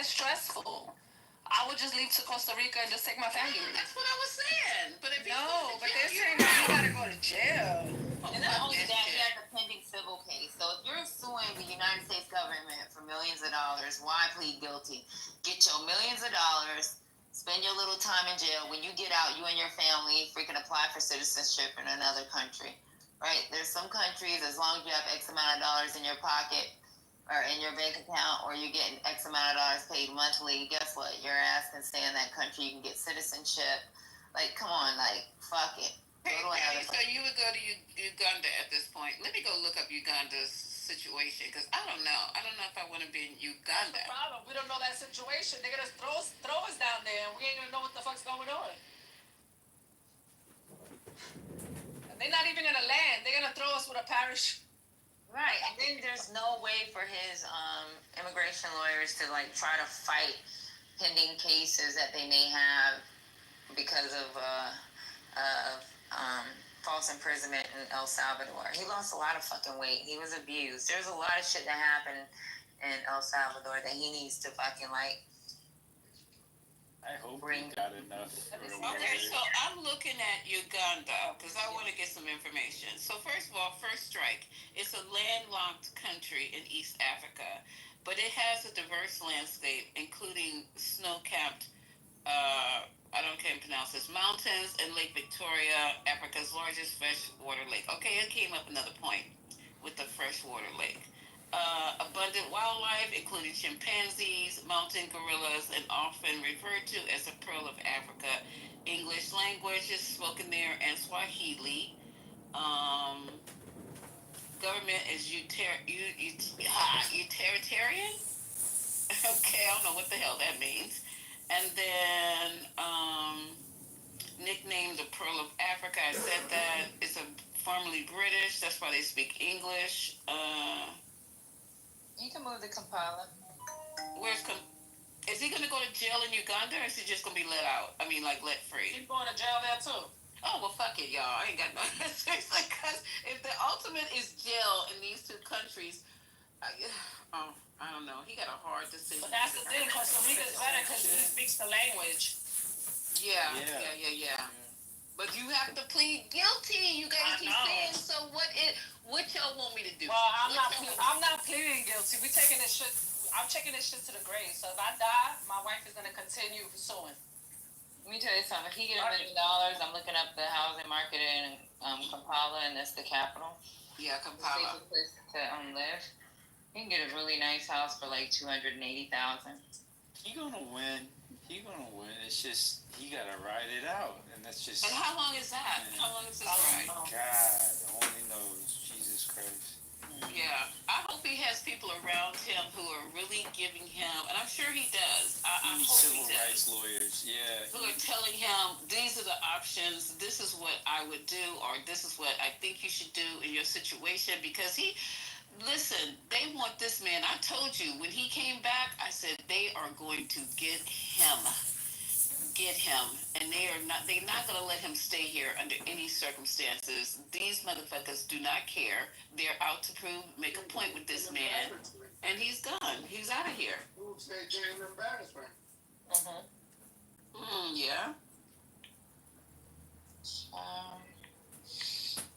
that stressful. I would just leave to Costa Rica and just take my family. That's what I was saying. But if no, but they're saying that you gotta go to jail. And not only that, he has a pending civil case. So if you're suing the United States government for millions of dollars, why plead guilty? Get your millions of dollars, spend your little time in jail. When you get out, you and your family freaking apply for citizenship in another country, right? There's some countries, as long as you have X amount of dollars in your pocket or in your bank account, or you're getting X amount of dollars paid monthly, guess what? Your ass can stay in that country. You can get citizenship. Like, come on, like, fuck it. Hey, so you would go to Uganda at this point. Let me go look up Uganda's situation, because I don't know. I don't know if I want to be in Uganda. That's the problem. We don't know that situation. They're going to throw us down there, and we ain't going to know what the fuck's going on. They're not even going to land. They're going to throw us with a parachute. Right, and then there's no way for his immigration lawyers to like try to fight pending cases that they may have because of false imprisonment in El Salvador. He lost a lot of fucking weight. He was abused. There's a lot of shit that happened in El Salvador that he needs to fucking like. I hope he got enough. Okay, so I'm looking at Uganda because I want to get some information. So first of all, first strike. It's a landlocked country in East Africa, but it has a diverse landscape, including snow-capped, can't pronounce this, mountains and Lake Victoria, Africa's largest freshwater lake. Okay, it came up another point with the freshwater lake. Abundant wildlife, including chimpanzees, mountain gorillas, and often referred to as the Pearl of Africa. English language is spoken there and Swahili. Government is utilitarian. Okay, I don't know what the hell that means. And then nicknamed the Pearl of Africa. I said that. It's formerly British. That's why they speak English. You can move the Kampala. Is he going to go to jail in Uganda, or is he just going to be let out? I mean, like, let free? He's going to jail there, too. Oh, well, fuck it, y'all. I ain't got no answers. Because if the ultimate is jail in these two countries, I don't know. He got a hard decision. But that's the thing. Costa Rica's better because he speaks the language. Yeah. But you have to plead guilty. You got to keep saying, so what y'all want me to do? Well, I'm not pleading guilty. We taking this shit. I'm taking this shit to the grave. So if I die, my wife is gonna continue pursuing. Let me tell you something. If he get $1 million, I'm looking up the housing market in Kampala, and that's the capital. Yeah, Kampala. It's a place to live. You can get a really nice house for like $280,000. He gonna win. It's just he gotta ride it out, and that's just. And how long is that? Man. How long is this ride? God only knows. Jesus Christ. Yeah, I hope he has people around him who are really giving him, and I'm sure he does. I hope civil he does. Rights lawyers, yeah. Who are telling him these are the options. This is what I would do, or this is what I think you should do in your situation. Because listen, they want this man. I told you when he came back, I said they are going to get him, and they're not going to let him stay here under any circumstances. These motherfuckers do not care. They're out to make a point with this man, and he's gone. He's out of here. Yeah.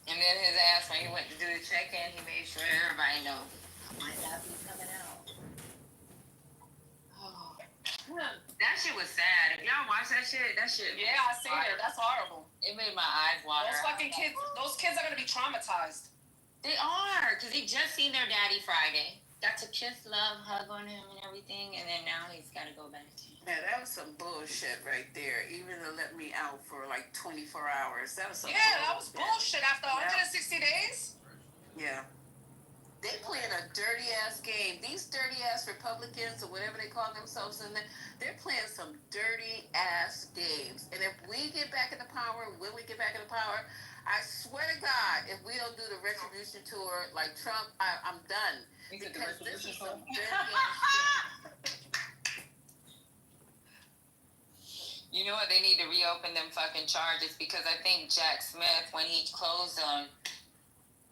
And then his ass, when he went to do the check-in, he made sure everybody know. Might not be coming out. Oh. That shit was sad. If y'all watch that shit. Yeah, I seen it. That's horrible. It made my eyes water. Those kids are gonna be traumatized. They are, because they just seen their daddy Friday. Got to kiss, love, hug on him and everything, and then now he's got to go back to him. Man, that was some bullshit right there. Even to let me out for like 24 hours. That was some that was bullshit after 160 days. Yeah. They playing a dirty ass game. These dirty ass Republicans or whatever they call themselves in there, they're playing some dirty ass games. And if we get back in the power, I swear to God, if we don't do the retribution tour like Trump, I'm done. Because this is some dirty ass shit. You know what? They need to reopen them fucking charges, because I think Jack Smith, when he closed them,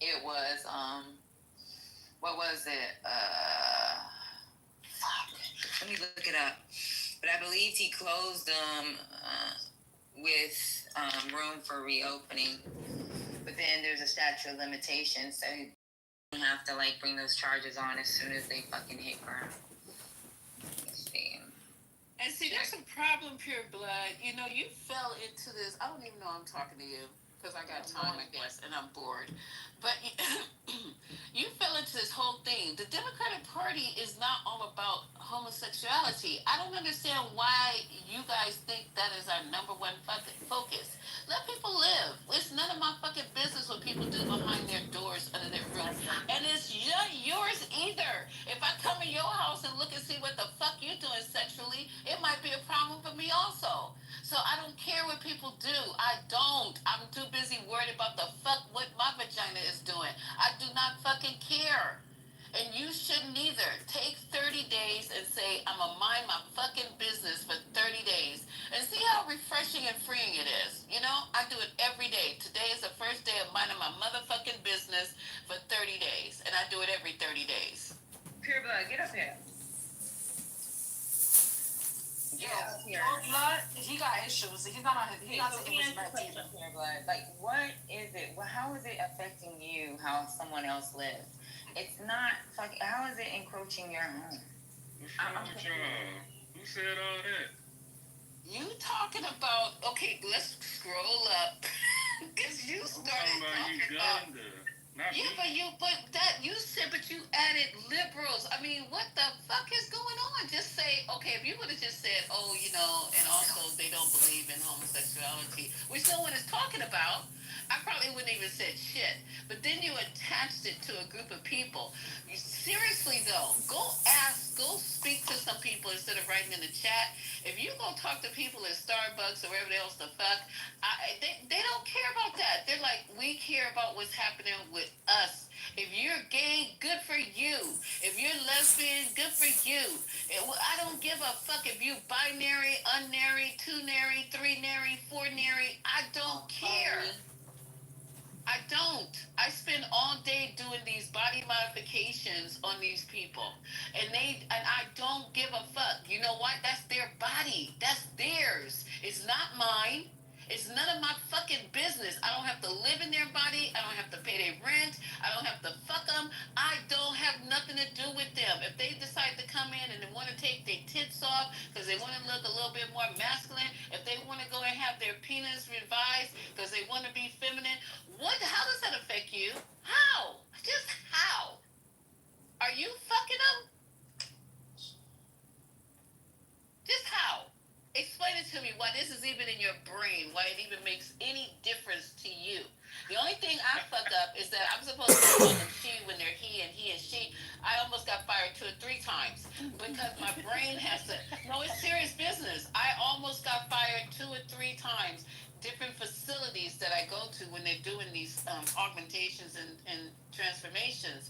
it was what was it? Let me look it up. But I believe he closed them with room for reopening. But then there's a statute of limitations, so you have to like bring those charges on as soon as they fucking hit firm. Let's see. And see, there's a problem, Pure Blood. You know, you fell into this. I don't even know I'm talking to you because I got time, I guess, and I'm bored. But you fell into this whole thing. The Democratic Party is not all about homosexuality. I don't understand why you guys think that is our number one fucking focus. Let people live. It's none of my fucking business what people do behind their doors under their roof. And it's not yours either. If I come in your house and look and see what the fuck you doing sexually, it might be a problem for me also. So I don't care what people do. I don't. I'm too busy worried about the fuck what my vagina is doing. I do not fucking care. And you shouldn't either. Take 30 days and say, I'm going to mind my fucking business for 30 days. And see how refreshing and freeing it is. You know, I do it every day. Today is the first day of minding my motherfucking business for 30 days. And I do it every 30 days. Pure Blood, get up here. Blood, he got issues. He's not on his. He got to give his back either. Pure Blood, like, what is it? Well, how is it affecting you? How someone else lives? It's not fucking. How is it encroaching your home? Who said all that? You talking about? Okay, let's scroll up because you started talking about. But that you said, but you added liberals. I mean, what the fuck is going on? Just say, okay, if you would have just said, oh, you know, and also they don't believe in homosexuality, which no one is talking about, I probably wouldn't even said shit. But then you attached it to a group of people. Seriously though, go speak to some people instead of writing in the chat. If you go talk to people at Starbucks or wherever else the fuck, they don't care about that. They're like, we care about what's happening with us. If you're gay, good for you. If you're lesbian, good for you. I don't give a fuck if you binary, unnary, two-nary, three-nary, four-nary. I don't care. I don't. I spend all day doing these body modifications on these people. And I don't give a fuck. You know what? That's their body. That's theirs. It's not mine. It's none of my fucking business. I don't have to live in their body. I don't have to pay their rent. I don't have to fuck them. I don't have nothing to do with them. If they decide to come in and they want to take their tits off because they want to look a little bit more masculine, if they want to go and have their penis revised because they want to be feminine, how does that affect you? How? Just how? Are you fucking them? Just how? Explain it to me why this is even in your brain, why it even makes any difference to you. The only thing I fuck up is that I'm supposed to call them she when they're he and she. I almost got fired 2 or 3 times because my brain has to. No, it's serious business. I almost got fired 2 or 3 times. Different facilities that I go to when they're doing these augmentations and transformations,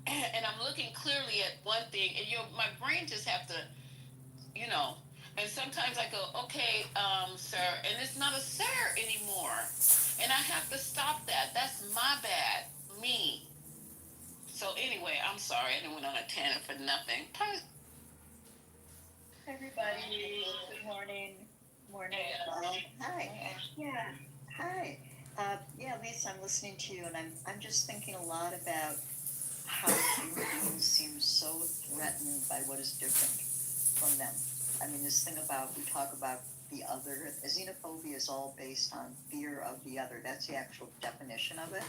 and I'm looking clearly at one thing, and my brain just have to, you know. And sometimes I go, okay, sir, and it's not a sir anymore. And I have to stop that. That's my bad. Me. So anyway, I'm sorry. I didn't went on a tangent for nothing. Hi, everybody. Good morning. Morning. Hi. Yeah. Hi. Yeah, Lisa, I'm listening to you, and I'm just thinking a lot about how human beings seem so threatened by what is different from them. I mean, this thing about, we talk about the other, xenophobia is all based on fear of the other. That's the actual definition of it.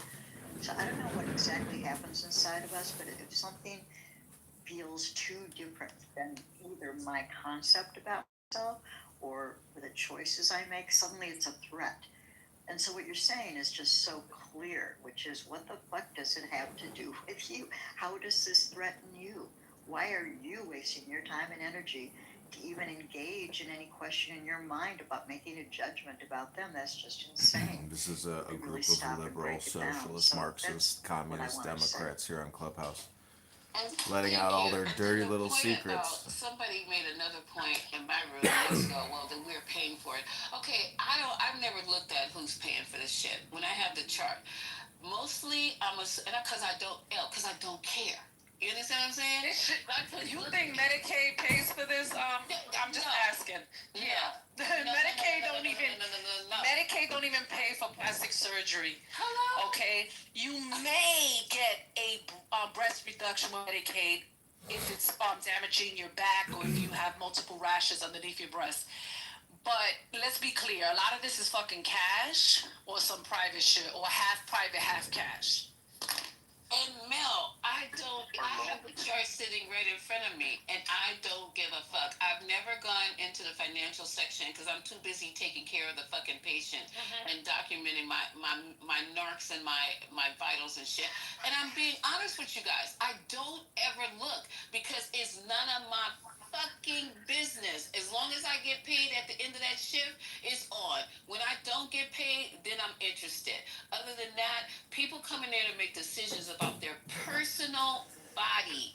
So I don't know what exactly happens inside of us, but if something feels too different than either my concept about myself or the choices I make, suddenly it's a threat. And so what you're saying is just so clear, which is, what the fuck does it have to do with you? How does this threaten you? Why are you wasting your time and energy to even engage in any question in your mind about making a judgment about them? That's just insane. This is a Really group stop of and liberal, break it down. socialist, So Marxist, that's what I communist, wanna say. Democrats here on Clubhouse, And letting thank out all you. their And dirty the little point secrets. About, somebody made another point in my room years ago. Well, that we're paying for it. Okay, I've never looked at who's paying for this shit. When I have the chart, mostly because I don't care. You understand what I'm saying? It should, you think Medicaid pays for this? I'm just asking. Yeah. Medicaid don't even. Medicaid don't even pay for plastic surgery. Hello. Okay, you may get a breast reduction with Medicaid if it's damaging your back or if you have multiple rashes underneath your breast. But let's be clear, a lot of this is fucking cash or some private shit or half private, half cash. And Mel, I have the chart sitting right in front of me, and I don't give a fuck. I've never gone into the financial section because I'm too busy taking care of the fucking patient and documenting my narcs and my vitals and shit. And I'm being honest with you guys. I don't ever look because it's none of my fucking business. As long as I get paid at the end of that shift, it's on. When I don't get paid, then I'm interested. Other than that, people come in there to make decisions about their personal body,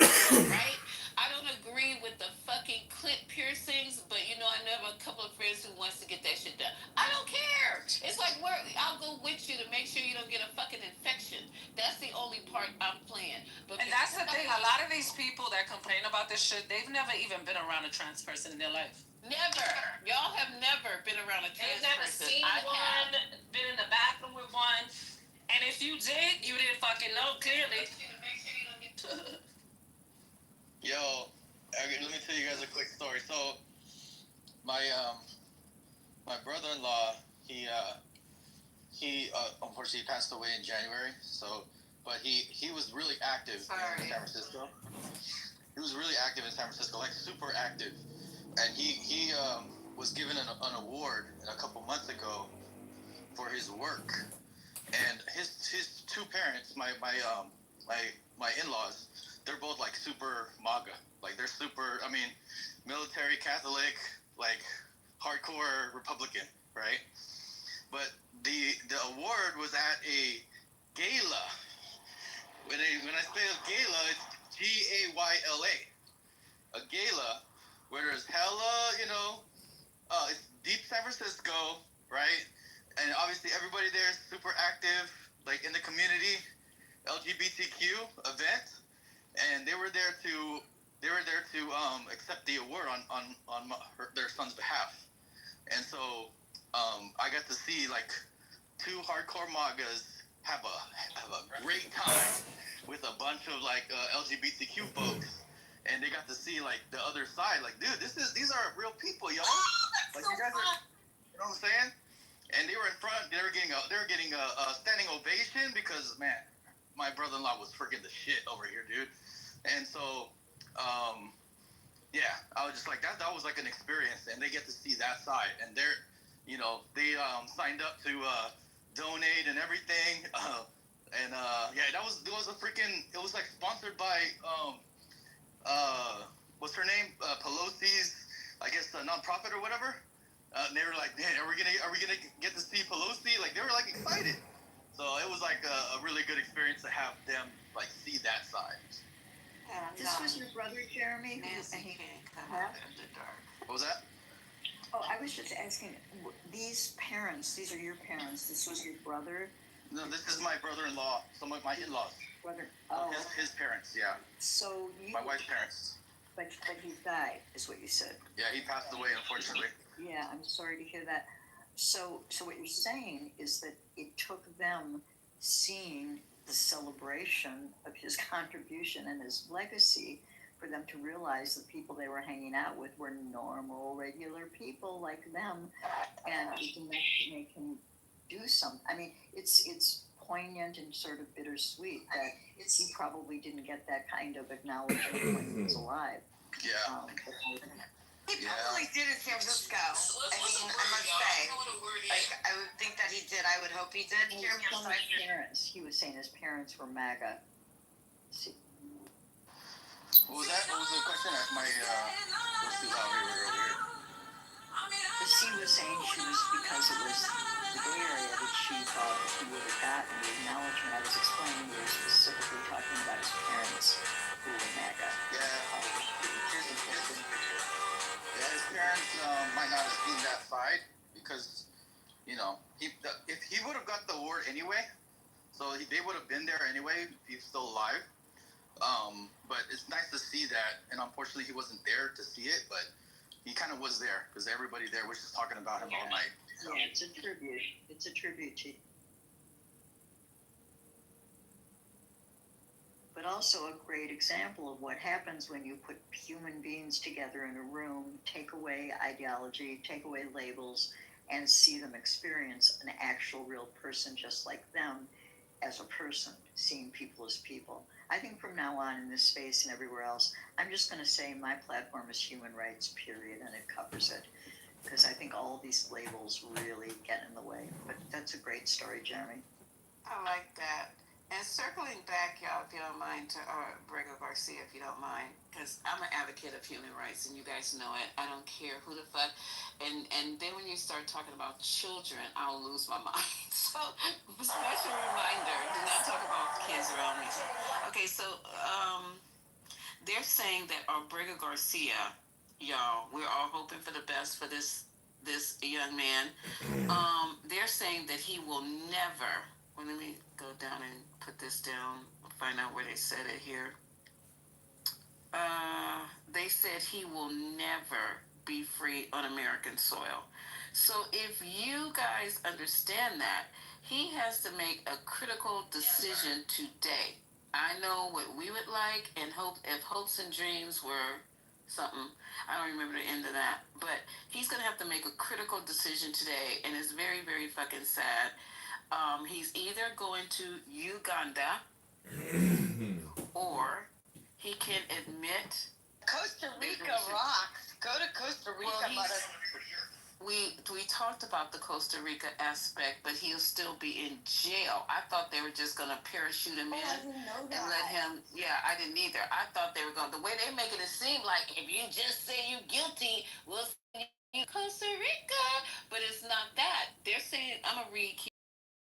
right? I don't agree with the fucking clit piercings, but you know, I know a couple of friends who wants to get that shit done. I don't care. It's like I'll go with you to make sure you don't get a fucking infection. That's the only part I'm playing. But and that's the thing. A lot of these people that complain about this shit, they've never even been around a trans person in their life. Never. Y'all have never been around a trans person. They've never seen one, been in the bathroom with one. And if you did, you didn't fucking know, clearly. Yo, let me tell you guys a quick story. So, my brother-in-law, he unfortunately passed away in January. So, but he was really active in San Francisco. He was really active in San Francisco, like super active. And he was given an award a couple months ago for his work. And his two parents, my in-laws, they're both like super MAGA. Like they're super, I mean, military, Catholic, like hardcore Republican, right? But the award was at a gala. When I say a gala, it's GAYLA. A gala where there's hella, it's deep San Francisco, right? And obviously everybody there is super active, like in the community, LGBTQ event, and they were there to accept the award on their son's behalf. And so I got to see like two hardcore MAGAs have a great time with a bunch of like LGBTQ folks, and they got to see like the other side. Like, dude, these are real people, y'all. Like you guys are, you know what I'm saying? And they were in front. They were getting a standing ovation because, man, my brother-in-law was freaking the shit over here, dude. And so, yeah, I was just like that was like an experience, and they get to see that side. And they signed up to donate and everything. Yeah, it was like sponsored by what's her name? Pelosi's, I guess, nonprofit or whatever. And they were like, "Hey, are we gonna get to see Pelosi?" Like they were like excited. So it was like a really good experience to have them like see that side. This was your brother, Jeremy? Nancy can't come out of the dark. What was that? Oh, I was just asking, these are your parents. This was your brother? No, this is my brother-in-law. Some of my in-laws. Brother. Oh. His parents, yeah. So my wife's parents. But he died, is what you said. Yeah, he passed away, unfortunately. Yeah, I'm sorry to hear that. So what you're saying is that it took them seeing the celebration of his contribution and his legacy for them to realize the people they were hanging out with were normal, regular people like them, and it can make him do something. I mean, it's poignant and sort of bittersweet that he probably didn't get that kind of acknowledgement when he was alive. Yeah. He probably did in San Francisco. I mean, I must say. Like, I would think that he did. I would hope he did. Jeremy, I'm sorry. Parents. He was saying his parents were MAGA. See. What was that? What was the question? What's too loud here? She was saying she was, because it was the Bay Area that she thought he would have gotten the acknowledgement. I was explaining we were specifically talking about his parents who were MAGA. His parents might not have seen that side because, if he would have got the award anyway, so they would have been there anyway if he's still alive. But it's nice to see that, and unfortunately he wasn't there to see it, but he kind of was there because everybody there was just talking about him all night. So. Yeah, it's a tribute. It's a tribute to, but also a great example of what happens when you put human beings together in a room, take away ideology, take away labels, and see them experience an actual real person just like them as a person, seeing people as people. I think from now on in this space and everywhere else, I'm just going to say my platform is human rights, period, and it covers it. Because I think all these labels really get in the way. But that's a great story, Jeremy. I like that. And circling back, y'all, if you don't mind, to Brego Garcia, if you don't mind, because I'm an advocate of human rights, and you guys know it. I don't care who the fuck. And then when you start talking about children, I'll lose my mind. So, special reminder: do not talk about kids around me. Okay, so they're saying that Brego Garcia, y'all, we're all hoping for the best for this young man. They're saying that he will never. Well, let me go down and put this down. Find out where they said it here. They said he will never be free on American soil. So if you guys understand that, he has to make a critical decision today. I know what we would like, and hope if hopes and dreams were something. I don't remember the end of that, but he's gonna have to make a critical decision today, and it's very, very fucking sad. He's either going to Uganda or he can admit. Costa Rica rocks. Go to Costa Rica, we talked about the Costa Rica aspect, but he'll still be in jail. I thought they were just gonna parachute him in and let him. Yeah, I didn't either. I thought they were going. The way they're making it seem like if you just say you're guilty, we'll send you to Costa Rica, but it's not that. They're saying I'm gonna read.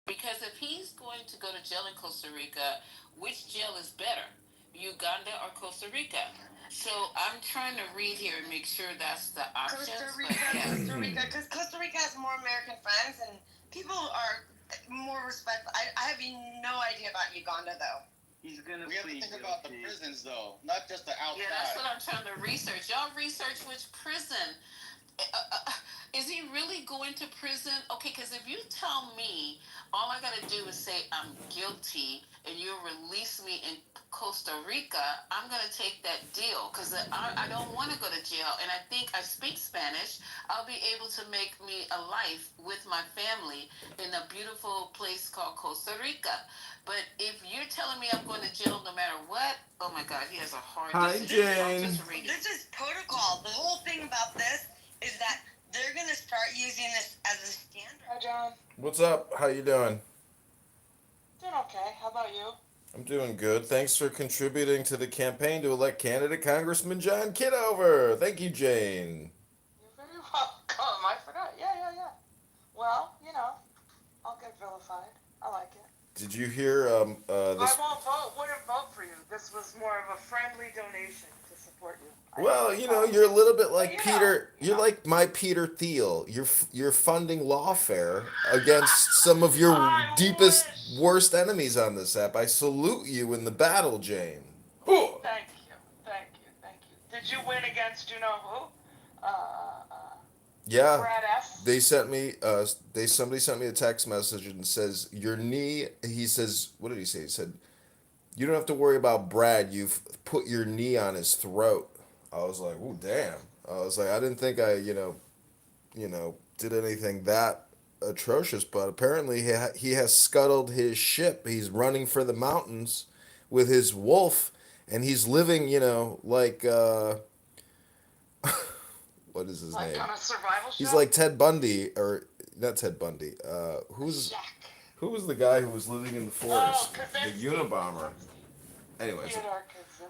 Because if he's going to go to jail in Costa Rica, which jail is better, Uganda or Costa Rica? So I'm trying to read here and make sure that's the options. Costa Rica, because Costa Rica has more American friends and people are more respectful. I have no idea about Uganda though. He's gonna. We have to think about the prisons though, not just the outside. Yeah, that's what I'm trying to research. Y'all research which prison. Is he really going to prison? Okay, because if you tell me all I got to do is say I'm guilty and you release me in Costa Rica, I'm going to take that deal because I don't want to go to jail. And I think I speak Spanish. I'll be able to make me a life with my family in a beautiful place called Costa Rica. But if you're telling me I'm going to jail no matter what, oh my God, he has a hard decision. Jane. This is protocol. The whole thing about this is that they're going to start using this as a standard. Hi, John. What's up? How you doing? Doing okay. How about you? I'm doing good. Thanks for contributing to the campaign to elect candidate Congressman John Kitover. Thank you, Jane. You're very welcome. I forgot. Yeah. Well, I'll get vilified. I like it. Did you hear I won't vote. Wouldn't vote for you. This was more of a friendly donation to support you. Well, you're a little bit like Peter. You're like my Peter Thiel. You're funding lawfare against some of your deepest, worst enemies on this app. I salute you in the battle, Jane. Thank you. Did you win against who? Yeah. Brad S. They sent me. Somebody sent me a text message and says your knee. He says, what did he say? He said, you don't have to worry about Brad. You've put your knee on his throat. I was like, oh damn. I was like, I didn't think I, did anything that atrocious, but apparently he has scuttled his ship. He's running for the mountains with his wolf, and he's living, like what is his name? On a survival show? He's like Ted Bundy, or not Ted Bundy. Who was the guy who was living in the forest? The Unabomber. Anyways,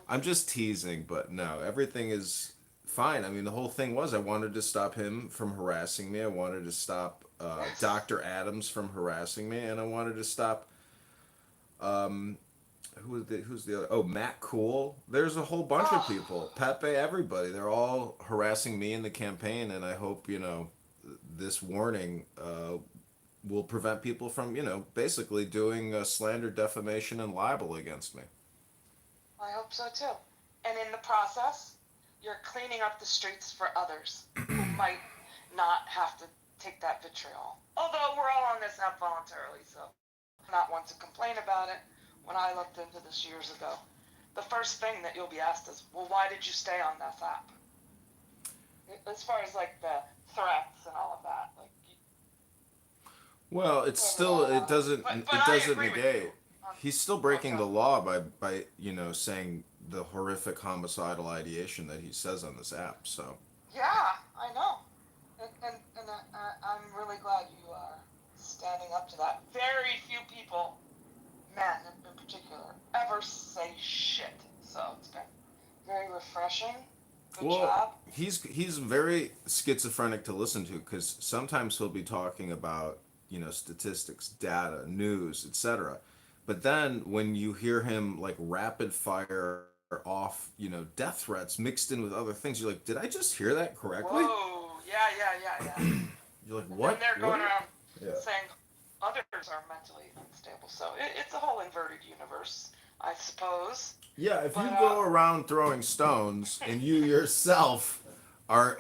I'm just teasing, but no, everything is fine. I mean, the whole thing was I wanted to stop him from harassing me. I wanted to stop Dr. Adams from harassing me, and I wanted to stop. Who's the other? Oh, Matt Cool. There's a whole bunch of people. Pepe, everybody. They're all harassing me in the campaign, and I hope this warning will prevent people from basically doing slander, defamation, and libel against me. I hope so too. And in the process, you're cleaning up the streets for others who might not have to take that vitriol. Although we're all on this app voluntarily, so I'm not one to complain about it. When I looked into this years ago, the first thing that you'll be asked is, well, why did you stay on this app? As far as like the threats and all of that, like. Well, it's still But it I doesn't agree with negate. you. He's still breaking the law by saying the horrific homicidal ideation that he says on this app. So Yeah, I know, and I'm really glad you are standing up to that. Very few people, men in particular, ever say shit. So it's been very refreshing. Good job. he's very schizophrenic to listen to because sometimes he'll be talking about statistics, data, news, etc. But then when you hear him like rapid fire off death threats mixed in with other things, you're like, did I just hear that correctly? Whoa, yeah. You're like, And what? they're going around Yeah. saying others are mentally unstable. So it's a whole inverted universe, I suppose. Yeah, if you But, go around throwing stones and you yourself are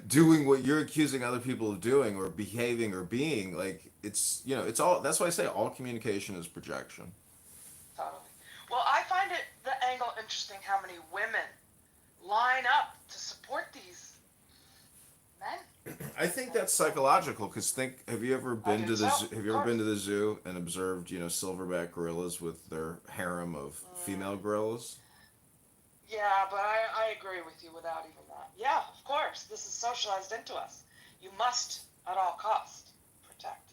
doing what you're accusing other people of doing or behaving or being, like it's all. That's why I say all communication is projection. Totally. Well, I find it the angle interesting how many women line up to support these men. I think that's psychological because have you ever been to the so. have you ever been to the zoo and observed silverback gorillas with their harem of female gorillas? Yeah, but I agree with you without even that. Yeah, of course. This is socialized into us. You must, at all costs, protect.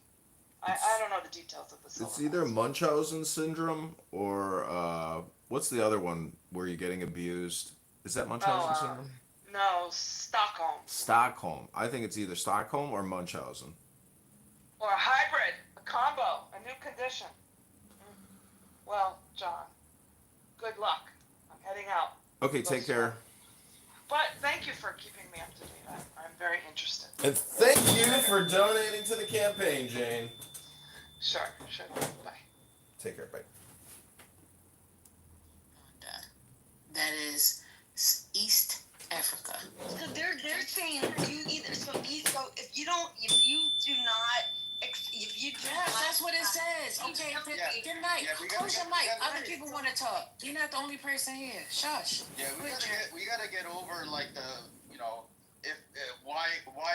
I don't know the details of the It's either Munchausen syndrome or what's the other one where you're getting abused? Is that Munchausen syndrome? No, Stockholm. Stockholm. I think it's either Stockholm or Munchausen. Or a hybrid, a combo, a new condition. Well, John, good luck. I'm heading out. Okay, take care. But thank you for keeping me up to date. I'm very interested. And thank you for donating to the campaign, Jane. Sure. Bye. Take care, bye. That is East Africa. So they're saying you either so if you do not if you do Yes, not, that's what it says. Okay, good night. Close your mic. Other people want to talk. You're not the only person here. Shush. Yeah, we gotta get over like the if why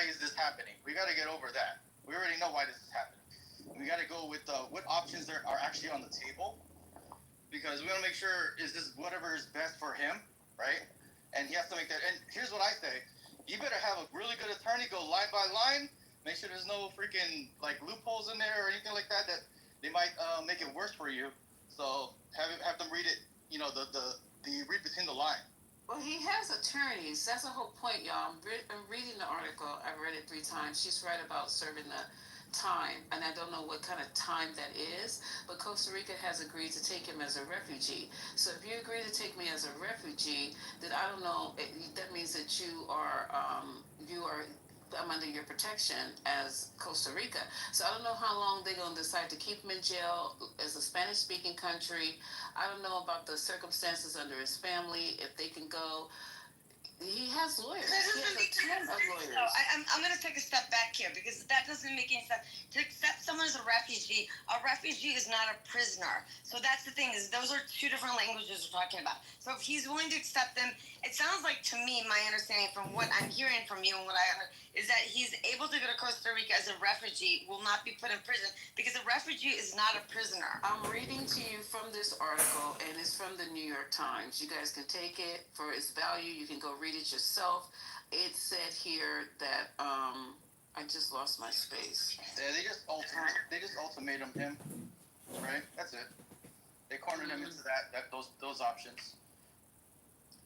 is this happening? We gotta get over that. We already know why this is happening. We gotta go with what options are actually on the table, because we want to make sure is this whatever is best for him, right? And he has to make that. And here's what I say: you better have a really good attorney, go line by line, make sure there's no freaking like loopholes in there or anything like that they might make it worse for you. So have them read it, the read between the line. Well, he has attorneys. That's the whole point, y'all. I'm reading the article. I've read it 3 times. She's right about serving the time, and I don't know what kind of time that is, but Costa Rica has agreed to take him as a refugee. So if you agree to take me as a refugee, then I don't know, that means that I'm under your protection as Costa Rica. So I don't know how long they're going to decide to keep him in jail as a Spanish-speaking country. I don't know about the circumstances under his family, if they can go. He has lawyers. He has a ton of lawyers. I'm going to take a step back here because that doesn't make any sense. To accept someone as a refugee is not a prisoner. So that's the thing is those are 2 different languages we're talking about. So if he's willing to accept them, it sounds like to me, my understanding from what I'm hearing from you and what I heard is that he's able to go to Costa Rica as a refugee, will not be put in prison because a refugee is not a prisoner. I'm reading to you from this article, and it's from the New York Times. You guys can take it for its value. You can go read it yourself. It said here that I just lost my space. Yeah, they just ultimatum him, right? That's it. They cornered him into those options.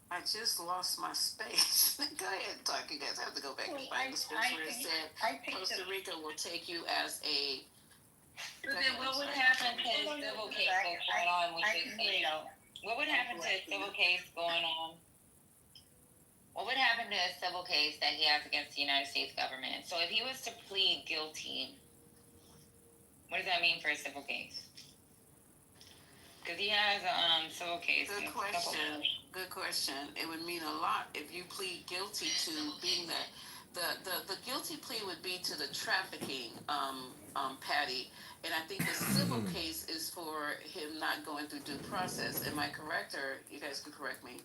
I just lost my space. Go ahead and talk. You guys have to go back and find the space where it said Costa Rica will take you as a. So then what would happen to his civil case going on with what would happen to his civil case going on? What would happen to his civil case that he has against the United States government? So if he was to plead guilty, what does that mean for a civil case? Because he has a civil case. Good question. Good question. It would mean a lot if you plead guilty to being the guilty plea would be to the trafficking, Patty. And I think the civil case is for him not going through due process. Am I correct, or you guys can correct me?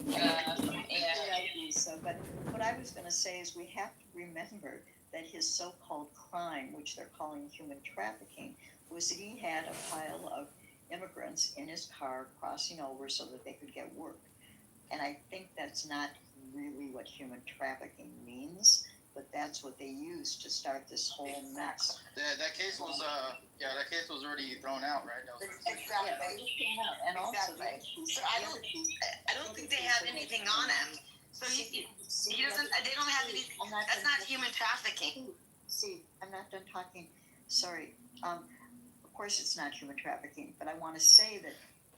Yeah, I do so. But what I was going to say is we have to remember that his so-called crime, which they're calling human trafficking, was that he had a pile of immigrants in his car crossing over so that they could get work. And I think that's not really what human trafficking means, but that's what they used to start this whole mess. That case was that case was already thrown out, right? That was Exactly. And also, Exactly. So I don't think they have anything on him. So he doesn't. They don't have any. That's not human trafficking. See, I'm not done talking. Sorry. Of course, it's not human trafficking, but I want to say that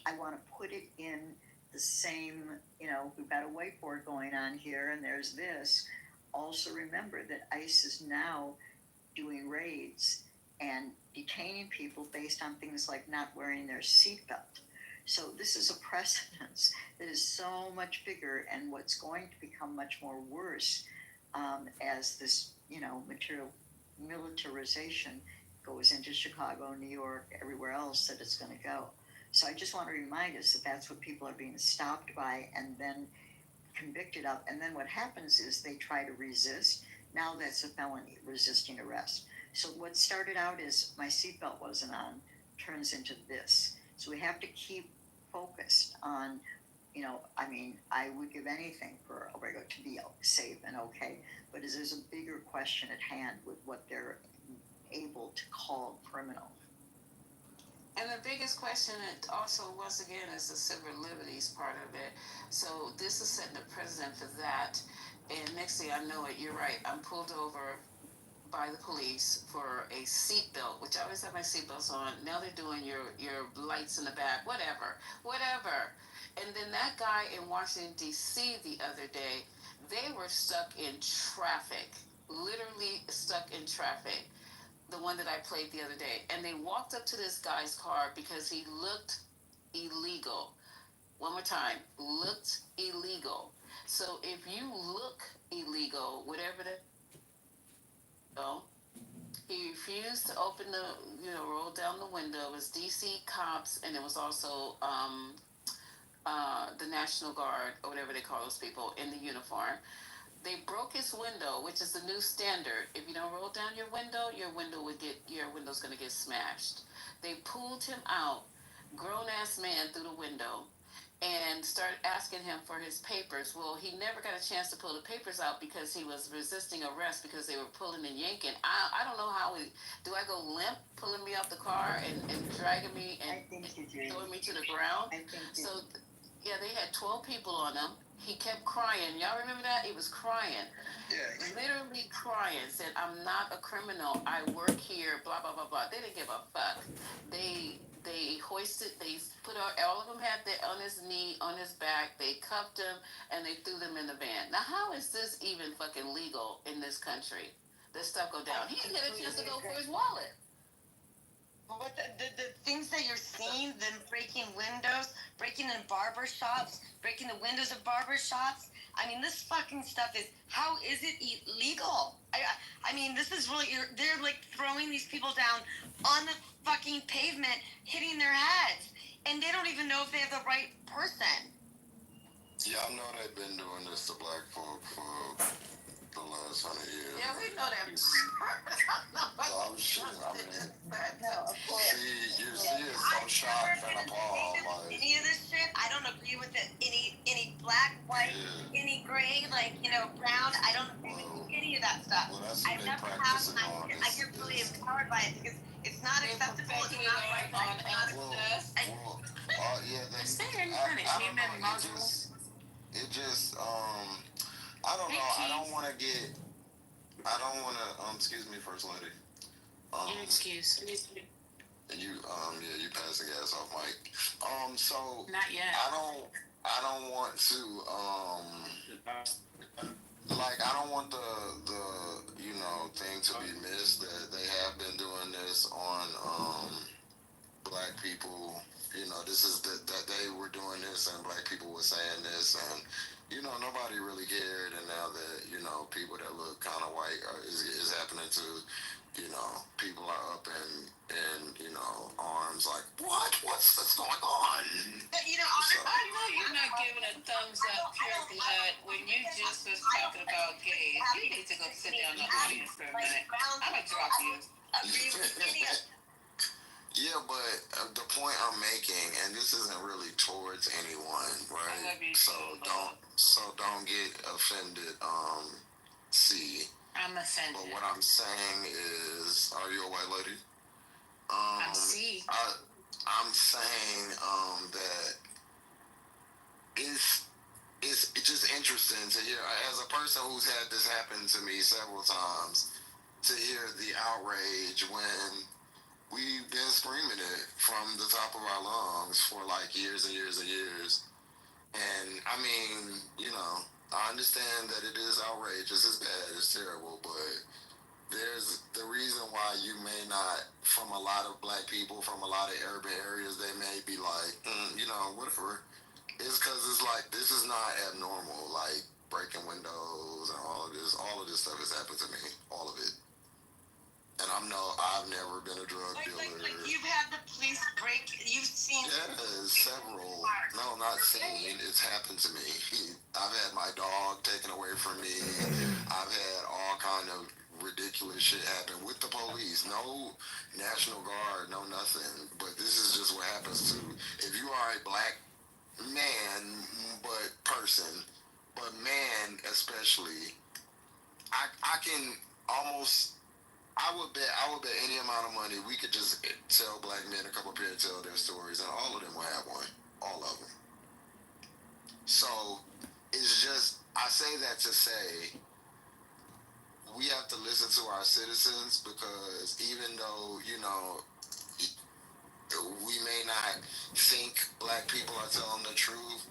I want to put it in the same. We've got a whiteboard going on here, and there's this. Also, remember that ICE is now doing raids and detaining people based on things like not wearing their seatbelt. So this is a precedence that is so much bigger, and what's going to become much more worse as this, militarization goes into Chicago, New York, everywhere else that it's going to go. So I just want to remind us that that's what people are being stopped by and then convicted of. And then what happens is they try to resist. Now that's a felony, resisting arrest. So what started out as my seatbelt wasn't on turns into this. So we have to keep focused on, I would give anything for Obrego to be safe and okay, but there's a bigger question at hand with what they're able to call criminal. And the biggest question, also, once again, is the civil liberties part of it. So this is setting the precedent for that. And next thing I know it, you're right. I'm pulled over by the police for a seatbelt, which I always have my seatbelts on. Now they're doing your lights in the back, whatever. And then that guy in Washington, D.C. the other day, they were stuck in traffic, literally stuck in traffic. The one that I played the other day. And they walked up to this guy's car because he looked illegal. One more time, looked illegal. So if you look illegal, whatever that, he refused to open roll down the window. It was DC cops, and it was also the National Guard, or whatever they call those people, in the uniform. They broke his window, which is the new standard. If you don't roll down your window's gonna get smashed. They pulled him out, grown ass man, through the window, and started asking him for his papers. Well, he never got a chance to pull the papers out because he was resisting arrest because they were pulling and yanking. I don't know how do I go limp, pulling me off the car and dragging me and throwing me to the ground? So, yeah, they had 12 people on him. He kept crying. Y'all remember that? He was crying. Yeah. Literally crying. Said, I'm not a criminal. I work here, blah, blah, blah, blah. They didn't give a fuck. They hoisted, they put all of them had their on his knee, on his back. They cuffed him, and they threw them in the van. Now, how is this even fucking legal in this country? This stuff go down. He didn't get a chance to go for his wallet. But the things that you're seeing, them breaking windows, breaking in barber shops, breaking the windows of barber shops. I mean, this fucking stuff is, how is it illegal? I mean, this is really, they're like throwing these people down on the fucking pavement, hitting their heads. And they don't even know if they have the right person. Yeah, I know they've been doing this to black folk for the last 100 years. Yeah, we know that. I'm sure. I mean, you see it, I'm shocked and appalled. Like, any of this shit, I don't agree with it. Any black, white, any gray, brown. I don't agree with any of that stuff. Well, that's I what they never practice have. it on. I get really empowered by it because it's not acceptable. It's not right. Yeah, they. Saying I punishment don't know. muzzles. It just, I don't know. I don't want to, excuse me, First Lady. Excuse. And you, you pass the gas off, Mike. So. Not yet. I don't want to, I don't want the thing to be missed that they have been doing this on, black people this is that they were doing this and black people were saying this, and nobody really cared. And now that people that look kind of white is happening to people are up in arms like what's going on. But So I know you're not giving a thumbs up, pure blood, when you just was talking about gays. You need to go sit down in the audience for a minute. I'm gonna drop you. agree with Gideon. yeah, but the point I'm making, and this isn't really towards anyone, I right? love you So too, don't love. get offended. See, I'm but offended. what I'm saying is, are you a white lady? I'm C. I'm saying that it's it's just interesting to hear, as a person who's had this happen to me several times, to hear the outrage when we've been screaming it from the top of our lungs for like years and years and years. And I mean, I understand that it is outrageous, it's bad, it's terrible, but there's the reason why you may not, from a lot of black people, from a lot of urban areas, they may be like, whatever. It's because it's like, this is not abnormal. Like, breaking windows and all of this stuff has happened to me. All of it. And I've never been a drug dealer. Like you've had the police break. You've seen. Yeah, several. No, not seen. It's happened to me. I've had my dog taken away from me. I've had all kind of ridiculous shit happen with the police. No National Guard, no nothing. But this is just what happens to, if you are a black man, but person, but man especially, I can almost, I would bet any amount of money we could just tell black men a couple pair tell their stories, and all of them will have one, all of them. So it's just, I say that to say we have to listen to our citizens, because even though we may not think black people are telling the truth,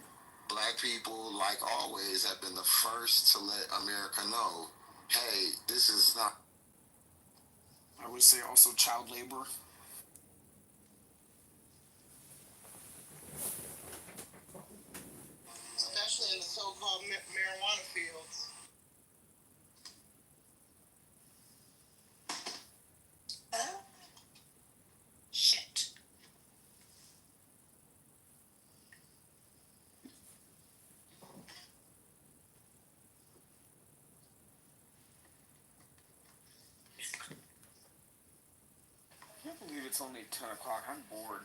black people, like always, have been the first to let America know, hey, this is not. I would say also child labor. Especially in the so-called marijuana fields. Oh, shit. I can't believe it's only 10 o'clock. I'm bored.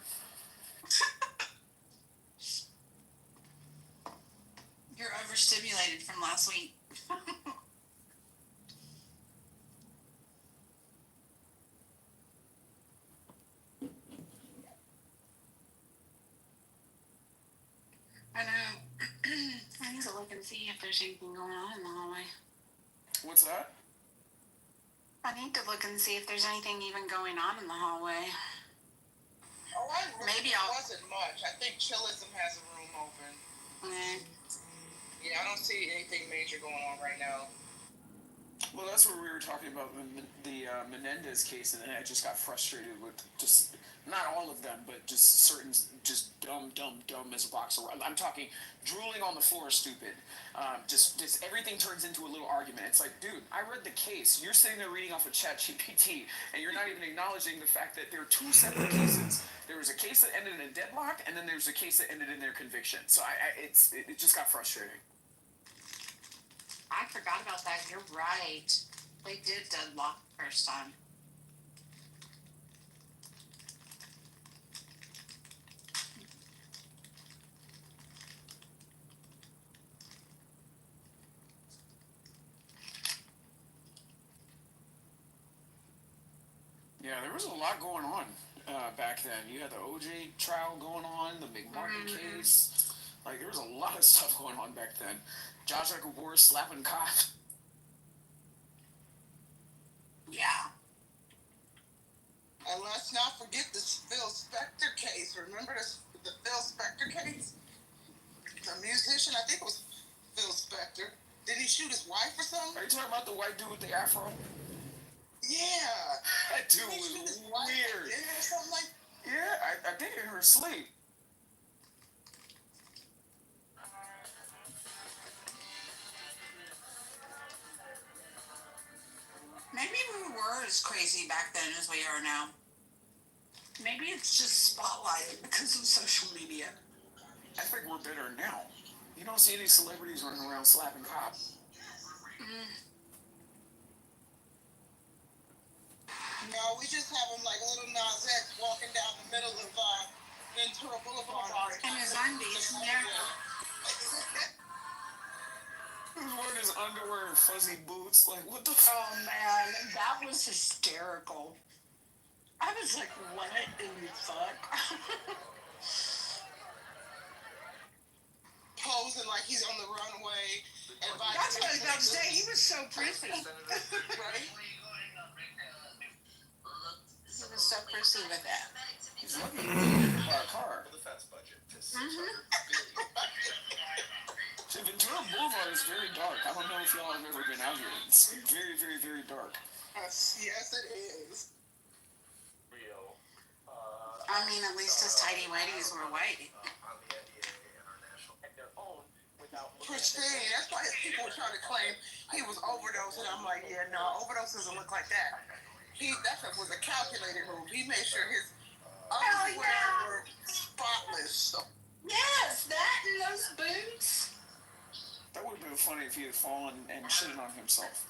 You're overstimulated from last week. I know. I need to look and see if there's anything going on in the hallway. What's that? I need to look and see if there's anything even going on in the hallway. Oh, Maybe it I'll- wasn't much. I think Chillism has a room open. Yeah, I don't see anything major going on right now. Well, that's where we were talking about the Menendez case, and then I just got frustrated with just not all of them, but just certain just dumb as a box of. I'm talking drooling on the floor, stupid. Just everything turns into a little argument. It's like, dude, I read the case. You're sitting there reading off of ChatGPT, and you're not even acknowledging the fact that there are two separate cases. There was a case that ended in a deadlock, and then there's a case that ended in their conviction. So it just got frustrating. I forgot about that. You're right. They did deadlock the first time. Yeah, there was a lot going on back then. You had the OJ trial going on, the McMartin case. Like, there was a lot of stuff going on back then. Josh Gabor slapping cops. Yeah. And let's not forget this Phil Spector case. Remember the Phil Spector case? The musician, I think it was Phil Spector. Did he shoot his wife or something? Are you talking about the white dude with the afro? Yeah. That dude Did he shoot was his wife weird. or something like that? Yeah, I think in her sleep. were as crazy back then as we are now. Maybe it's just spotlighted because of social media. I think we're better now. You don't see any celebrities running around slapping cops. No, we just have him like little Nas X walking down the middle of Ventura Boulevard. And his undies. Yeah. Who's wearing his underwear and fuzzy boots? Like, what the Oh man, that was hysterical. I was like, what in the fuck? Posing like he's on the runway. That's what I was about to say. He was so prissy. Right? He was so prissy with that. He's lucky he didn't buy a car. Ventura Boulevard is very dark. I don't know if y'all have ever been out here. It's very, very, very dark. Yes, it is. I mean, at least his tidy whities were white. Pristine. That's why people were trying to claim he was overdosing. I'm like, yeah, no, overdose doesn't look like that. That was a calculated move. He made sure his underwear were spotless. So. Yes, that and those boots. That would have been funny if he had fallen and shitted on himself.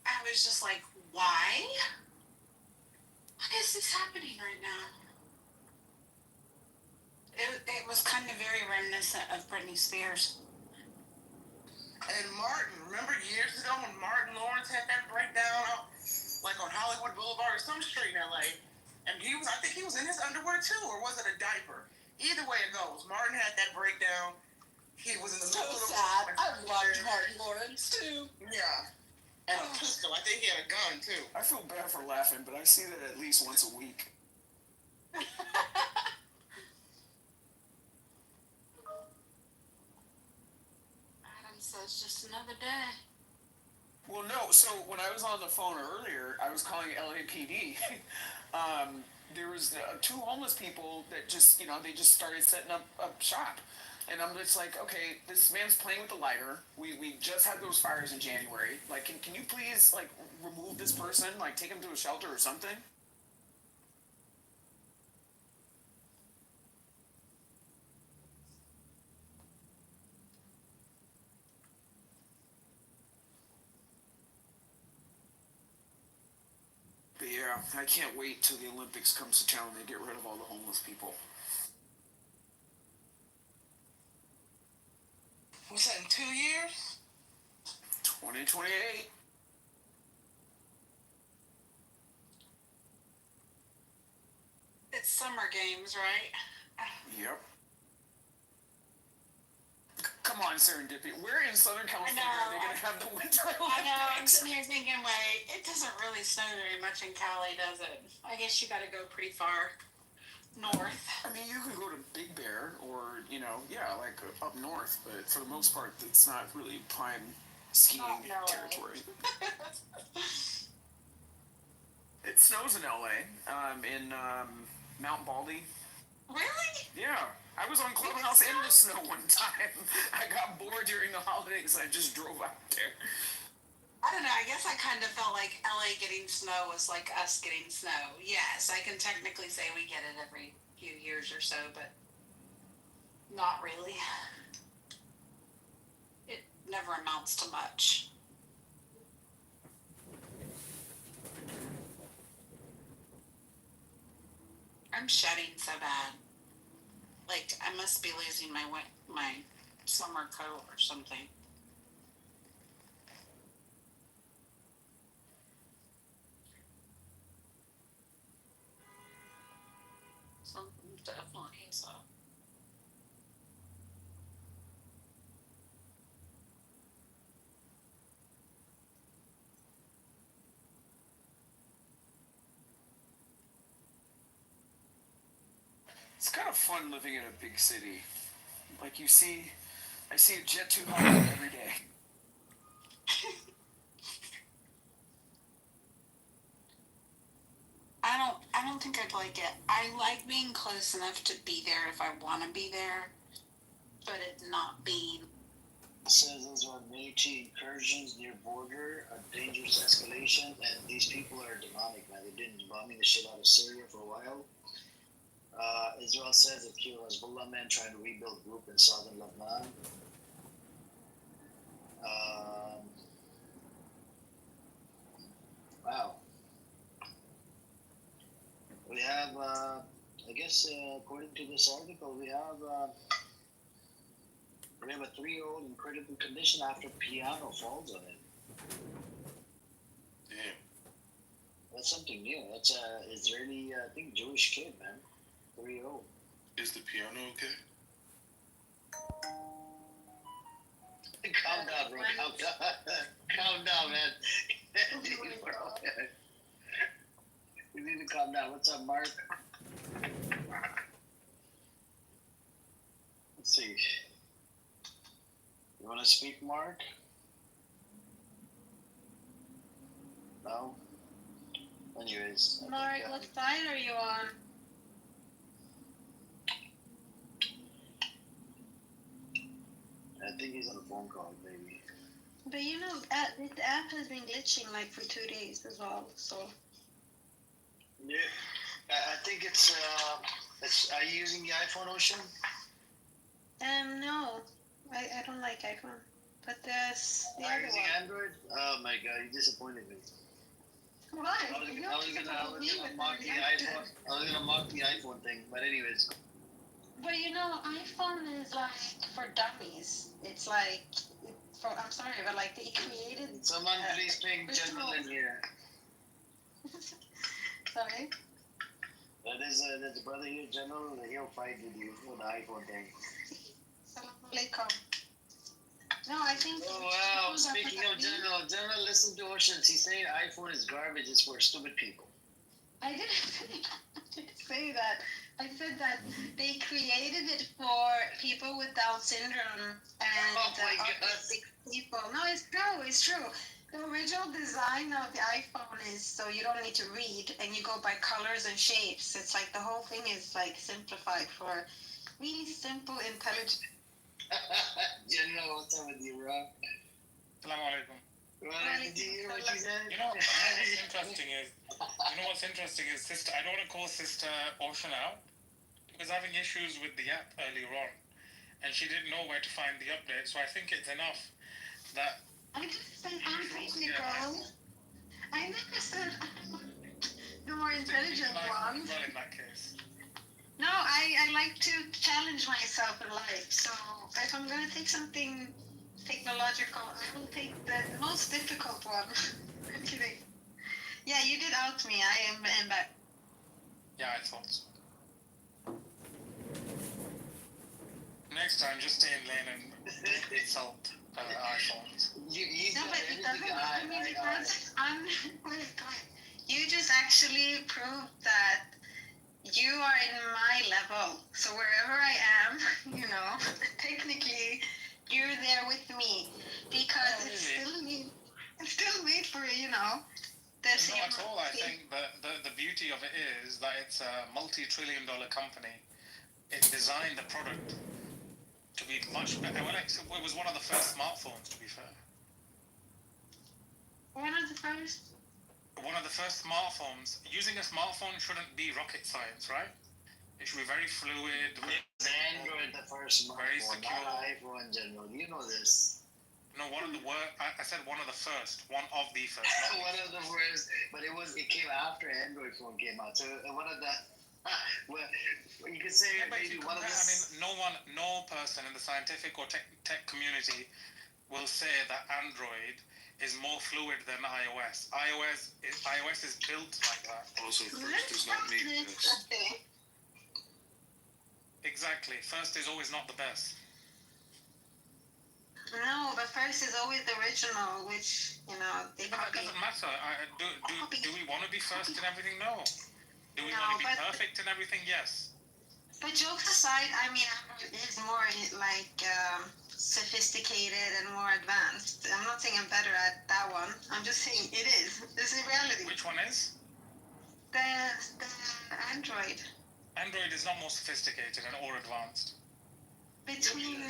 I was just like, why? Why is this happening right now? It was kind of very reminiscent of Britney Spears. And Martin, remember years ago when Martin Lawrence had that breakdown, like on Hollywood Boulevard or some street in LA, and I think he was in his underwear too, or was it a diaper? Either way it goes, Martin had that breakdown. He was in the middle of the sad. I loved Martin Lawrence too. Yeah. And a pistol. I think he had a gun too. I feel bad for laughing, but I see that at least once a week. Adam says just another day. Well, no. So when I was on the phone earlier, I was calling LAPD. There was two homeless people that just, they just started setting up shop. And I'm just like, okay, this man's playing with the lighter. We just had those fires in January. Like, can you please, like, remove this person? Like, take him to a shelter or something? But yeah, I can't wait till the Olympics comes to town and they get rid of all the homeless people. Was that in 2 years? 2028. It's summer games, right? Yep. Come on, Serendipity. Where in Southern California are they going to have the Winter Olympics? I know. I'm sitting here thinking, wait, it doesn't really snow very much in Cali, does it? I guess you got to go pretty far north. I mean, you could go to Big Bear or, like up north, but for the most part, it's not really prime skiing territory. It snows in LA, in Mount Baldy. Really? Yeah. I was on Clubhouse in the snow one time. I got bored during the holidays. I just drove out there. I don't know. I guess I kind of felt like LA getting snow was like us getting snow. Yes, I can technically say we get it every few years or so, but not really. It never amounts to much. I'm shedding so bad. Like, I must be losing my summer coat or something. Something definitely so. It's kind of fun living in a big city. Like I see a Jet 2 Hollywood every day. I don't think I'd like it. I like being close enough to be there if I want to be there, but it not being. Citizens are made HE incursions near border, a dangerous escalation, and these people are demonic, man. They've been bombing the shit out of Syria for a while. Israel says it killed Hezbollah men trying to rebuild group in southern Lebanon. Wow. We have, I guess, according to this article, we have a 3-year-old in critical condition after piano falls on him. Damn. That's something new. That's a Israeli, I think, Jewish kid, man. 3-year-old. Is the piano okay? Calm down, bro. Calm down. Calm down, man. We need to calm down. What's up, Mark? Let's see. You want to speak, Mark? No? Anyways. Mark, what side are you on? I think he's on a phone call, maybe. But you know, the app has been glitching like for 2 days as well, so. Yeah. I think it's, are you using the iPhone, Ocean? No. I don't like iPhone. But there's the Are other you using one. Android? Oh my god, you disappointed me. Why? I was gonna mock the iPhone. I was gonna mock the iPhone thing, but anyways. But you know, iPhone is like for dummies. It's like, I'm sorry, but like they created. Someone please ping General in here. Sorry? There's a brother here, General, and he'll fight with you for the iPhone thing. Assalamu alaikum. No, I think. Oh wow, speaking of General, listen to Oceans. He's saying iPhone is garbage, it's for stupid people. I didn't say that. I said that they created it for people with Down syndrome and autistic people. No, it's true. It's true. The original design of the iPhone is so you don't need to read and you go by colors and shapes. It's like the whole thing is like simplified for really simple, intelligent. General, what's up with you, bro? Assalamu alaikum. Well, did you hear what she said? What's interesting is sister. I don't want to call sister Ocean out. She was having issues with the app earlier on, and she didn't know where to find the update. So I think it's enough that. I just said I'm technical. I never said the more intelligent one. Well, in that case. No, I like to challenge myself in life. So if I'm gonna take something technological, I will take the most difficult one. I'm kidding. Yeah, you did out me. I am back. Yeah, I thought so. Next time, just stay in lane and don't insult iPhones. No, but it doesn't mean because you just actually proved that you are in my level. So wherever I am, technically, you're there with me because it's still made for, the same. Not at all. I think the beauty of it is that it's a multi-trillion-dollar company. It designed the product to be much better. Well, it was one of the first smartphones, to be fair. One of the first? One of the first smartphones. Using a smartphone shouldn't be rocket science, right? It should be very fluid. It's Android, the first smartphone, very secure. not iPhone in general. You know this. No, one of the I said one of the first. One of the first. One of the first, but it came after Android phone came out. So one of the, well, you could say maybe one of the. No person in the scientific or tech community will say that Android is more fluid than iOS. iOS is built like that. Also, first does not mean this. Exactly. First is always not the best. No, but first is always the original, which, they But that doesn't matter. Do we want to be first in everything? No. Do we want to be perfect in everything? Yes. But jokes aside, Android is more sophisticated and more advanced. I'm not saying I'm better at that one. I'm just saying it is. This is reality. Which one is? The Android. Android is not more sophisticated and or advanced. Between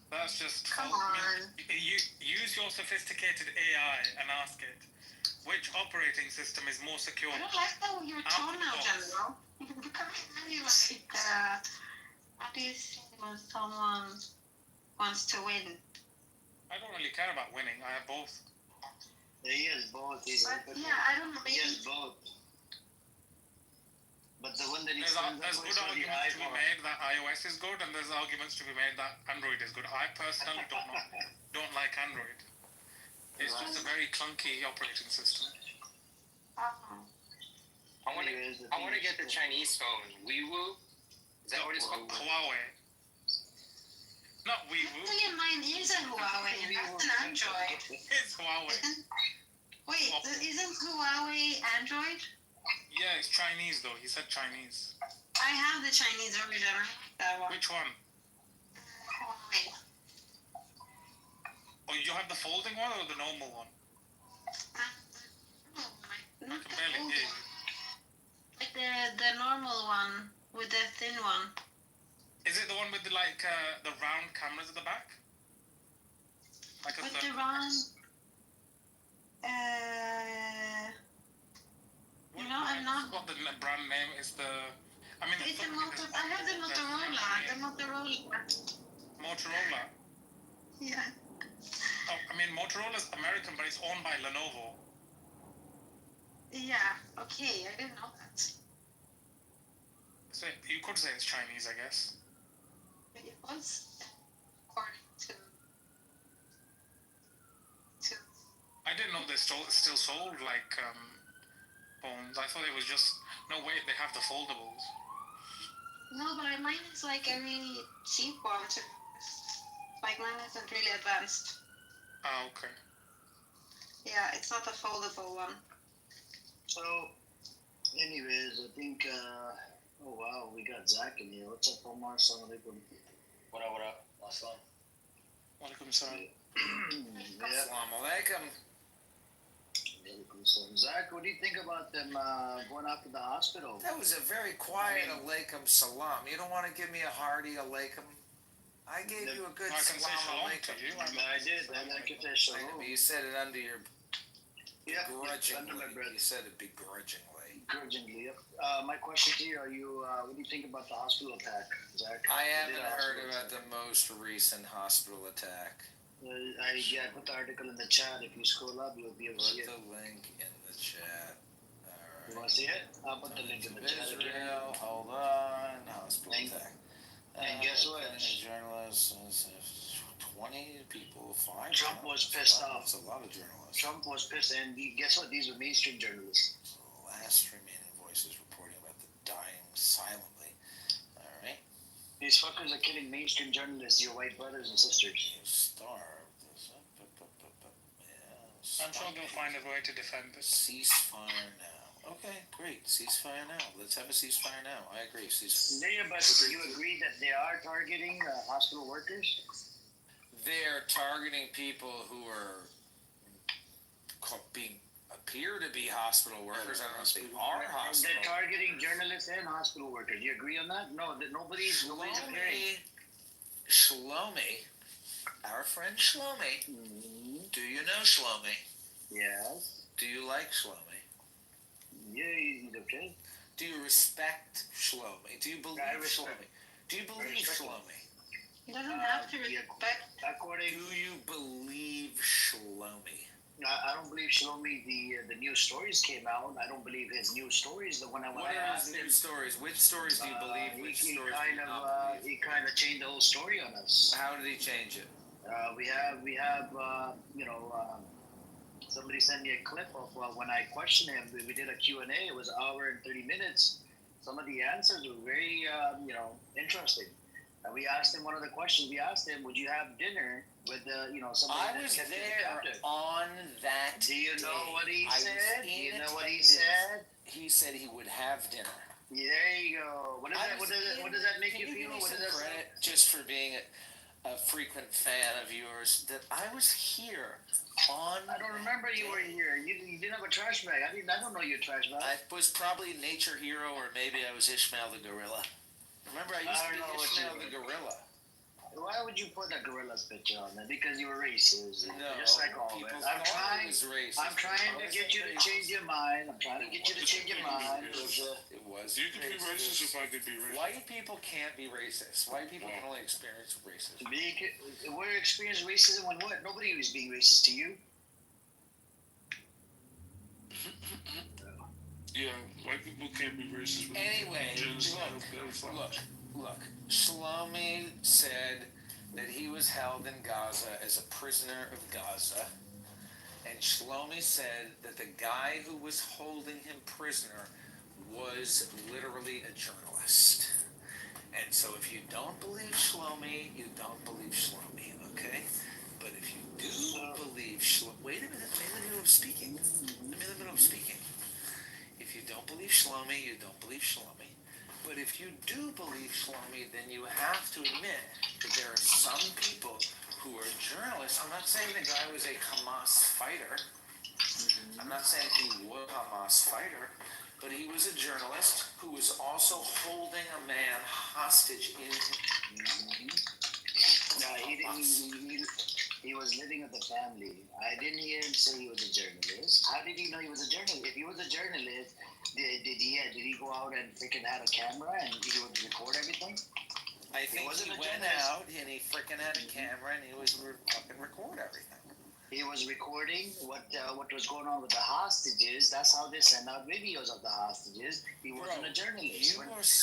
That that's just Come false. on. You use your sophisticated AI and ask it which operating system is more secure. I don't like how your tone now, General. You become very like, how do you say when someone wants to win? I don't really care about winning. I have both. Yeah, he has both. I don't know. He has both. But the one that he There's good arguments to be made that iOS is good, and there's arguments to be made that Android is good. I personally don't like Android. It's just a very clunky operating system. I want to get the Chinese phone, Weiwu. Is that what it's called? Huawei. Not Weiwu. Actually, mine is a Huawei, and that's an Android. It's Huawei. Wait, isn't Huawei Android? Yeah, it's Chinese though. He said Chinese. I have the Chinese version. That one. Which one? Huawei. Oh, you have the folding one or the normal one? I can barely hear you. Like the normal one with the thin one. Is it the one with the the round cameras at the back? Like With the round. I'm not. What the brand name is? I have the Motorola. Motorola. Yeah. Oh, Motorola's American, but it's owned by Lenovo. Yeah. Okay, I didn't know that. So you could say it's Chinese, I guess. It was according to. I didn't know they still sold phones. I thought it was just they have the foldables. No, but mine is like a really cheap one too. Like mine isn't really advanced. Ah, okay. Yeah, it's not a foldable one. So, anyways, I think, oh wow, we got Zach in here. What's up, Omar? Assalamu alaikum. What up? Assalam. Walaikum salam. Yeah. Assalamu alaikum. Zach, what do you think about them going out to the hospital? That was a very quiet alaikum salam. You don't want to give me a hearty alaikum? I gave you a good salam alaikum. I did. I could say shalom. You said it under your begrudgingly. You said it begrudgingly. Begrudgingly, yep. My question to you, what do you think about the hospital attack, Zach? I haven't heard about the most recent hospital attack. I put the article in the chat. If you scroll up, you'll be able to see it. Put the link in the chat. All right. You want to see it? I'll put the link in the chat again. Israel, hold on. Hospital attack. And guess what? Journalists, 20 people, 5. Trump was pissed off. That's a lot of journalists. Trump was pissed, and guess what? These are mainstream journalists. Last remaining voices reporting about the dying silently. All right. These fuckers are killing mainstream journalists, your white brothers and sisters. You starved. I'm sure they'll find a way to defend this. Ceasefire now. Okay, great. Ceasefire now. Let's have a ceasefire now. I agree. Ceasefire. Yeah, but do you agree that they are targeting hospital workers? They're targeting people who are appear to be hospital workers. I don't know if they are hospital. They're targeting journalists and hospital workers. Do you agree on that? No, nobody's appearing. Shlomi, our friend Shlomi. Mm-hmm. Do you know Shlomi? Yes. Do you like Shlomi? Yeah, he's okay. Do you respect Shlomi? Do you believe Shlomi? Do you believe Shlomi? You don't have to respect. Do you believe Shlomi? I don't believe Shlomi. The news stories came out. I don't believe his news stories. The one I want to ask. What are his news stories? Which stories do you believe? Which stories he kind of changed the whole story on us. How did he change it? We have somebody sent me a clip of when I questioned him. We did a Q&A. It was an hour and 30 minutes. Some of the answers were very interesting. We asked him one of the questions. We asked him, "Would you have dinner with somebody?" I was there on that. Do you know what he said? Do you know what he said? He said he would have dinner. Yeah, there you go. What does that make you feel? What does that credit just for being a frequent fan of yours? That I was here on. I don't remember you were here. You didn't have a trash bag. I don't know your trash bag. I was probably Nature Hero, or maybe I was Ishmael the Gorilla. Remember, I used to be Ishmael the Gorilla. why would you put a gorilla's picture on there? Because you were racist. No, just like all of it. people I'm thought trying. it was racist. I'm trying to get you to change your mind. I'm trying to get you to change your mind. It was. You can be racist if I could be racist. White people can't be racist. White people can only experience racism. We're experiencing racism when what? Nobody was being racist to you. Yeah, white people can't be racist. Anyway, look. Shlomi said that he was held in Gaza as a prisoner of Gaza. And Shlomi said that the guy who was holding him prisoner was literally a journalist. And so if you don't believe Shlomi, you don't believe Shlomi, okay? But if you do believe Shlomi... Wait a minute, I'm in the middle of speaking. If you don't believe Shlomi, you don't believe Shlomi. But if you do believe Shlomi, then you have to admit that there are some people who are journalists. I'm not saying the guy was a Hamas fighter. I'm not saying he was a Hamas fighter. But he was a journalist who was also holding a man hostage in... No, he was living with the family. I didn't hear him say he was a journalist. How did he know he was a journalist? If he was a journalist, did he go out and freaking have a camera and he would record everything? I think he went out and he freaking had a camera and he was fucking record everything. He was recording what was going on with the hostages. That's how they send out videos of the hostages. He wasn't a journalist.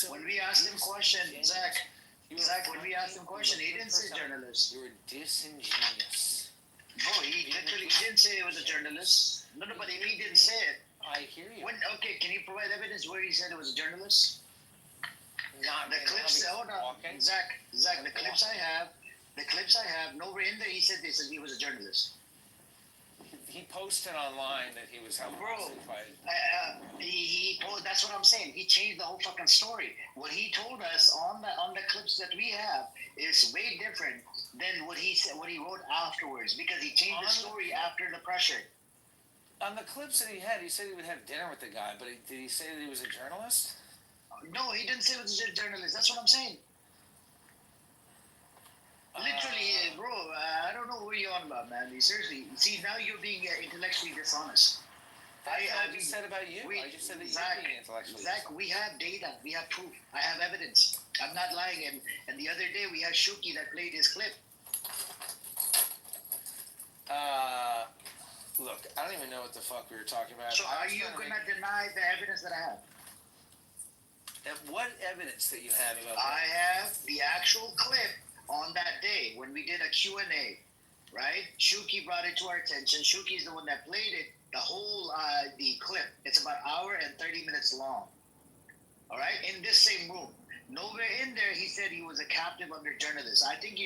When we asked him question, Zach, when we asked him question, he didn't say journalist. You were disingenuous. Bro, he literally didn't say he was a journalist. No, but he didn't say it. I hear you. Okay, can you provide evidence where he said it was a journalist? Not the clips. Hold on, Zach. The clips I have. Nowhere in there he said he was a journalist. He posted online that he was held hostage by... That's what I'm saying. He changed the whole fucking story. What he told us on the clips that we have is way different than what he said, what he wrote afterwards, because he changed the story after the pressure. On the clips that he had, he said he would have dinner with the guy, but did he say that he was a journalist? No, he didn't say he was a journalist. That's what I'm saying. Literally, bro, I don't know what you're on about, man. Seriously. See, now you're being intellectually dishonest. I just said about you. I just said that you're being intellectually dishonest. Zach, we have data. We have proof. I have evidence. I'm not lying. And the other day, we had Shuki that played his clip. Look, I don't even know what the fuck we were talking about. So are you going to deny the evidence that I have? What evidence that you have about that? I have the actual clip on that day when we did a Q&A, right? Shuki brought it to our attention. Shuki is the one that played it, the whole the clip. It's about an hour and 30 minutes long, all right? In this same room. Nowhere in there he said he was a captive under journalists. I think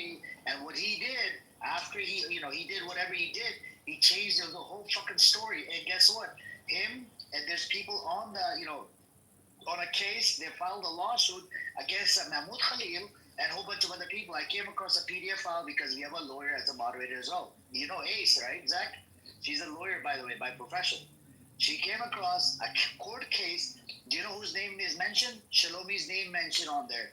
and what he did after he did whatever he did, he changed the whole fucking story. And guess what? Him and there's people on the, on a case, they filed a lawsuit against Mahmoud Khalil and a whole bunch of other people. I came across a PDF file because we have a lawyer as a moderator as well. You know Ace, right, Zach? She's a lawyer, by the way, by profession. She came across a court case. Do you know whose name is mentioned? Shalomi's name mentioned on there.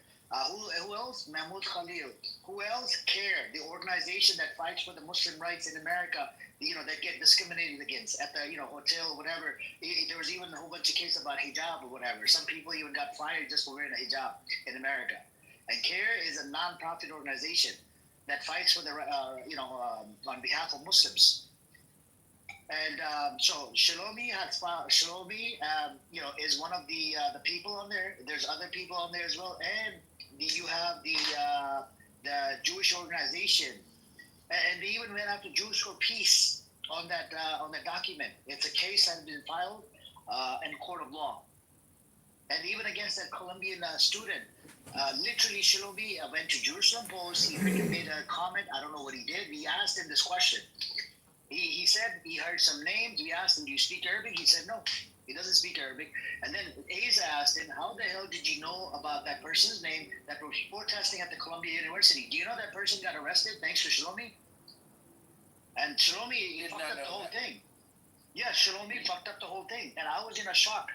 Who else? Mahmoud Khalil. Who else? CARE, the organization that fights for the Muslim rights in America, that get discriminated against at the, hotel or whatever. There was even a whole bunch of cases about hijab or whatever. Some people even got fired just for wearing a hijab in America. And CARE is a non-profit organization that fights for the, on behalf of Muslims. And so Shalomi is one of the people on there. There's other people on there as well, and you have the Jewish organization, and they even went after Jews for Peace on that document. It's a case that has been filed in court of law, and even against that Colombian student. Literally, Shalomi went to Jerusalem Post. He made a comment. I don't know what he did. We asked him this question. He said he heard some names. We asked him, do you speak Arabic? He said no, he doesn't speak Arabic. And then Asa asked him, how the hell did you know about that person's name that was protesting at the Columbia University? Do you know that person got arrested thanks to Shalomi? And Shalomi fucked up the whole thing. Yeah, Shalomi fucked up the whole thing. And I was in a shock.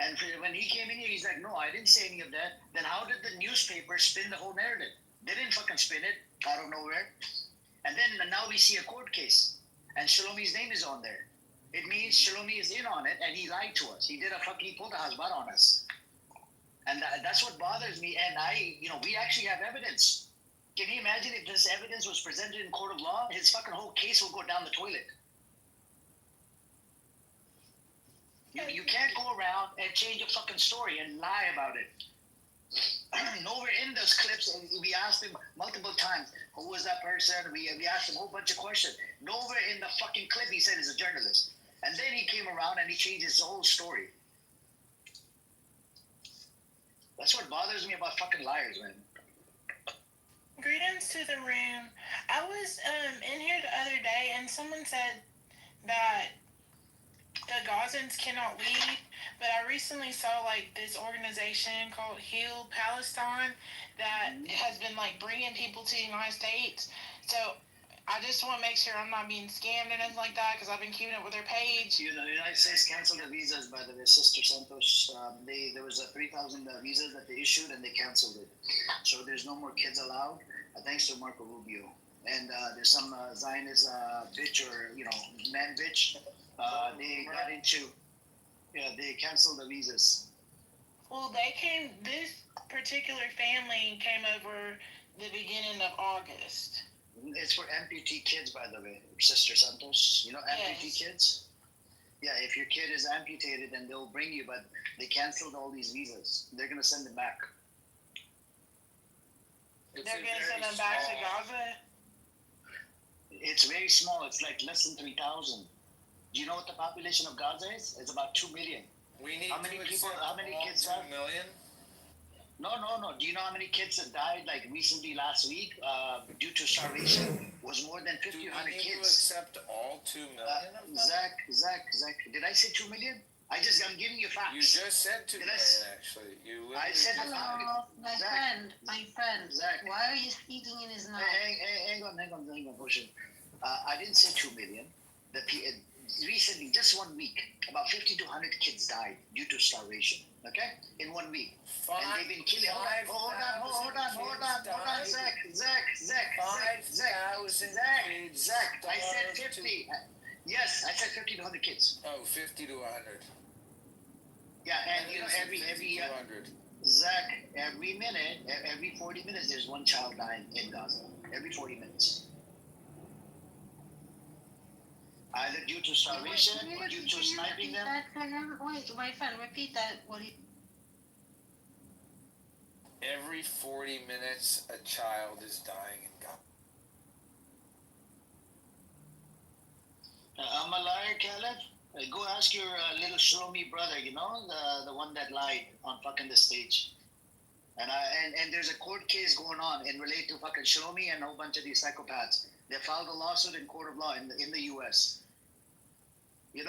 And when he came in here, he's like, no, I didn't say any of that. Then how did the newspaper spin the whole narrative? They didn't fucking spin it out of nowhere. And then now we see a court case, and Shalomi's name is on there. It means Shalomi is in on it, and he lied to us. He pulled a hasbara on us. And that's what bothers me. And we actually have evidence. Can you imagine if this evidence was presented in court of law? His fucking whole case will go down the toilet. You can't go around and change a fucking story and lie about it. Nowhere in those clips, we asked him multiple times, who was that person? We asked him a whole bunch of questions. Nowhere in the fucking clip he said he's a journalist. And then he came around and he changed his whole story. That's what bothers me about fucking liars, man. Greetings to the room. I was in here the other day and someone said that the Gazans cannot leave, but I recently saw like this organization called Heal Palestine that has been like bringing people to the United States. So I just want to make sure I'm not being scammed and anything like that because I've been keeping up with their page. The United States canceled the visas, by the way, Sister Santos. There was 3,000 visas that they issued and they canceled it. So there's no more kids allowed, thanks to Marco Rubio. And there's some Zionist bitch or, man bitch. They got into, they canceled the visas. Well, this particular family came over the beginning of August. It's for amputee kids, by the way, Sister Santos. Amputee kids? Yeah, if your kid is amputated, then they'll bring you, but they canceled all these visas. They're going to send them back. They're going to send them back to Gaza? It's very small. It's like less than 3,000. Do you know what the population of Gaza is? It's about 2 million. We need how many kids have? 2 million? No. Do you know how many kids that died like recently last week due to starvation? Was more than 1,500 kids. Do we need to accept all 2 million of them? Zach. Did I say 2 million? I'm giving you facts. You just said 2 million, actually. I said hello, my friend. Zach. Why are you speaking in his mouth? Hang on, Ocean. I didn't say 2 million. Recently, just 1 week, about 50 to 100 kids died due to starvation. Okay, in 1 week, and they've been killing. Hold on, Zach. I said 50. Yes, I said 50 to 100 kids. Oh, 50 to 100. Yeah, and every 200. Zach, every 40 minutes, there's one child dying in Gaza. Every 40 minutes. Either due to starvation or due to sniping them. Wait, my friend, repeat that. Every 40 minutes, a child is dying in Gaza. I'm a liar, Caleb. Go ask your little Shlomi brother, the one that lied on fucking the stage. And there's a court case going on in relate to fucking Shlomi and a whole bunch of these psychopaths. They filed a lawsuit in court of law in the U.S. You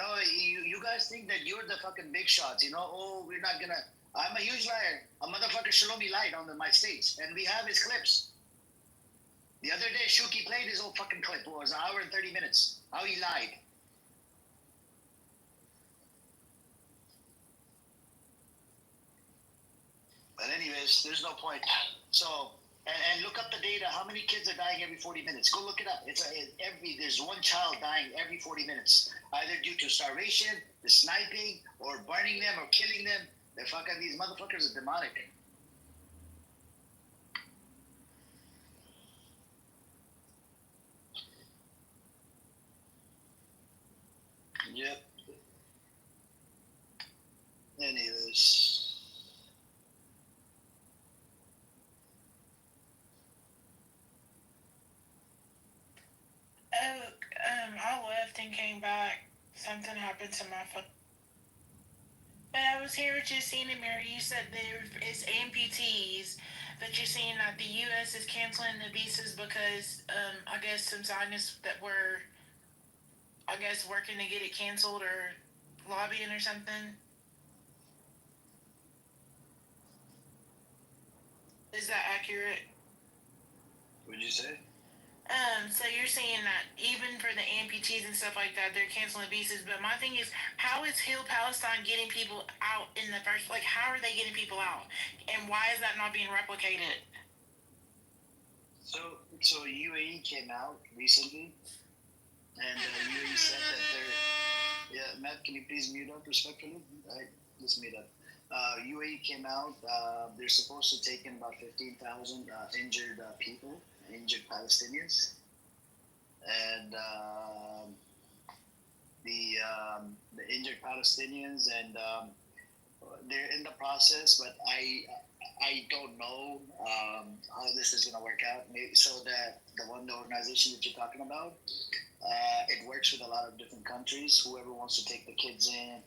guys think that you're the fucking big shots. We're not gonna. I'm a huge liar. A motherfucker Shalomi lied on my stage, and we have his clips. The other day, Shuki played his old fucking clip. It was an hour and 30 minutes. How he lied. But anyways, there's no point. So, and look up the data. How many kids are dying every 40 minutes? Go look it up. There's one child dying every 40 minutes, either due to starvation, the sniping, or burning them, or killing them. These motherfuckers are demonic. Yep. Anyways. I left and came back. Something happened to my phone. But I was here just seeing it, Mary. You said there is amputees, but you're saying that the U.S. is canceling the visas because, I guess, some Zionists that were, working to get it canceled or lobbying or something. Is that accurate? What did you say? So you're saying that even for the amputees and stuff like that, they're canceling visas. But my thing is, how is Heal Palestine getting people out in the first? How are they getting people out? And why is that not being replicated? So UAE came out recently, and UAE said that they're. Yeah, Matt, can you please mute up respectfully? Let's mute up. UAE came out. They're supposed to take in about 15,000 injured people, injured Palestinians, and the injured Palestinians, and they're in the process. But I don't know how this is going to work out. Maybe, so that the organization that you're talking about, it works with a lot of different countries. Whoever wants to take the kids in,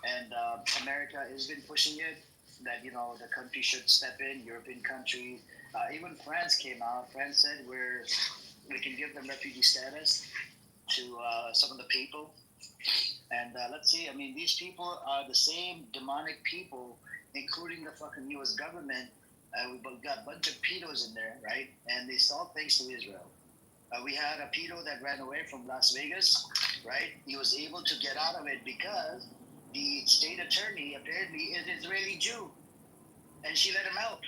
and America has been pushing it that the country should step in. European countries, even France came out. France said we can give them refugee status to some of the people. And let's see. I mean, these people are the same demonic people, including the fucking U.S. government. We've got a bunch of pedos in there, right? And they all thanks to Israel. We had a pedo that ran away from Las Vegas, right? He was able to get out of it because the state attorney apparently is Israeli Jew, and she let him out.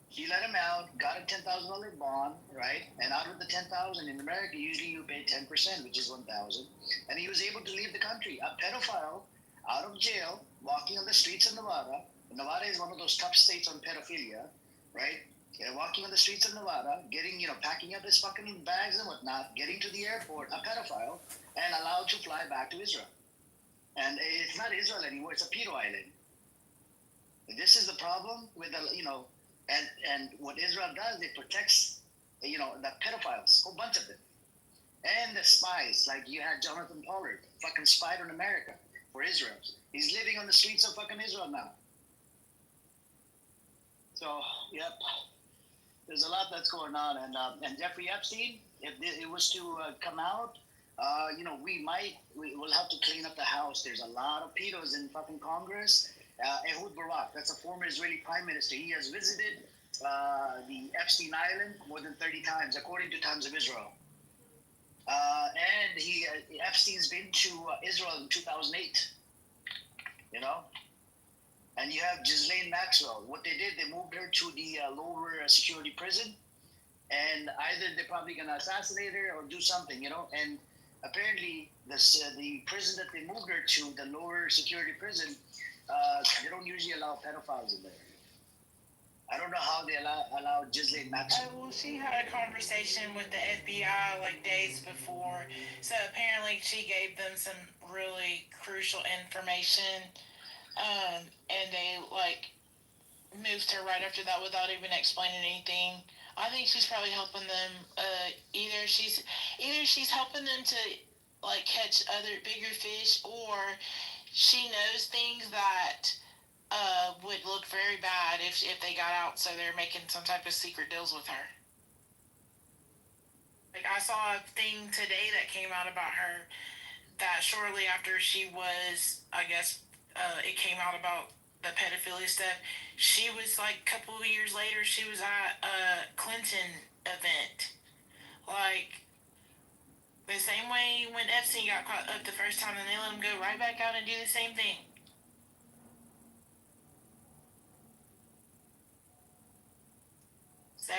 She let him out, got a $10,000 bond, right? And out of the $10,000 in America, usually you pay 10%, which is $1,000. And he was able to leave the country. A pedophile out of jail, walking on the streets of Nevada. Nevada is one of those tough states on pedophilia, right? Walking on the streets of Nevada, getting, packing up his fucking bags and whatnot, getting to the airport, a pedophile, and allowed to fly back to Israel. And it's not Israel anymore; it's a pedo island. This is the problem with and what Israel does, it protects, the pedophiles, a whole bunch of them, and the spies. Like you had Jonathan Pollard, fucking spied on America for Israel. He's living on the streets of fucking Israel now. So, yep. There's a lot that's going on, and Jeffrey Epstein, if it was to come out, we'll have to clean up the house. There's a lot of pedos in fucking Congress. Ehud Barak, that's a former Israeli prime minister. He has visited the Epstein Island more than 30 times, according to Times of Israel. And Epstein's been to Israel in 2008. And you have Ghislaine Maxwell. What they did, they moved her to the lower security prison, and either they're probably going to assassinate her or do something, And apparently, the prison that they moved her to, the lower security prison, they don't usually allow pedophiles in there. I don't know how they allow Ghislaine Maxwell. Well, she had a conversation with the FBI like days before, so apparently she gave them some really crucial information. And they moved her right after that without even explaining anything. I think she's probably helping them. Either she's helping them to catch other bigger fish, or she knows things that would look very bad if they got out. So they're making some type of secret deals with her. I saw a thing today that came out about her that shortly after she was, I guess, it came out about the pedophilia stuff. She was a couple of years later, she was at a Clinton event. The same way when Epstein got caught up the first time, and they let him go right back out and do the same thing. So,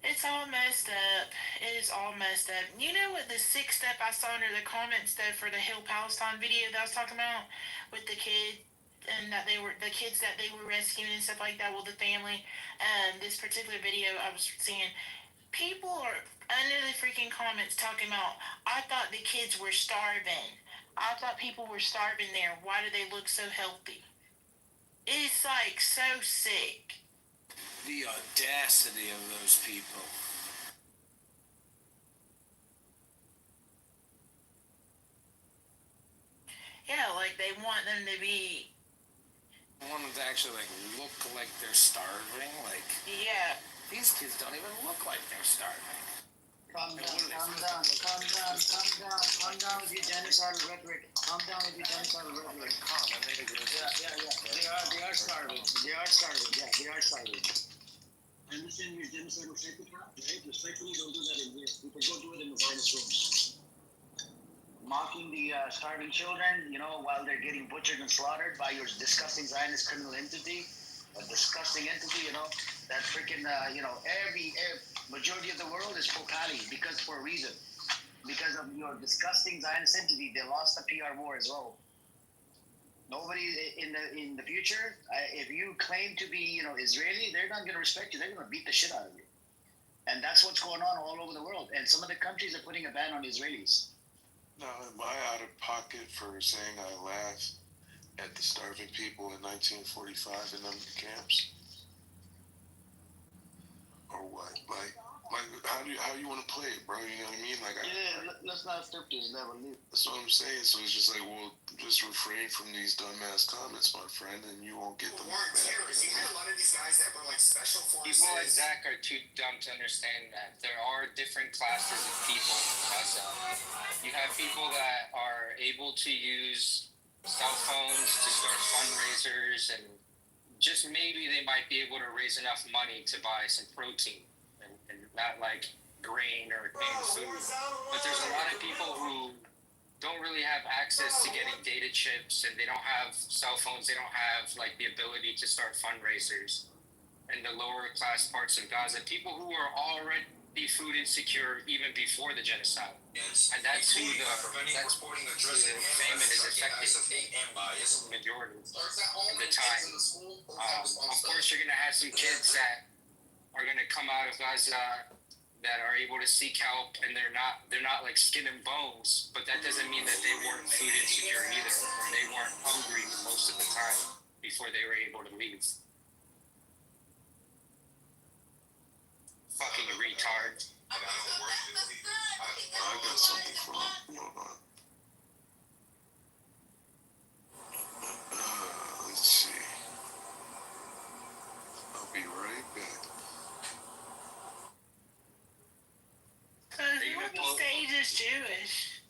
it's all messed up. It is all messed up. You know what the sixth step I saw under the comments though for the Hill Palestine video that I was talking about with the kid, and that they were the kids that they were rescuing and stuff like that with the family. This particular video I was seeing, people are under the freaking comments talking about, I thought the kids were starving. I thought people were starving there. Why do they look so healthy? It's so sick. The audacity of those people. Yeah, they want them to be. I want them to actually look like they're starving. Yeah. These kids don't even look like they're starving. Calm down with your genocidal rhetoric. Calm down with your genocidal rhetoric. Yeah. They are starving. Yeah, they are starving. Understand your genocidal rhetoric, right? Respectfully, don't do that in here. You can go do it in the Zionist rooms. Mocking the starving children, while they're getting butchered and slaughtered by your disgusting Zionist criminal entity, a disgusting entity, that freaking every majority of the world is pro Cali because for a reason. Because of your disgusting Zionist entity, they lost the PR war as well. Nobody in the future, if you claim to be Israeli, they're not going to respect you. They're going to beat the shit out of you, and that's what's going on all over the world. And some of the countries are putting a ban on Israelis. Now, am I out of pocket for saying I laughed at the starving people in 1945 in them camps? Or what? Like how you want to play it, bro? You know what I mean? Like, Let's not step to his level. That's what I'm saying. So it's just like, well, just refrain from these dumbass comments, my friend, and you won't get them back. Terrorists. You had a lot of these guys that were like special forces. People like Zach are too dumb to understand that there are different classes of people. You have people that are able to use cell phones to start fundraisers, and just maybe they might be able to raise enough money to buy some protein and not like grain or canned food. But there's a lot of people who don't really have access to getting data chips, and they don't have cell phones. They don't have like the ability to start fundraisers. And the lower class parts of Gaza, people who are already food insecure even before the genocide. And that's who the famine is affecting majority of the time. Of course, you're going to have some kids that are going to come out of Gaza that are able to seek help, and they're not like skin and bones, but that doesn't mean that they weren't food insecure either, or they weren't hungry most of the time before they were able to leave. Fucking retard. I got something for him. Hold on. Let's see. I'll be right back. Who on the stage is Jewish?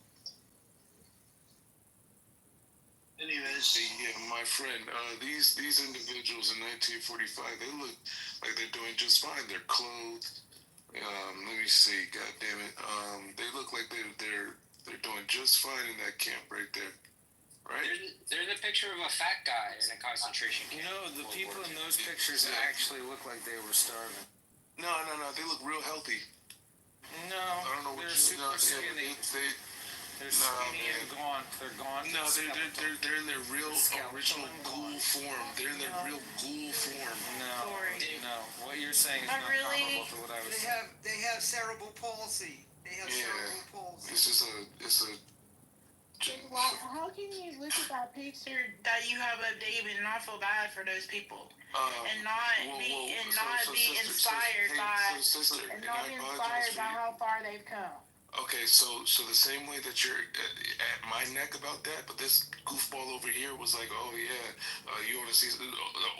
Anyways. Yeah, my friend, these individuals in 1945, they look like they're doing just fine. They're clothed. Let me see. God damn it. They look like they're doing just fine in that camp right there. Right? There's a picture of a fat guy in a concentration camp. You know, the people in those pictures actually look like they were starving. No. They look real healthy. No, I don't know what they're you super skinny. They're skinny and gaunt. They're gaunt. No, they're in their real original ghoul form. They're in their real ghoul form. No. What you're saying is not comparable to what I was saying. They have cerebral palsy. Cerebral palsy. It's a. Well, how can you look at that picture that you have of David and not feel bad for those people, and not be inspired by how far they've come? Okay, so the same way that you're at my neck about that, but this goofball over here was like, oh yeah, you want to see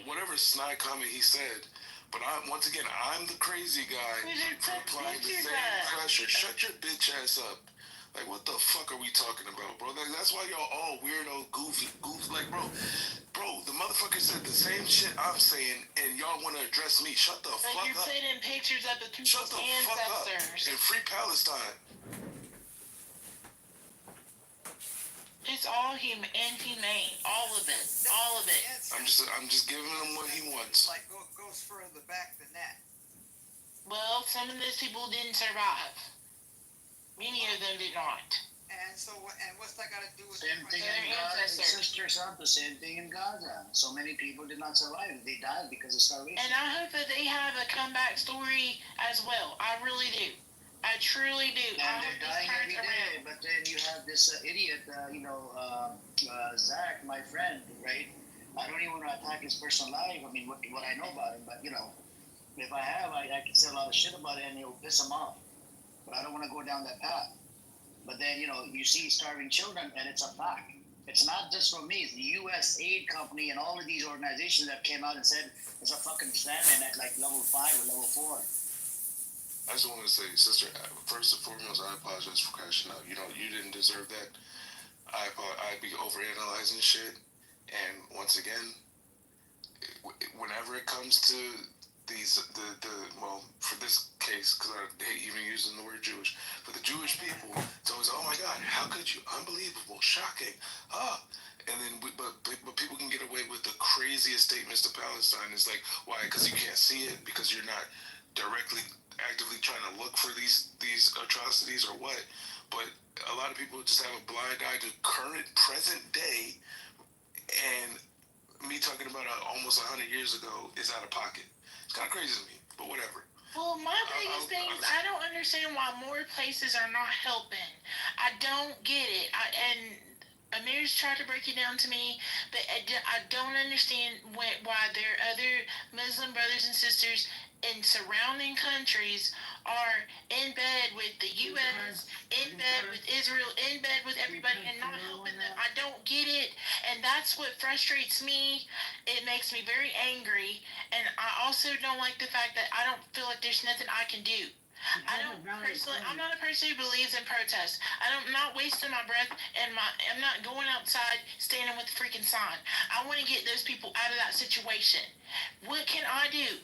whatever snide comment he said. But once again, I'm the crazy guy for applying the same pressure. Shut your bitch ass up. Like, what the fuck are we talking about, bro? Like, that's why y'all all weirdo, goofy. Like, bro, the motherfucker said the same shit I'm saying, and y'all want to address me. Shut the fuck up. You're putting pictures of the people's Shut the fuck up. And free Palestine. It's all inhumane. All of it. I'm just giving him what he wants. Like, goes further back than that. Well, some of those people didn't survive. Many of them did not. And what's that got to do with same thing in Gaza? Sister Santa, same thing in Gaza. So many people did not survive. They died because of starvation. And I hope that they have a comeback story as well. I really do. I truly do. And they're dying every day. But then you have this idiot, Zach, my friend, right? I don't even want to attack his personal life. I mean, what I know about him. But, if I have, I can say a lot of shit about it and it'll piss him off. But I don't want to go down that path. But then, you see starving children, and it's a fact. It's not just from me. It's the U.S. Aid Company and all of these organizations that came out and said there's a fucking famine at like level 5 or level 4. I just want to say, sister, first and foremost, I apologize for crashing out. You didn't deserve that. I'd be overanalyzing shit. And once again, whenever it comes to for this case, because I hate even using the word Jewish, for the Jewish people, it's always, oh my God, how could you? Unbelievable, shocking, and then, but people can get away with the craziest statements to Palestine. It's like, why? Because you can't see it, because you're not directly, actively trying to look for these atrocities or what. But a lot of people just have a blind eye to current, present day, and me talking about almost 100 years ago is out of pocket. It's kind of crazy to me, but whatever. Well, my biggest thing is I don't understand why more places are not helping. I don't get it. And Amir's tried to break it down to me, but I don't understand why there are other Muslim brothers and sisters in surrounding countries are in bed with the U.S., in bed with Israel, in bed with everybody, and not helping them. I don't get it, and that's what frustrates me. It makes me very angry, and I also don't like the fact that I don't feel like there's nothing I can do. I'm not a person who believes in protest. I'm not wasting my breath and I'm not going outside standing with the freaking sign. I want to get those people out of that situation. What can I do?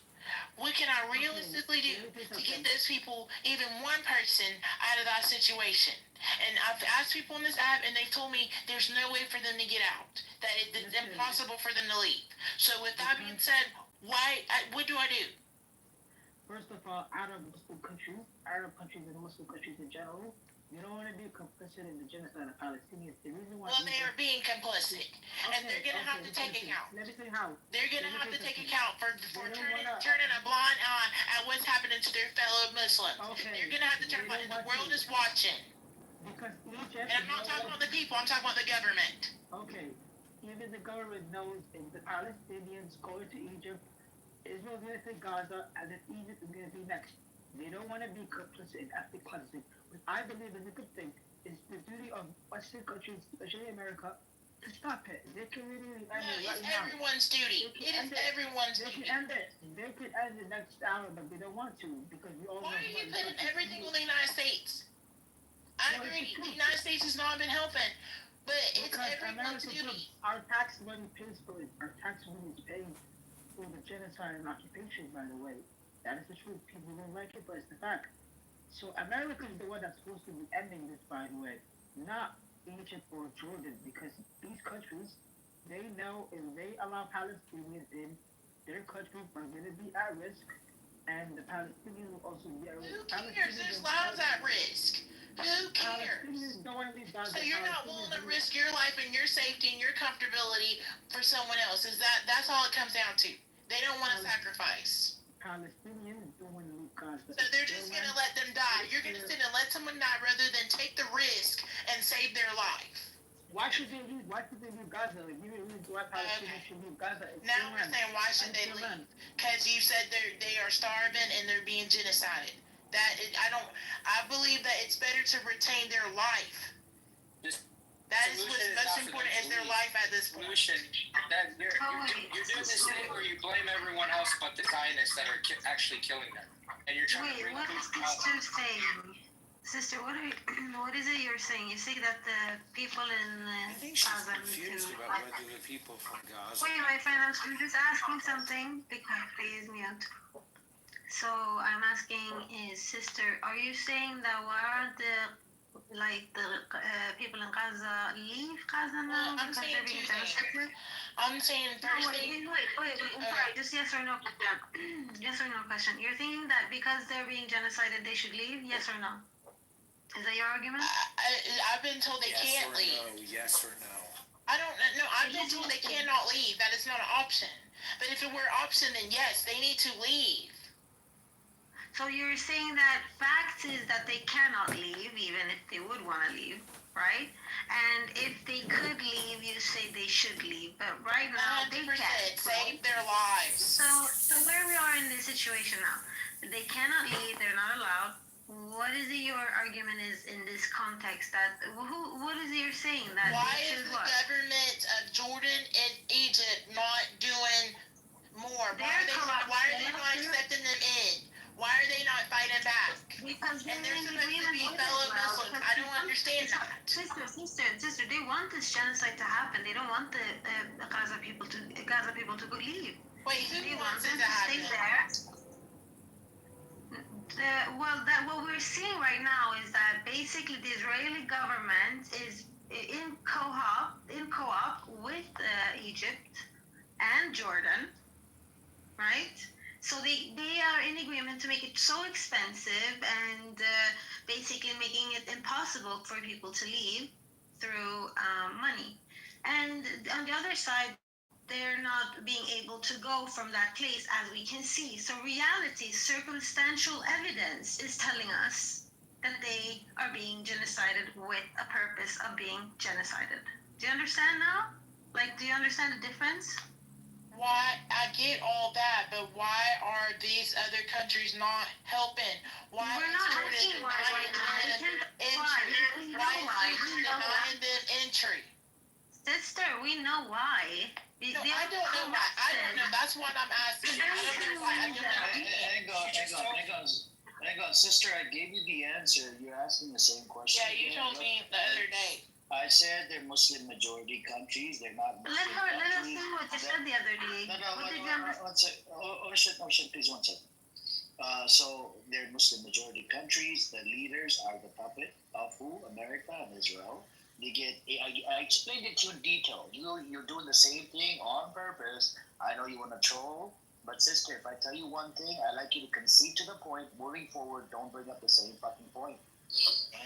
What can I realistically do to get those people, even one person, out of that situation? And I've asked people on this app, and they've told me there's no way for them to get out. That it's impossible for them to leave. So with that being said, what do I do? First of all, Arab countries and Muslim countries in general, you don't want to be complicit in the genocide of Palestinians. The reason why they are being complicit, and they're going to have to take account. Let me say how. They're going to have to take account for turning a blind eye at what's happening to their fellow Muslims. They're going to have to turn. The world is watching. Because Egypt. And I'm not talking about the people. I'm talking about the government. Okay, even the government knows if the Palestinians go into Egypt, Israel's going to take Gaza, and then Egypt is going to be next. They don't want to be complicit in ethnic cleansing, which I believe is a good thing. It's the duty of Western countries, especially America, to stop it. They can really end it right now. It's everyone's duty. It is everyone's duty. They can end it. They can end it next hour, but they don't want to because we all know. Why are you putting everything on the United States? I agree. The United States has not been helping, but it's everyone's duty. Our tax money pays for it. Our tax money is paying for the genocide and occupation, by the way. That is the truth. People don't like it, but it's the fact. So America is the one that's supposed to be ending this, by the way, not Egypt or Jordan, because these countries, they know if they allow Palestinians in, their countries are going to be at risk, and the Palestinians will also be at risk. Who cares? There's lives at risk. Who cares? So you're not willing to risk your life and your safety and your comfortability for someone else? That's all it comes down to? They don't want to sacrifice. Palestinians don't want to leave Gaza. So they're just going to let them die. You're going to sit and let someone die rather than take the risk and save their life. Why should they leave? Why should they leave Gaza? Like, you didn't read why Palestinians should leave Gaza. Now we're saying why should they leave? Because you said they are starving and they're being genocided. I believe that it's better to retain their life. That is what's most important is their life at this point. That you're doing this thing where you blame everyone else but the Zionists that are actually killing them, and you're trying to bring what is sister saying? Sister, what is it you're saying? You say that the people in I think she's confused about whether the people from Gaza. Wait, my friend, I'm just asking something. Please mute. So I'm asking, sister, are you saying that why aren't the people in Gaza leave Gaza now? I'm saying two things. I'm saying first thing. Wait. Sorry, just yes or no question. Yes or no question. You're thinking that because they're being genocided, they should leave? Yes or no? Is that your argument? I've been told they can't leave. No, yes or no? I don't know. I've been told they cannot leave. That is not an option. But if it were an option, then yes, they need to leave. So you're saying that fact is that they cannot leave, even if they would want to leave, right? And if they could leave, you say they should leave. But right now, they can't. Save their lives. So where we are in this situation now, they cannot leave. They're not allowed. What is it your argument is in this context? That what is it you're saying? That why is the government of Jordan and Egypt not doing more? Why are they not accepting them in? Why are they not fighting back? Because and they're supposed to be fellow Muslims. I don't understand that. Sister, they want this genocide to happen. They don't want the Gaza people to leave. Wait, who they wants them it to happen? Stay there. That what we're seeing right now is that basically the Israeli government is in co-op with Egypt and Jordan, right? So they are in agreement to make it so expensive and basically making it impossible for people to leave through money. And on the other side, they're not being able to go from that place as we can see. So reality, circumstantial evidence is telling us that they are being genocided with a purpose of being genocided. Do you understand now? Like, do you understand the difference? Why I get all that, but why are these other countries not helping? Why We're is not Jordan asking why denying right them now. entry? Why is Egypt denying them entry? Sister, we know why. No, I don't know why. I don't know. That's what I'm asking. I don't know why. I don't know. Hang on, sister. I gave you the answer. You're asking the same question. Yeah, you told me the other day. I said they're Muslim majority countries. They're not Muslim Let us countries. see what you said the other day. What did you understand? One second. Ocean, please, 1 second. So they're Muslim majority countries. The leaders are the puppet of who? America and Israel. They get. I explained it to you in detail. You're doing the same thing on purpose. I know you want to troll, but sister, if I tell you one thing, I like you to concede to the point. Moving forward, don't bring up the same fucking point.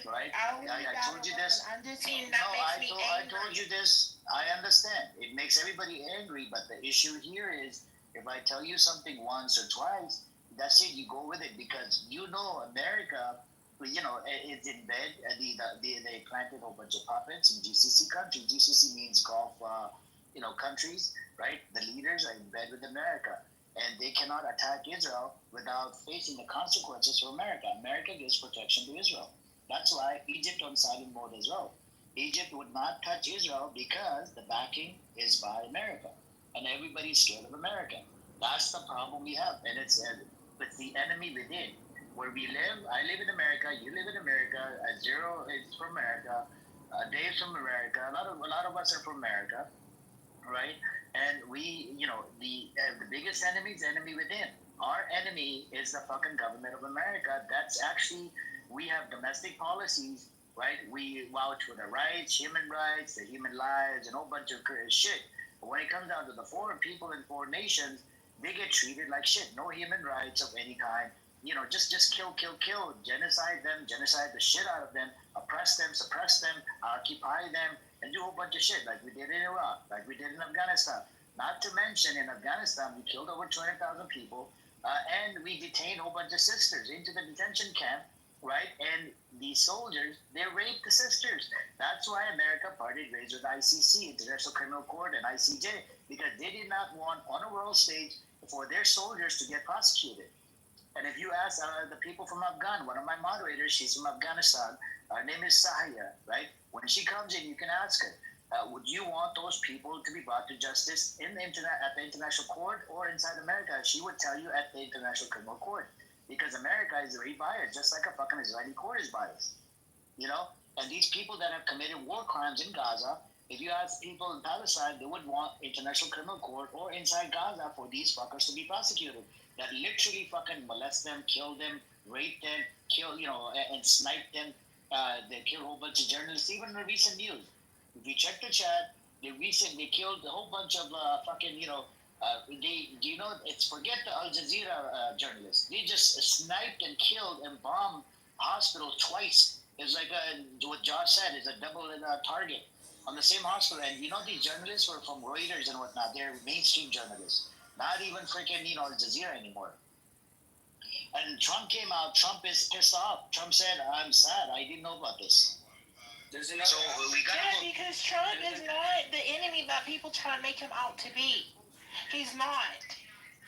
Right? I told you this. I'm just saying that makes me angry. I told you this. I understand. It makes everybody angry, but the issue here is if I tell you something once or twice, that's it. You go with it because you know America. It's in bed. They planted a whole bunch of puppets in GCC countries. GCC means Gulf, countries, right? The leaders are in bed with America, and they cannot attack Israel without facing the consequences for America. America gives protection to Israel. That's why Egypt on silent mode as well. Egypt would not touch Israel because the backing is by America, and everybody's scared of America. That's the problem we have, and it's the enemy within. Where we live, I live in America, you live in America. Zero is from America. Dave's from America. A lot of us are from America, right? And we, the biggest enemy is enemy within. Our enemy is the fucking government of America. That's actually, we have domestic policies, right? We vouch for the rights, the human lives, and a whole bunch of shit. But when it comes down to the foreign people and foreign nations, they get treated like shit. No human rights of any kind. Just kill, genocide them, genocide the shit out of them, oppress them, suppress them, occupy them, and do a whole bunch of shit like we did in Iraq, like we did in Afghanistan. Not to mention, in Afghanistan, we killed over 200,000 people, and we detained a whole bunch of sisters into the detention camp, right? And these soldiers, they raped the sisters. That's why America parted ways with ICC, International Criminal Court, and ICJ, because they did not want on a world stage for their soldiers to get prosecuted. And if you ask the people from Afghan, one of my moderators, she's from Afghanistan. Her name is Sahia, right? When she comes in, you can ask her, would you want those people to be brought to justice at the international court or inside America? She would tell you at the International Criminal Court. Because America is very biased, just like a fucking Israeli court is biased. And these people that have committed war crimes in Gaza, if you ask people in Palestine, they would want International Criminal Court or inside Gaza for these fuckers to be prosecuted. That literally fucking molest them, kill them, rape them, and snipe them. They kill a whole bunch of journalists. Even in the recent news, if you check the chat, they killed a whole bunch of it's forget the Al Jazeera journalists. They just sniped and killed and bombed hospitals twice. It's like what Josh said, it's a double target on the same hospital. And these journalists were from Reuters and whatnot. They're mainstream journalists. Not even freaking, Al Jazeera anymore. And Trump came out. Trump is pissed off. Trump said, I'm sad. I didn't know about this. Because Trump is not the enemy that people try to make him out to be. He's not.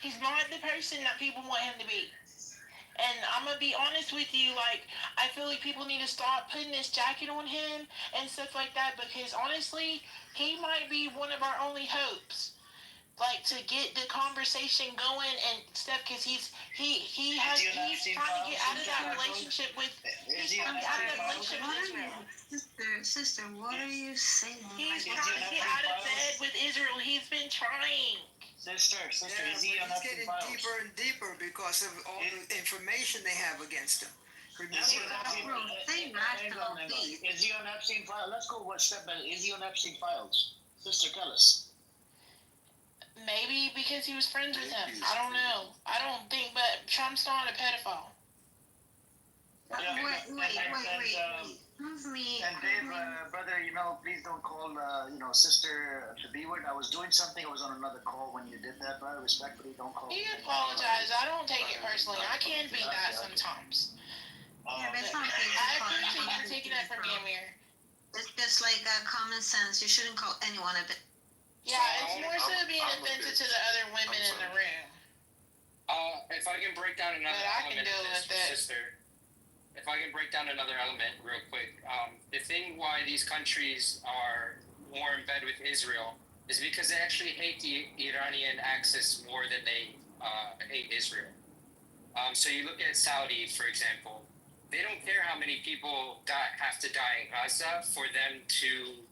He's not the person that people want him to be. And I'm going to be honest with you, I feel like people need to stop putting this jacket on him and stuff like that, because honestly, he might be one of our only hopes. To get the conversation going and stuff, because he's trying to get out of that relationship with Israel. Sister, what are you saying? He's trying to get out of bed with Israel. He's been trying. Sister, Yeah, is he but on he's Epstein getting files? deeper and deeper because of all the information they have against him. Remember, Is he on Epstein? Say national, please. Is he on Epstein files? Let's go one step back. Is he on Epstein files? Sister, tell us. Maybe because he was friends with him. I don't know. I don't think, but Trump's not a pedophile. Wait. Excuse me. And Dave, brother, please don't call, sister the B word. I was doing something. I was on another call when you did that, brother. Respectfully, don't call. He apologized. I don't take it personally. I can be that sometimes. Yeah, but it's not I appreciate you taking that from me, Amir. It's just like common sense. You shouldn't call anyone a bit. Yeah, it's more so being offensive to the other women in the room. If I can break down another element of this, sister. If I can break down another element real quick, the thing why these countries are more in bed with Israel is because they actually hate the Iranian axis more than they hate Israel. So you look at Saudi, for example, they don't care how many people have to die in Gaza for them to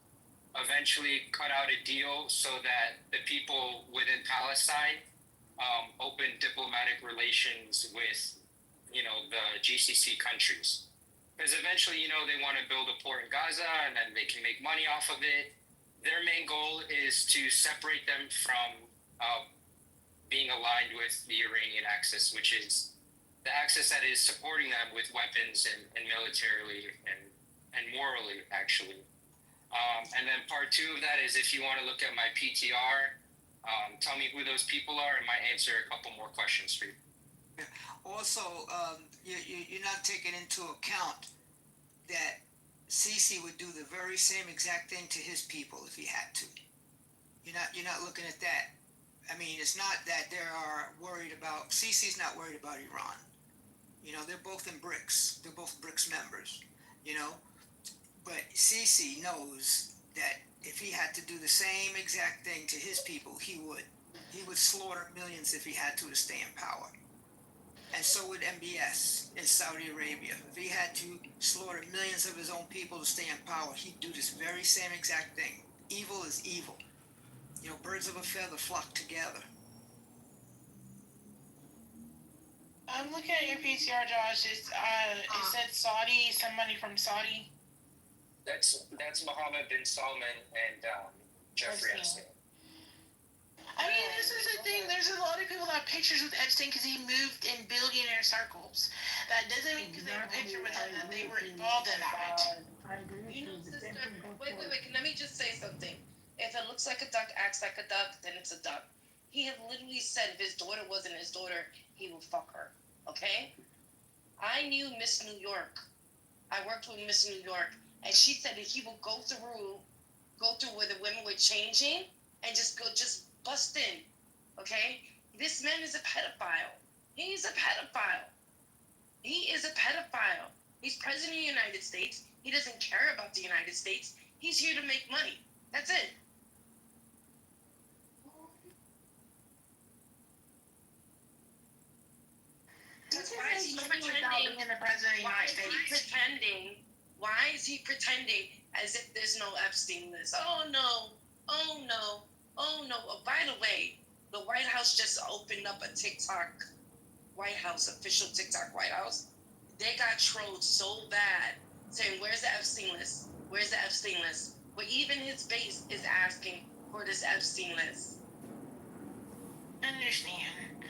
eventually cut out a deal so that the people within Palestine open diplomatic relations with the GCC countries, because eventually they want to build a port in Gaza and then they can make money off of it. Their main goal is to separate them from being aligned with the Iranian axis, which is the axis that is supporting them with weapons and militarily and morally, actually. And then part two of that is, if you want to look at my PTR, tell me who those people are, and might answer a couple more questions for you. also, you're not taking into account that Sisi would do the very same exact thing to his people if he had to. You're not looking at that. I mean, it's not that they are worried about. Sisi's not worried about Iran. They're both in BRICS. They're both BRICS members. But Sisi knows that if he had to do the same exact thing to his people, he would. He would slaughter millions if he had to stay in power. And so would MBS in Saudi Arabia. If he had to slaughter millions of his own people to stay in power, he'd do this very same exact thing. Evil is evil. Birds of a feather flock together. I'm looking at your PCR, Josh. It said Saudi, somebody from Saudi. That's Mohammed bin Salman and Jeffrey Epstein. I mean, this is the thing. There's a lot of people that have pictures with Epstein because he moved in billionaire circles. That doesn't mean because they have a picture with him that they were involved in that. Sister, wait. Let me just say something. If it looks like a duck, acts like a duck, then it's a duck. He had literally said if his daughter wasn't his daughter, he would fuck her. Okay? I knew Miss New York. I worked with Miss New York, and she said that he would go through where the women were changing and just bust in. Okay? This man is a pedophile. He's a pedophile. He is a pedophile. He's president of the United States. He doesn't care about the United States. He's here to make money. That's it. Why is he pretending? Why is he pretending as if there's no Epstein list? Oh no. Oh, by the way, the White House just opened up a TikTok White House, official TikTok White House. They got trolled so bad saying, where's the Epstein list? Where's the Epstein list? But even his base is asking for this Epstein list. Understand.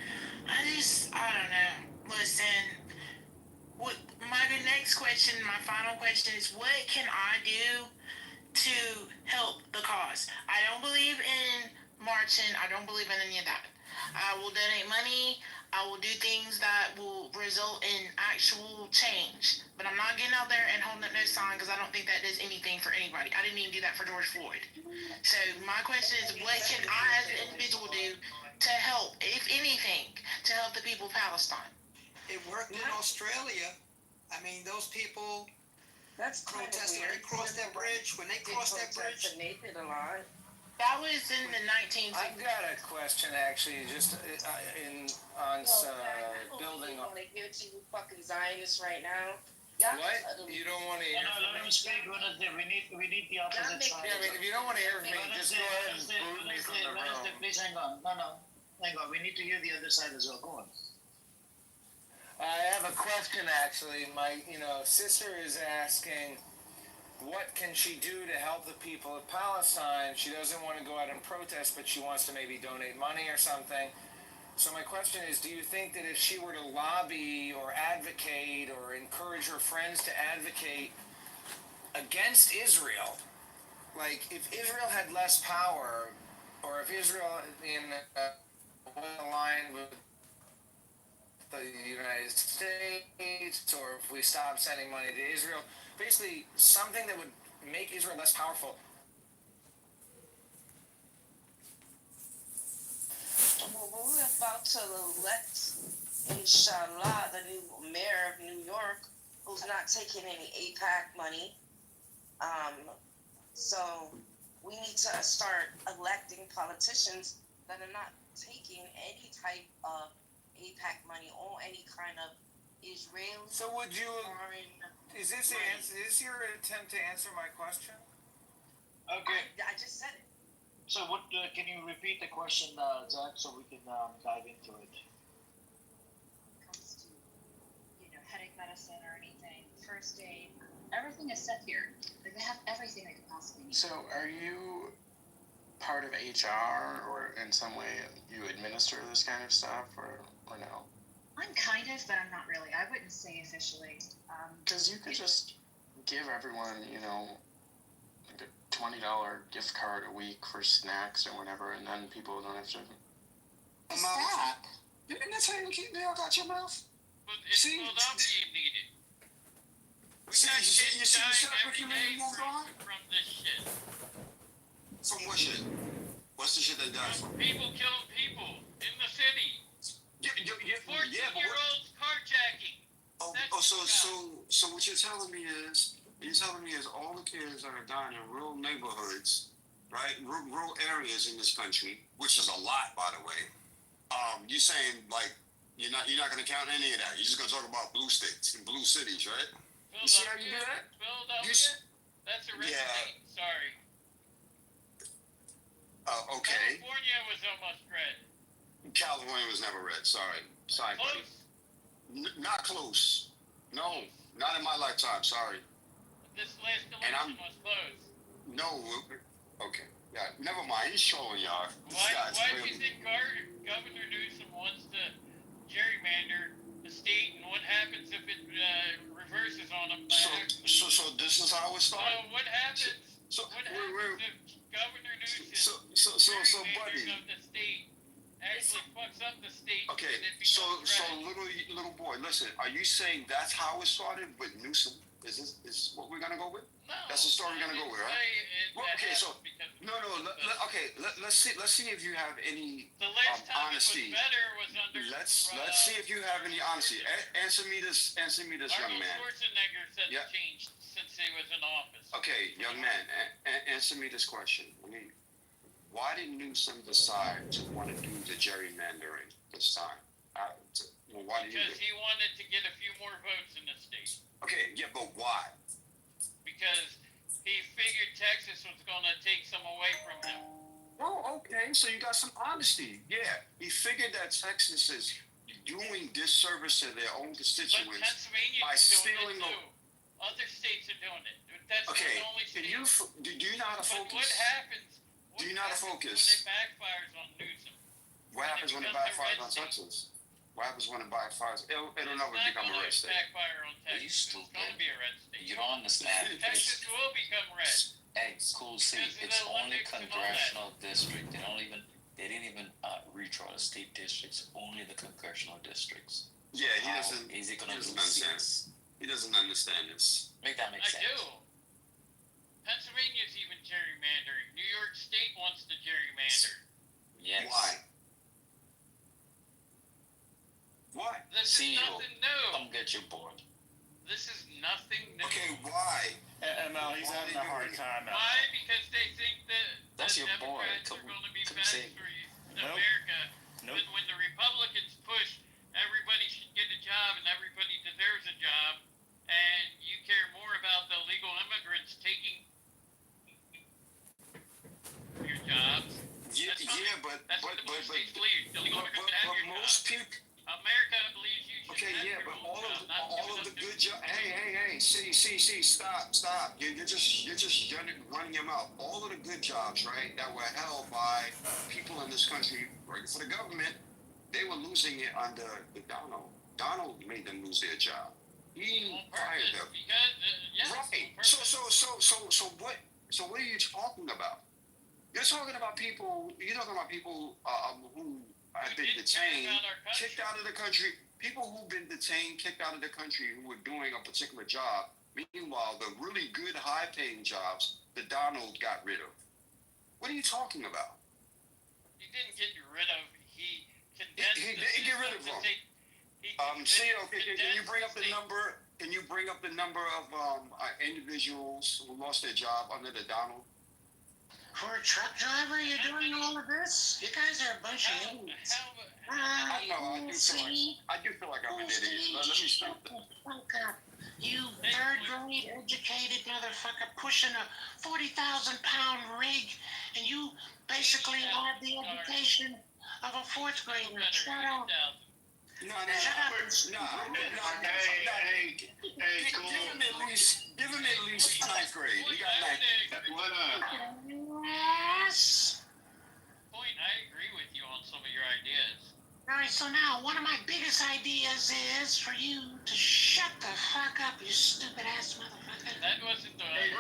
I don't know. Listen, my next question, my final question is, what can I do to help the cause? I don't believe in marching. I don't believe in any of that. I will donate money. I will do things that will result in actual change. But I'm not getting out there and holding up no sign because I don't think that does anything for anybody. I didn't even do that for George Floyd. So my question is, what can I as an individual do to help, if anything, to help the people of Palestine? It worked in Australia. I mean, those people protested. They crossed that bridge. When they crossed that bridge, that was in the 1960s. I've got a question actually, just on building. I want to hear to you fucking Zionists right now. What? You don't want to hear from let him speak. We need the opposite side. Yeah, I mean, if you don't want to hear from me, just go ahead and boot me from the room. Please hang on. No. Hang on, we need to hear the other side as well. Go on. I have a question actually. My sister is asking, what can she do to help the people of Palestine? She doesn't want to go out and protest, but she wants to maybe donate money or something. So my question is, do you think that if she were to lobby or advocate or encourage her friends to advocate against Israel, like if Israel had less power, or if Israel aligned with the United States, or if we stopped sending money to Israel, basically something that would make Israel less powerful. Well, we're about to elect, inshallah, the new mayor of New York, who's not taking any AIPAC money. So we need to start electing politicians that are not taking any type of AIPAC money or any kind of Israeli. So would you? Is this your attempt to answer my question? Okay. I just said it. So what? Can you repeat the question, Zach, so we can dive into it? Comes to headache medicine or anything, first aid, everything is set here. Like they have everything they could possibly need. So are you part of HR, or in some way you administer this kind of stuff, or no? I'm kind of, but I'm not really. I wouldn't say officially. Because you could just give everyone, like a $20 gift card a week for snacks or whatever, and then people don't have to. What's that? Didn't that say you keep the out your mouth? But it's Philadelphia needed. We got kids dying every day from this shit. From what shit? What's the shit they die from? People killing people in the city. 14-year-olds carjacking. So what you're telling me is all the kids that are dying in rural neighborhoods, right? Rural areas in this country, which is a lot, by the way. You're saying like you're not gonna count any of that. You're just gonna talk about blue states and blue cities, right? You see how you do that? Philadelphia? That's a red state. Sorry. Okay. California was almost red. California was never red. Sorry, buddy. Not close. No, not in my lifetime. Sorry. This last election was close. No. Okay. Yeah. Never mind. He's trolling y'all. Why do you think Governor Newsom wants to gerrymander the state, and what happens if it reverses on him? So this is how it started. So what happens? What happens if Governor Newsom buddy, of the state actually fucks up the state? Okay, so little boy, listen. Are you saying that's how it started with Newsom? Is what we're gonna go with? No, that's the story we're gonna go with, right? Well, okay, so let's see if you have any honesty. Let's see if you have any honesty. Answer me this, young man. Schwarzenegger said it changed since he was in office. Okay, young man, answer me this question. Why did Newsom decide to want to do the gerrymandering this time? Why did because he wanted to get a few more votes in the state. Okay, yeah, but why? Because he figured Texas was going to take some away from him. Oh, okay, so you got some honesty. Yeah, he figured that Texas is doing disservice to their own constituents by stealing. Other states are doing it. That's okay. The only state. Do you know how to focus? What happens? Do you know how to focus? When it backfires on Newsom. What happens when it backfires on Texas? What happens when it backfires? It'll never become a red state. Backfire on Texas. You stupid. It's going to be a red state. You don't understand. Texas will become red. Hey, School C, it's only congressional district. They didn't even redraw the state districts. Only the congressional districts. Yeah, he doesn't. Is it gonna understand? He doesn't understand this. Make that make sense. I do. Pennsylvania's even gerrymandering. New York State wants to gerrymander. Yes. Why? This is nothing new. Come get your board. This is nothing new. Okay, why? ML, he's having a hard time now. Why? Because they think that that's the your Democrats boy. are going to be best for America. Nope. When the Republicans push, everybody should get a job and everybody deserves a job, and you care more about the illegal immigrants taking your jobs. But the states leave. Illegal See, stop. You're just running your mouth. All of the good jobs, right, that were held by people in this country working for the government, they were losing it under the Donald. Donald made them lose their job. He fired them. Right. So what are you talking about? You're talking about people who have been detained, kicked out of the country. People who've been detained, kicked out of the country, who were doing a particular job. Meanwhile, the really good, high-paying jobs that Donald got rid of. What are you talking about? He didn't get rid of. He condensed. He didn't get rid of them. Can you bring up the number? Can you bring up the number of individuals who lost their job under the Donald? For a truck driver, you're doing all of this? You guys are a bunch of idiots. I do feel like I'm an idiot. Let me stop that. Fuck up. You third-grade educated motherfucker pushing a 40,000-pound rig, and you basically have the education of a fourth grader. Shut up. No. Give him at least ninth grade. He got ninth. Yes. Point. I agree with you on some of your ideas. All right, so now one of my biggest ideas is for you to shut the fuck up, you stupid ass motherfucker. That wasn't the. Hey,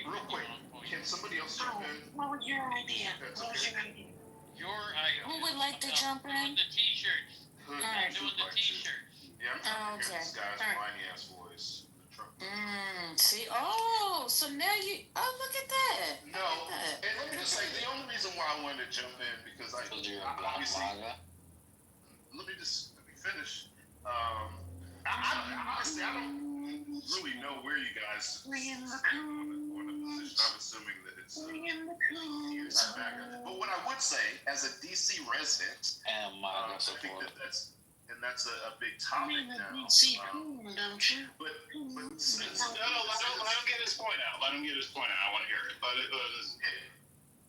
real quick. Can somebody else jump in? What was your idea? That's What was okay. your idea? Your idea. Who would like to jump in? Doing the t-shirts. Alright. Doing the t-shirts. Yeah, I'm trying to hear Okay. this guy's Alright. whiny ass voice. See, so now look at that. No, and let me just say, the only reason why I wanted to jump in because I obviously. Let me finish. Honestly, I don't really know where you guys stand on the position. I'm assuming that it's but what I would say, as a DC resident, and MAGA I think support. that's a big topic now. DC coon, don't you? But let him get his point out. I want to hear it.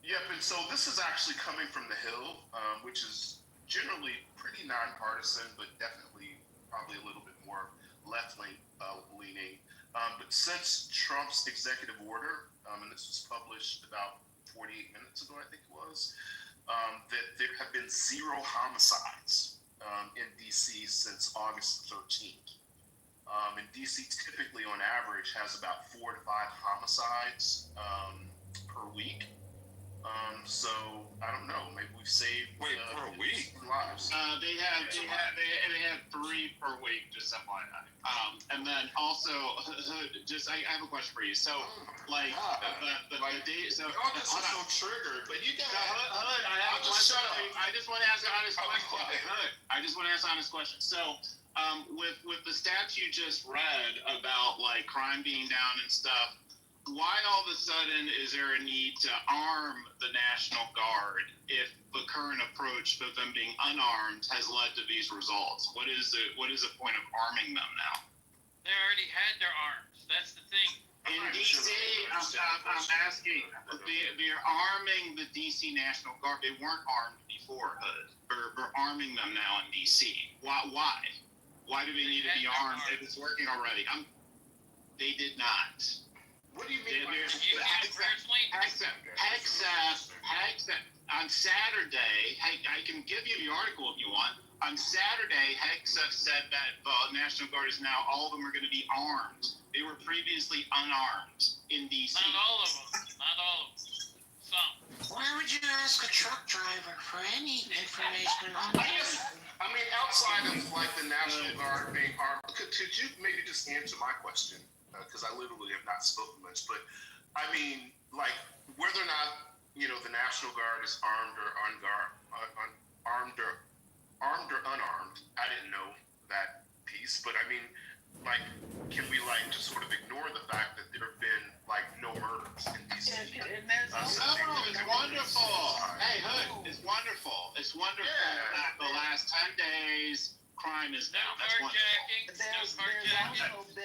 Yep. And so this is actually coming from the Hill, which is generally pretty nonpartisan, but definitely probably a little bit more left-leaning. But since Trump's executive order, and this was published about 48 minutes ago, I think it was, that there have been 0 homicides in D.C. since August 13th. And D.C. typically, on average, has about 4 to 5 homicides per week. So I don't know. Maybe we've saved per week lives. They have 3 per week, just FYI. And then also, I have a question for you. So, like the day. So y'all just so triggered, but you got. Hood, I have a question. I just want to ask an honest question. Hood, I just want to ask an honest question. So, with the stats you just read about like crime being down and stuff. Why all of a sudden is there a need to arm the National Guard if the current approach of them being unarmed has led to these results? What is the point of arming them now? They already had their arms. That's the thing. In DC, I'm asking, they're arming the DC National Guard. They weren't armed before, Hood. We're arming them now in DC. Why? Why do they need to be armed if it's working already? They did not. What do you mean by on Saturday, I can give you the article if you want. On Saturday, Hegseth said that the National Guard is now, all of them are going to be armed. They were previously unarmed in D.C. Not all of them. Some. Why would you ask a truck driver for any information on that? I mean, outside of like the National Guard being armed, could you maybe just answer my question? Because I literally have not spoken much, but I mean, like whether or not the National Guard is armed or unarmed. I didn't know that piece, but I mean, like, can we like just sort of ignore the fact that there have been like no murders in DC? It's wonderful. Hey, Hood, it's wonderful. It's wonderful that the last 10 days. Crime is down. That's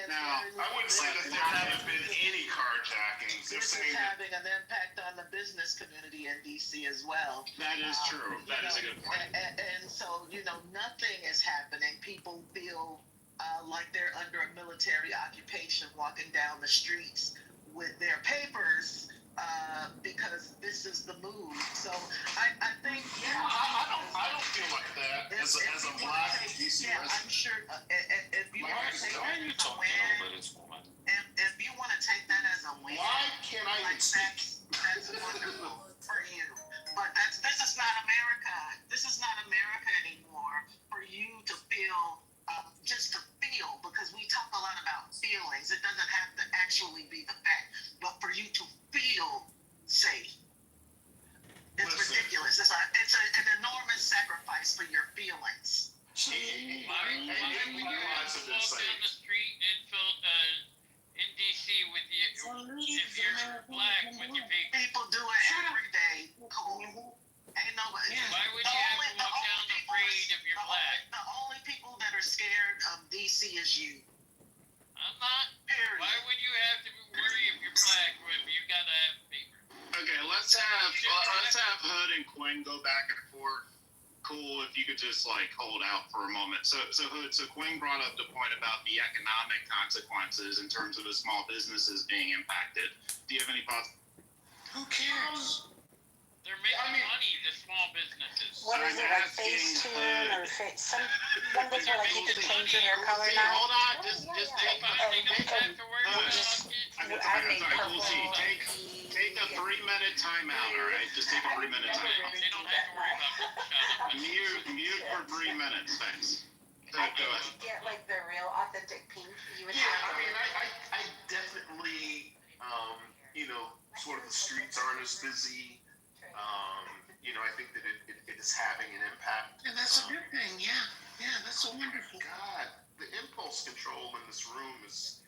Now, I wouldn't say that there haven't been any carjackings. This is having an impact on the business community in DC as well. That is true. That is a good point. And so, nothing is happening. People feel like they're under a military occupation, walking down the streets with their papers, because this is the move. So I think, yeah. I don't feel like that as a black DC yeah, resident. I'm sure. If you want to take Why are that you as a talking win, over this woman? if you want to take that as a win, Why can't I even speak? that's wonderful for you. But this is not America. This is not America anymore. For you to feel, just to feel, because we talk a lot about feelings. It doesn't have to actually be the fact, but for you to feel safe. It's ridiculous. It's an enormous sacrifice for your feelings. Why would you have to walk down the street and felt in DC with if you're black with your people? People do it every day. Cool. Ain't nobody. Why would you have to walk down afraid if you're black? The only people that are scared of DC is you. I'm not. Period. Why would you have to worry if you're black when you gotta have paper? Okay, let's have Hood and Quinn go back and forth. Cool, if you could just like hold out for a moment. So Hood, so Quinn brought up the point about the economic consequences in terms of the small businesses being impacted. Do you have any thoughts? Who cares? They're making money, the small businesses. What is it, like Facetune or some one that's where like you can change your hair color now? Hold on, just take they don't have to worry about it. Take a 3-minute timeout, all right? Just take a 3-minute timeout. They don't have to worry about it. Mute for 3 minutes, thanks. Go I think ahead. to get like the real authentic pink, you would Yeah, have I mean, I definitely, sort of the streets aren't as busy. I think that it is having an impact. And that's a good thing, yeah. Yeah, that's so wonderful. God, the impulse control in this room is.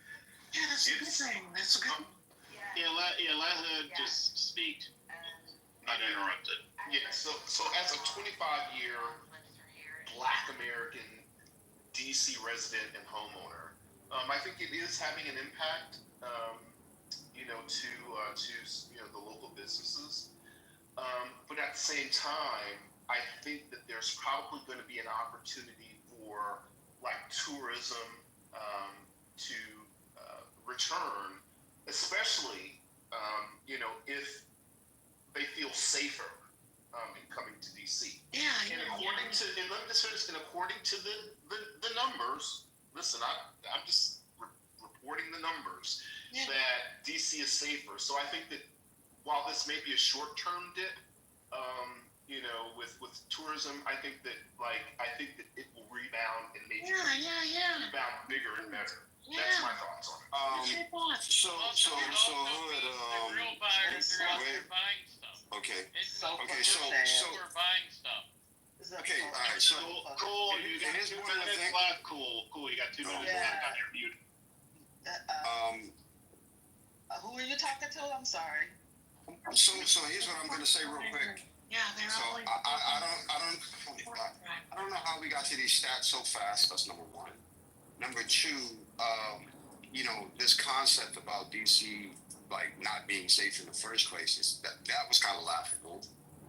Yeah, that's a good thing. That's a good. Let Hood just speak. Uninterrupted. Yeah. So as a 25-year Black American DC resident and homeowner, I think it is having an impact. To the local businesses. But at the same time, I think that there's probably going to be an opportunity for like tourism to return, especially if they feel safer in coming to DC. Yeah. And according to the numbers, listen, I'm just reporting the numbers that DC is safer. So I think that while this may be a short-term dip, with tourism, I think that it will rebound and maybe rebound bigger and better. That's my thoughts on it. Hood, Real buyers are out there wait. buying stuff. Okay. So we're buying stuff. Okay, all right, so Cool. You got here's 2 one of the minutes things. left. Cool. You got 2 minutes left on your mute. Who are you talking to? I'm sorry. So here's what I'm gonna say real quick. Yeah, they're So always. I don't know how we got to these stats so fast. That's number one. Number two, this concept about DC like not being safe in the first place that was kind of laughable.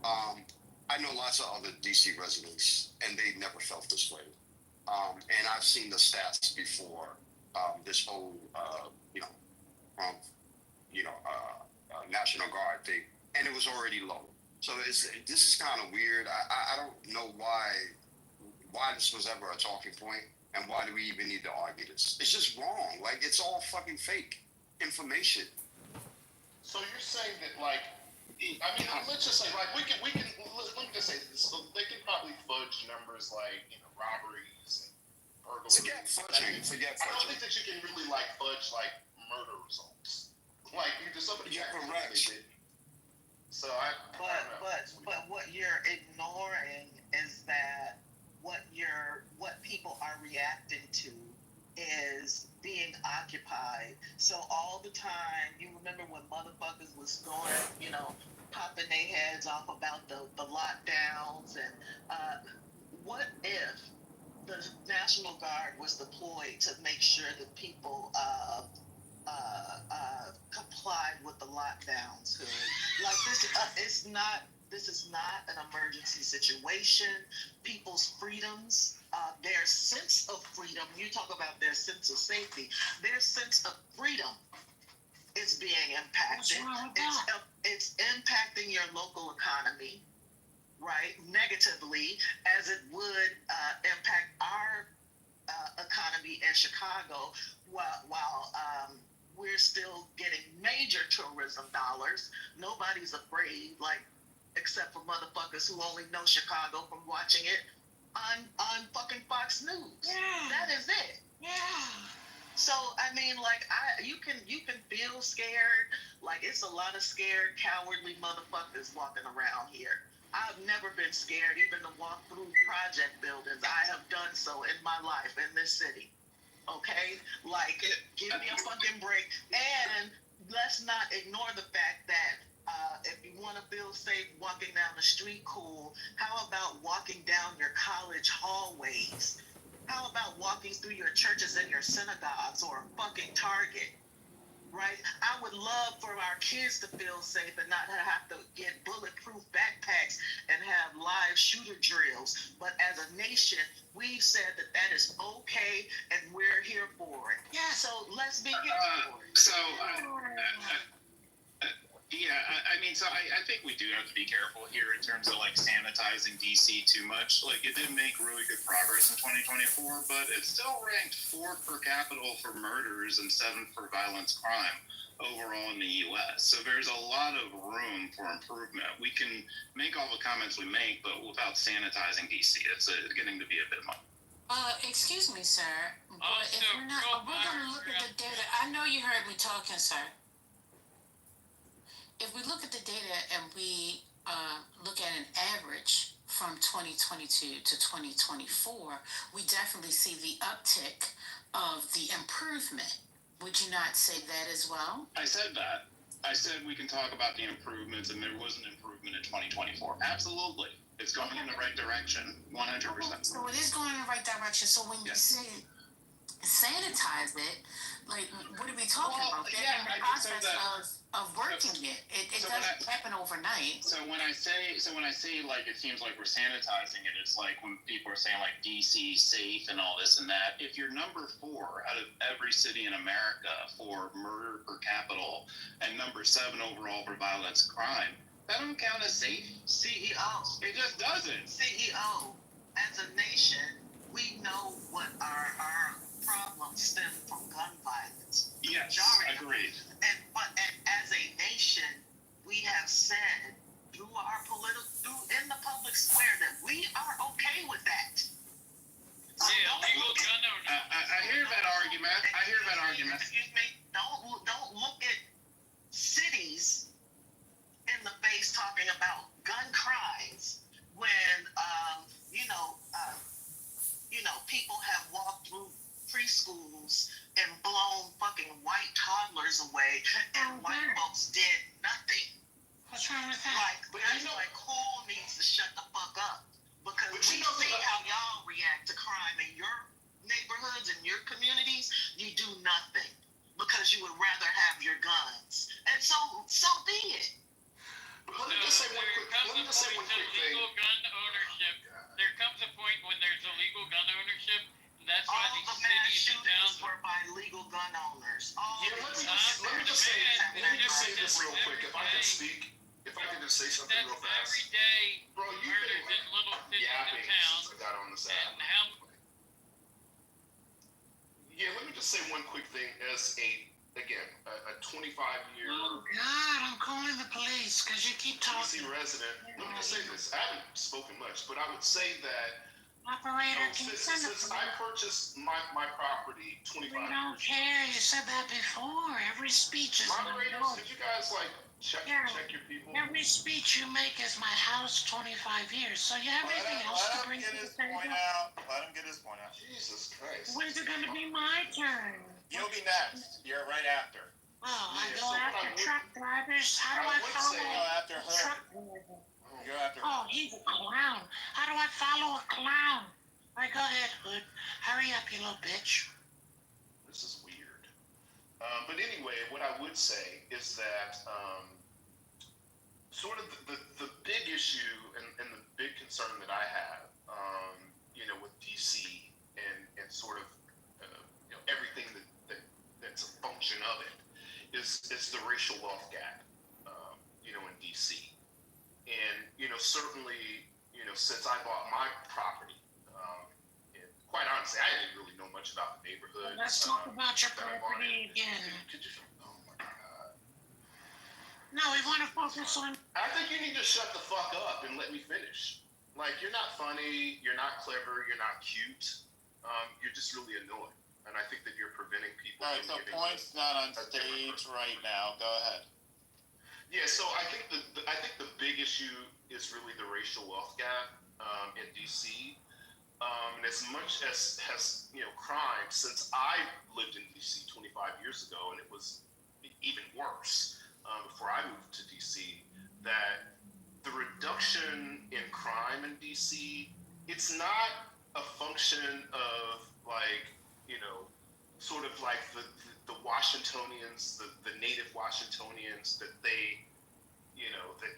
I know lots of other DC residents, and they never felt this way. And I've seen the stats before. This whole National Guard thing, and it was already low. So this is kind of weird. I don't know why this was ever a talking point, and why do we even need to argue this? It's just wrong. Like, it's all fucking fake information. So you're saying that, like, let's just say, like, let me just say this. So they can probably fudge numbers like, robberies and burglaries. Forget fudging. I don't think that you can really, like, fudge, like, murder results. Like, somebody. Yeah, correct. So But what you're ignoring is that what people are reacting to is being occupied. So all the time, you remember when motherfuckers was going, popping their heads off about the lockdowns and what if the National Guard was deployed to make sure that people complied with the lockdowns? Like this is not an emergency situation. People's freedoms their sense of freedom. You talk about their sense of safety. Their sense of freedom is being impacted. It's impacting your local economy, right, negatively, as it would impact our economy in Chicago, while we're still getting major tourism dollars. Nobody's afraid, like, except for motherfuckers who only know Chicago from watching it on fucking Fox News. Yeah. That is it. Yeah. So I mean, like, you can feel scared. Like, it's a lot of scared, cowardly motherfuckers walking around here. I've never been scared, even to walk through project buildings. I have done so in my life in this city. Okay? Like, give me a fucking break. And let's not ignore the fact that if you want to feel safe walking down the street, cool. How about walking down your college hallways? How about walking through your churches and your synagogues, or a fucking Target? Right? I would love for our kids to feel safe and not have to get bulletproof backpacks and have live shooter drills. But as a nation, we've said that is okay, and we're here for it. Yeah. So let's be here for it. I mean, so I think we do have to be careful here in terms of like sanitizing DC too much. Like, it did make really good progress in 2024, but it's still ranked 4th per capita for murders and 7th for violence crime overall in the U.S. So there's a lot of room for improvement. We can make all the comments we make, but without sanitizing DC, it's getting to be a bit much. Excuse me, sir. But if we're going to look at the data, I know you heard me talking, sir. If we look at the data and we look at an average from 2022 to 2024, we definitely see the uptick of the improvement. Would you not say that as well? I said that. I said we can talk about the improvements, and there was an improvement in 2024. Absolutely. It's going in the right direction, 100%. So it is going in the right direction. So when you say sanitize it, like, what are we talking about? Yeah, in the process of working it doesn't happen overnight. So when I say like, it seems like we're sanitizing it, it's like when people are saying like DC safe and all this and that. If you're number 4 out of every city in America for murder per capita and number 7 overall for violence crime, that don't count as safe. CEO. It just doesn't. CEO. As a nation, we know what our problems stem from gun violence. Yes, agreed. But as a nation, we have said through in the public square that we are okay with that. Legal gun ownership. I hear that argument. Excuse me. Don't look at cities in the face talking about gun crimes when people have walked through preschools and blown fucking white toddlers away, and white folks did nothing. What's wrong with that? Like, cool needs to shut the fuck up, because we see how y'all react to crime in your neighborhoods and your communities. You do nothing because you would rather have your guns, and so be it. Let me just say one quick thing. Legal gun ownership. There comes a point when there's illegal gun ownership. That's why all the mass shootings were by legal gun owners. Let me just say this real quick. If I can speak, if I can just say something real fast. Every day, bro, you've murders been in little cities yapping and towns. since I got on this app. And how? Yeah, let me just say one quick thing. As a 25-year. Oh God, I'm calling the police because you keep talking. DC resident. Let me just say this. I haven't spoken much, but I would say that. Operator, can you send since I purchased my property 25 years ago. We don't care. You said that before. Every speech is moderators, could you guys check your people? Every speech you make is my house 25 years. So you have anything else to bring to the table? Let him get his point out. Jesus Christ. When is it going to be my turn? You'll be next. You're right after. Oh, I go after truck drivers. How do I follow after her. truck drivers? Go after her. Oh, he's a clown. How do I follow a clown? All right, go ahead, Hood. Hurry up, you little bitch. This is weird. But anyway, what I would say is that sort of the big issue and the big concern that I have, with DC and sort of everything that's a function of it is the racial wealth gap, in DC. And certainly, since I bought my property, and quite honestly, I didn't really know much about the neighborhood. Let's talk about your property again. Oh my God. No, we want to focus on. I think you need to shut the fuck up and let me finish. Like, you're not funny, you're not clever, you're not cute. You're just really annoying. And I think that you're preventing people All right, so Point's not on stage right now. Go ahead. Yeah, so I think the big issue is really the racial wealth gap in DC. And as much as crime, since I lived in DC 25 years ago, and it was even worse before I moved to DC, that the reduction in crime in DC, it's not a function of sort of like the Washingtonians, the native Washingtonians, that the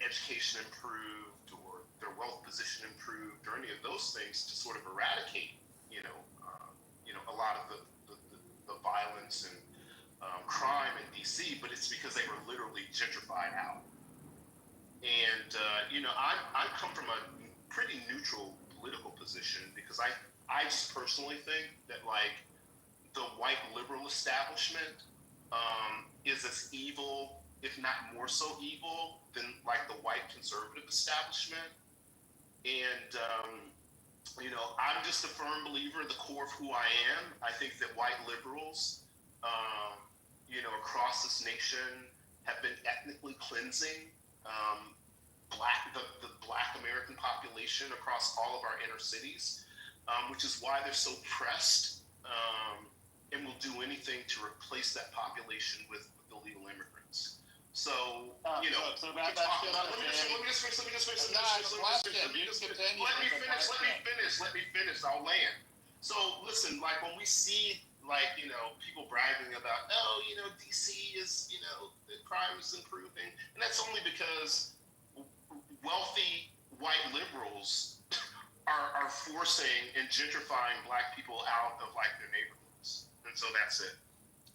education improved or their wealth position improved or any of those things to sort of eradicate, a lot of the violence and crime in DC, but it's because they were literally gentrified out. And, I come from a pretty neutral political position because I just personally think that, like, the white liberal establishment is as evil, if not more so evil, than, like, the white conservative establishment. And, I'm just a firm believer in the core of who I am. I think that white liberals, across this nation have been ethnically cleansing the black American population across all of our inner cities, which is why they're so pressed and will do anything to replace that population with illegal immigrants. So, so about that shit let me just finish. Let me finish. I'll land. So, listen, like, when we see, like, people bragging about, DC is, the crime is improving, and that's only because wealthy white liberals are forcing and gentrifying black people out of, like, their neighborhoods. And so that's it.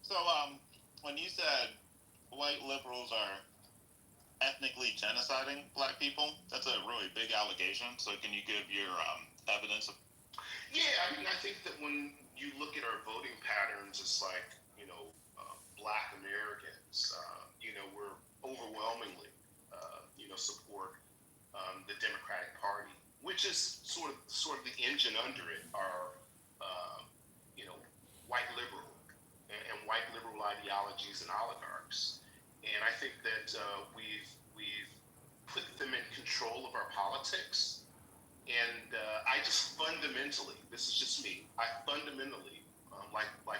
So, when you said white liberals are ethnically genociding black people, that's a really big allegation. So can you give your evidence of? Yeah, I mean, I think that when you look at our voting patterns, it's like, black Americans, we're overwhelmingly, support the Democratic Party, which is sort of the engine under it are, white liberal and white liberal ideologies and oligarchs. And I think that we've put them in control of our politics. And I just fundamentally, this is just me, like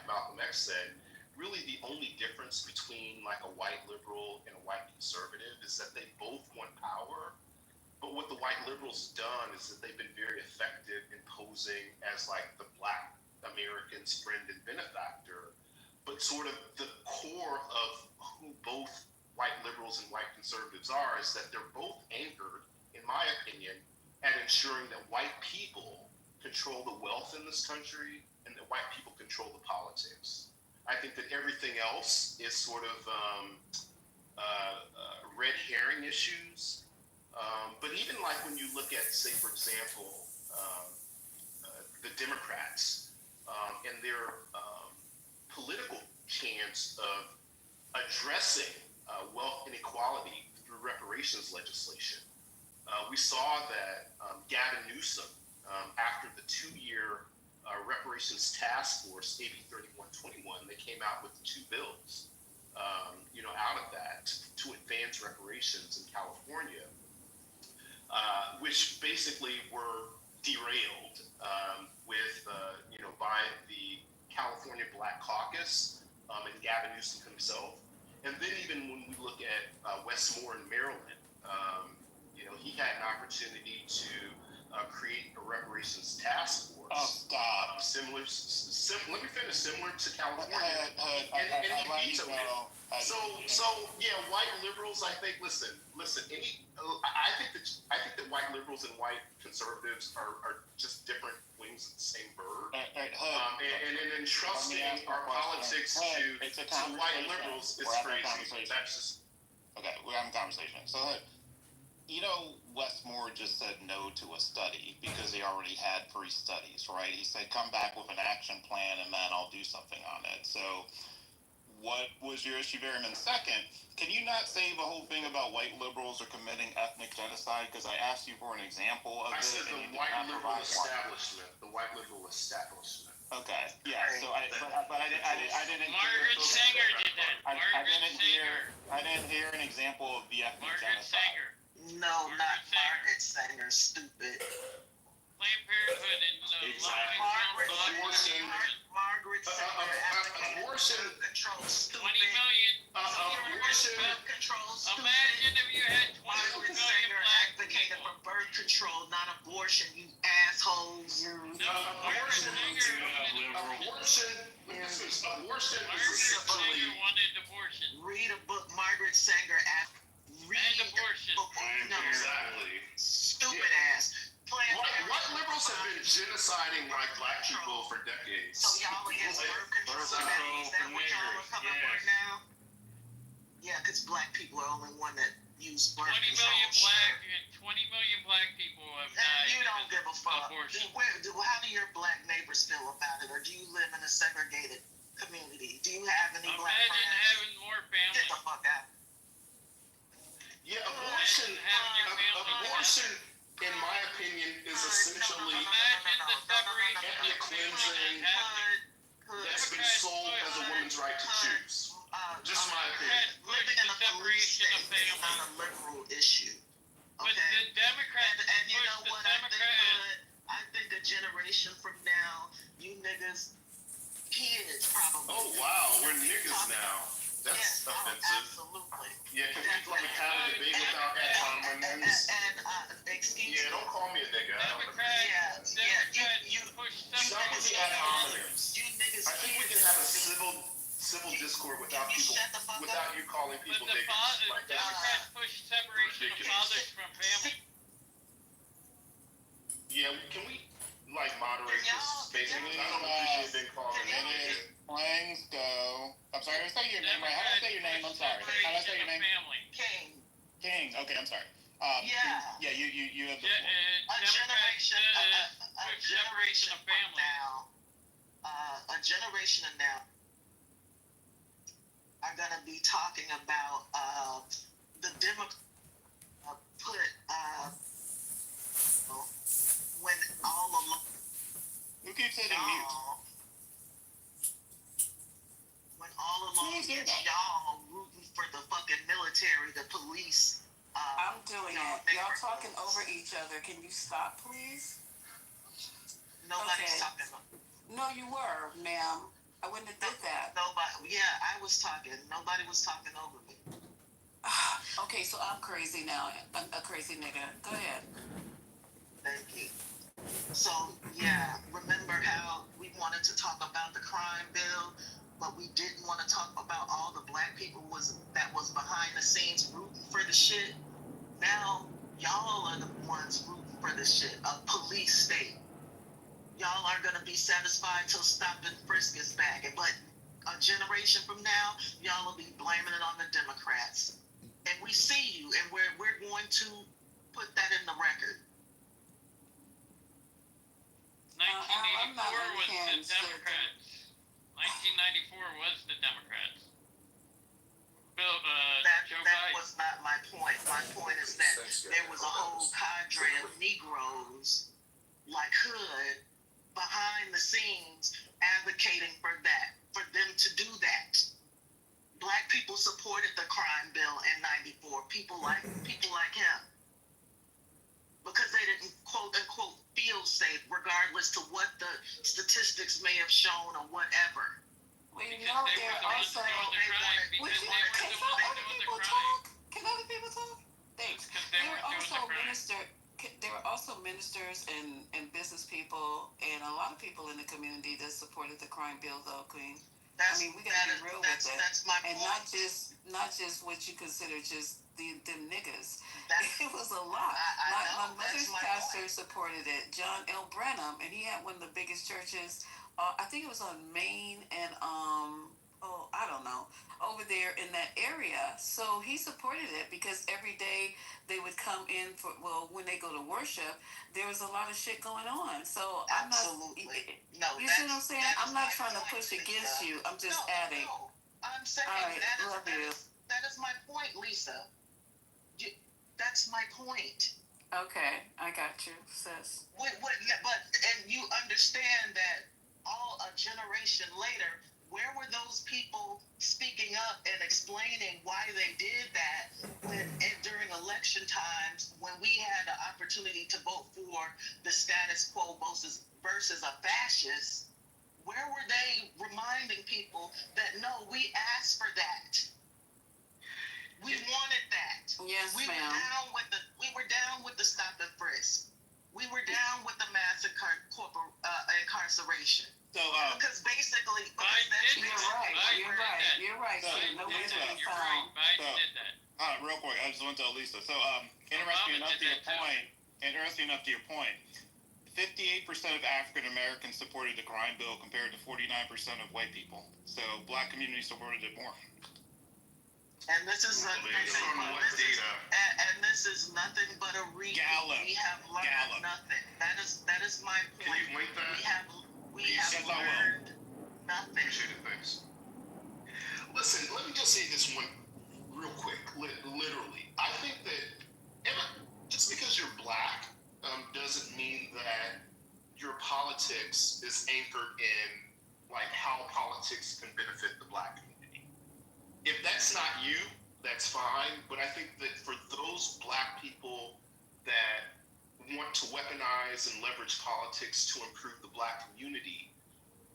Malcolm X said, really the only difference between, like, a white liberal and a white conservative is that they both want power. But what the white liberals have done is that they've been very effective in posing as, like, the black American's friend and benefactor. But sort of the core of who both white liberals and white conservatives are is that they're both anchored, in my opinion, at ensuring that white people control the wealth in this country and that white people control the politics. I think that everything else is sort of red herring issues. But even, like, when you look at, say, for example, the Democrats and their political chance of addressing wealth inequality through reparations legislation. We saw that Gavin Newsom, after the 2-year reparations task force, AB 3121, they came out with 2 bills, out of that to advance reparations in California, which basically were derailed by the California Black Caucus and Gavin Newsom himself. And then even when we look at Westmore in Maryland, he had an opportunity to create a reparations task force. Oh, stop. Let me finish. Similar to California. And he vetoed it. So yeah, white liberals. I think. Listen. I think that white liberals and white conservatives are just different wings of the same bird. And entrusting our politics to white liberals is crazy. That's just okay. We're having a conversation. So you know, Westmore just said no to a study because he already had pre-studies, right? He said, come back with an action plan and then I'll do something on it. So what was your issue there? And then second, can you not say the whole thing about white liberals are committing ethnic genocide? Because I asked you for an example of I this. said the white liberal establishment. The white liberal establishment. Okay. Yeah. So I didn't. Margaret Sanger did that. I didn't hear an example of the ethnic genocide. Sanger. No, not Margaret Sanger, stupid. Planned Parenthood and Margaret Sanger advocated abortion control, stupid. 20 million. Abortion control, stupid. Imagine if you had 20 Margaret million Sanger black advocated people. for birth control, not abortion, you assholes. Abortion is essentially. Wanted abortion. Read a book, Margaret Sanger And abortion. No, Exactly. stupid ass. White liberals have been genociding like black people for decades. So y'all against birth control? Is that what y'all are coming for now? Yeah, because black people are only one that use birth 20 control. million black people have died. You don't give a fuck. Abortion. How do your black neighbors feel about it? Or do you live in a segregated community? Do you have any black friends? Imagine having more family. Get the fuck out. Yeah, abortion, in my opinion, is essentially ethnic cleansing that's been sold as a woman's right to choose. Just my opinion. Living in a police state is not a liberal issue. But the Democrats and you push know the what Democrats. I think a generation from now, you niggas, kids probably. Oh wow, we're niggas now. That's offensive. Absolutely. Yeah, can we have a debate without ad-hominems? Excuse don't call me a nigga. Democrats push Stop with the ad-hominems. I think we can have a civil discord without you calling people But niggas. the Democrats push separation of fathers from family. Yeah, can we moderate this space? I don't appreciate being called a nigga. Planes go. I'm sorry, I say your name right. How do I say your name? I'm sorry. How do I say your name? King. Okay, I'm sorry. Yeah, you have the separation of family. A generation of now are gonna be talking about the Democrats when all along. Who keeps hitting mute? When all along it's y'all rooting for the fucking military, the police. I'm doing it. Y'all talking over each other. Can you stop, please? Nobody's talking. No, you were, ma'am. I wouldn't have did that. Nobody. Yeah, I was talking. Nobody was talking over me. Okay, so I'm crazy now. A crazy nigga. Go ahead. Thank you. So, yeah, remember how we wanted to talk about the crime bill, but we didn't want to talk about all the black people that was behind the scenes rooting for the shit? Now, y'all are the ones rooting for the shit. A police state. Y'all aren't going to be satisfied till stop and frisk is back. But a generation from now, y'all will be blaming it on the Democrats. And we see you, and we're going to put that in the record. 1984 was the Democrats. 1994 was the Democrats. That was not my point. My point is that there was a whole cadre of Negroes, like Hood, behind the scenes advocating for that, for them to do that. Black people supported the crime bill in '94. People like him, because they didn't quote unquote feel safe, regardless to what the statistics may have shown or whatever. Well, you know, they're also. Can other people talk? Thanks. There were also ministers and business people and a lot of people in the community that supported the crime bill, though, Queen. I mean, we gotta be real with it, that's my and point. not just what you consider just them niggas. That's, It was a lot. I My know, mother's that's my pastor point. supported it, John L. Branham, and he had one of the biggest churches. I think it was on Main and oh, I don't know, over there in that area. So he supported it because every day they would come in for, well, when they go to worship, there was a lot of shit going on. So I'm not. Absolutely. No, You see what I'm saying? I'm not trying to point, push against Lisa. you. I'm just No, adding. no. I'm saying All right, love you. that is my point, Lisa. That's my point. Okay, I got you, sis. Yeah, but and you understand that all a generation later, where were those people speaking up and explaining why they did that during election times when we had the opportunity to vote for the status quo versus a fascist? Where were they reminding people that no, we asked for that? We wanted that. Yes, we ma'am. We were down with the stop and frisk. We were down with the mass incarceration. So, because basically, you're right. So, no way to be You're found. right. Biden did that. Real quick, I just want to tell Lisa. So, interesting enough to your point, 58% of African Americans supported the crime bill compared to 49% of white people. So, black community supported it more. And this is this is nothing but a repeat. We have learned nothing. That is my point. Can you link that? We have learned nothing. Appreciate it, thanks. Listen, let me just say this one real quick. Literally, I think that just because you're black doesn't mean that your politics is anchored in like how politics can benefit the black community. If that's not you, that's fine. But I think that for those black people that want to weaponize and leverage politics to improve the black community,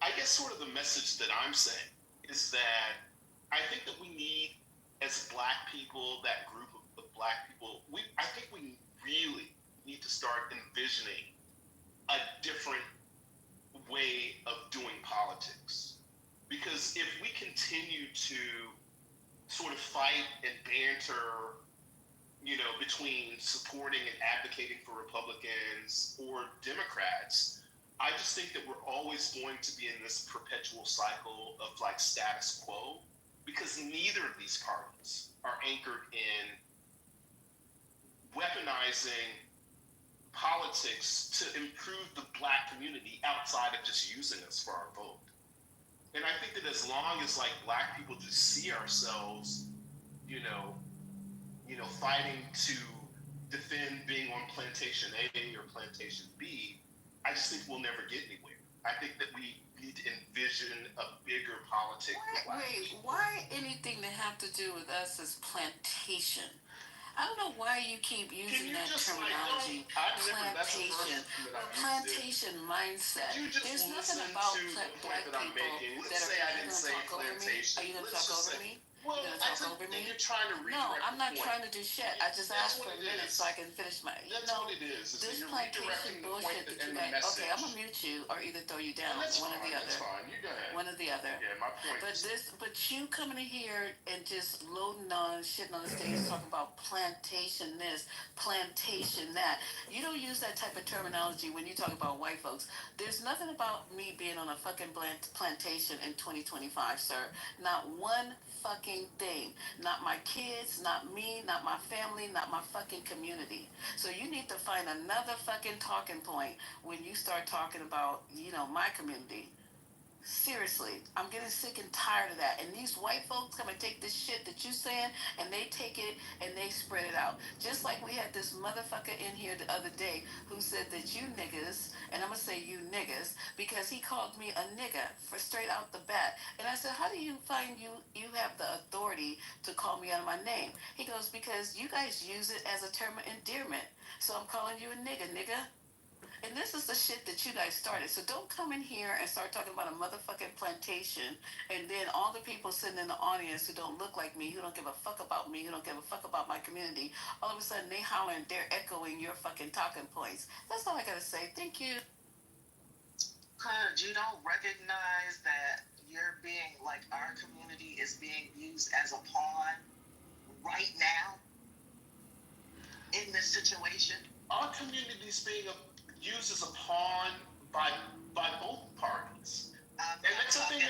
I guess sort of the message that I'm saying is that I think that we need, as black people, that group of black people, I think we really need to start envisioning a different way of doing politics. Because if we continue to sort of fight and banter, between supporting and advocating for Republicans or Democrats, I just think that we're always going to be in this perpetual cycle of like status quo, because neither of these parties are anchored in weaponizing politics to improve the black community outside of just using us for our vote. And I think that as long as like black people just see ourselves, fighting to defend being on plantation A or plantation B, I just think we'll never get anywhere. I think that we need to envision a bigger politic. Why anything that have to do with us is plantation? I don't know why you keep using that terminology. Plantation mindset. There's nothing about black people that are. Are you gonna talk over me? Are you gonna talk over me? Well, I think you're trying to redirect. No, I'm not the point. trying to do shit. I just asked for a minute so I can finish my. That's what it is. This plantation bullshit that you got. Okay, I'm gonna mute you or either throw you down. One or the other. That's fine. You go ahead. One or the other. Yeah, my point. But you coming in here and just loading on, shitting on the stage, talking about plantation this, plantation that. You don't use that type of terminology when you talk about white folks. There's nothing about me being on a fucking plantation in 2025, sir. Not one fucking thing. Not my kids, not me, not my family, not my fucking community. So you need to find another fucking talking point when you start talking about, my community. Seriously, I'm getting sick and tired of that. And these white folks come and take this shit that you saying and they take it and they spread it out. Just like we had this motherfucker in here the other day who said that you niggas, and I'm gonna say you niggas, because he called me a nigga for straight out the bat. And I said, how do you find you have the authority to call me out of my name? He goes, because you guys use it as a term of endearment. So I'm calling you a nigga. And this is the shit that you guys started. So don't come in here and start talking about a motherfucking plantation, and then all the people sitting in the audience who don't look like me, who don't give a fuck about me, who don't give a fuck about my community, all of a sudden they hollering, they're echoing your fucking talking points. That's all I gotta say. Thank you. Because you don't recognize that you're being like our community is being used as a pawn right now in this situation? Our community is being used as a pawn by both parties. I'm talking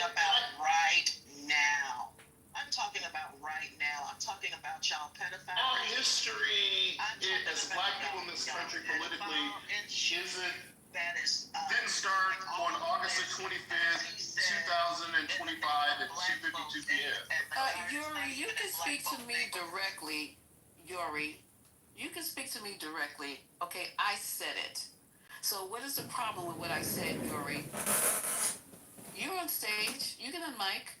about right now. I'm talking about right now. I'm talking about child pedophiles. Our history as black people in this country politically didn't start on August the 25th, 2025 at 2:52 p.m. Yuri, you can speak to me directly. Yuri, you can speak to me directly. Okay, I said it. So what is the problem with what I said, Yuri? You're on stage. You can unmic.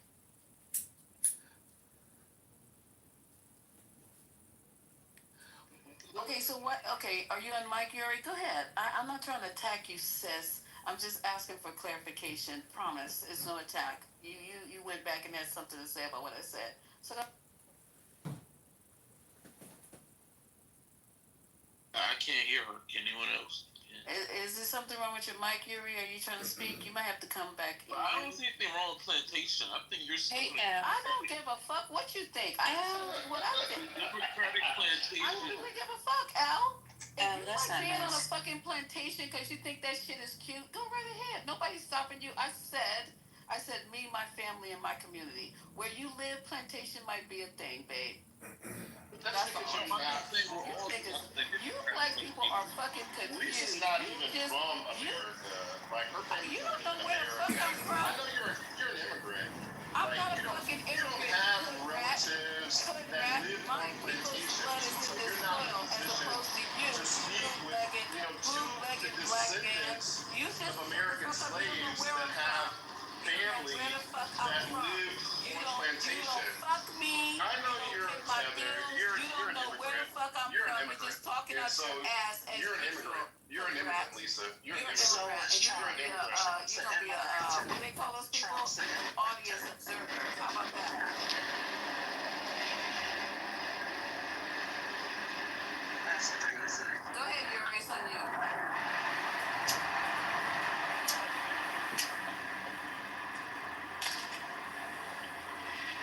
Okay, so what? Okay, are you on mic, Yuri? Go ahead. I'm not trying to attack you, sis. I'm just asking for clarification. Promise, it's no attack. You went back and had something to say about what I said. So I can't hear her. Can anyone else? is there something wrong with your mic, Yuri? Are you trying to speak? You might have to come back. Well, I don't see anything wrong with plantation. I think you're. Hey, I don't give a fuck what you think. I am what I think. Democratic plantation. I don't really give a fuck, Al. If you that's like not being on a nice. fucking plantation because you think that shit is cute, go right ahead. Nobody's stopping you. I said me, my family, and my community. Where you live, plantation might be a thing, babe. That's all. You black people are fucking confused. Lisa's not even from America. Like her family's You not don't know even where the fuck American. I'm from. I know you're an immigrant. I'm Like, not a you don't- fucking You don't immigrant. have Hood rat. relatives Hood that rat. live My on people's plantations, blood is in so this you're not in soil a as position opposed to you, to speak with, bootlegged, to bootlegged the black man. descendants You just of American slaves where that I'm have from. family Where the fuck I'm that from. live You on don't plantation. fuck me. I know You you're don't pay my Heather. bills. You're You don't an know where the immigrant. fuck I'm You're an from. You're immigrant. just talking And out so your ass as you're an usual. immigrant. You're an immigrant, Lisa. You're an You're immigrant. an immigrant. You're an immigrant. You're gonna be a what do they call those people? Audience observer. How about that? That's crazy. Go ahead, Yuri. It's on you.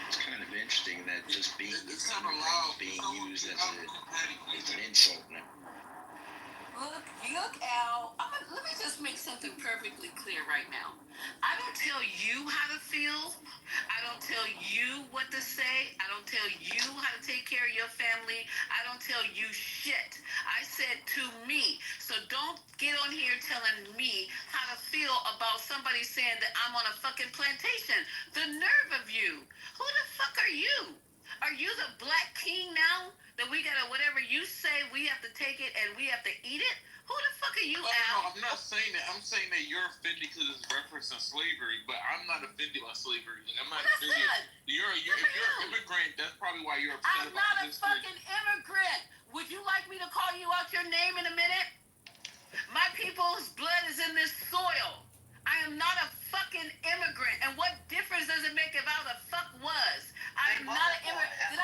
It's kind of interesting that just being It's kind of loud. being used as an insult now. Look, Al. Let me just make something perfectly clear right now. I don't tell you how to feel. I don't tell you what to say. I don't tell you how to take care of your family. I don't tell you shit. I said to me. So don't get on here telling me how to feel about somebody saying that I'm on a fucking plantation. The nerve of you. Who the fuck are you? Are you the black king now? That we gotta, whatever you say, we have to take it and we have to eat it? Who the fuck are you, Oh, Al? no, I'm not saying that. I'm saying that you're offended because it's referencing slavery, but I'm not offended by slavery. Like, I'm not offended. If you're an immigrant, that's probably why you're upset I'm about not a history. fucking immigrant. Would you like me to call you out your name in a minute? My people's blood is in this soil. I am not a fucking immigrant. And what difference does it make if I the fuck was? I am not an immigrant. Did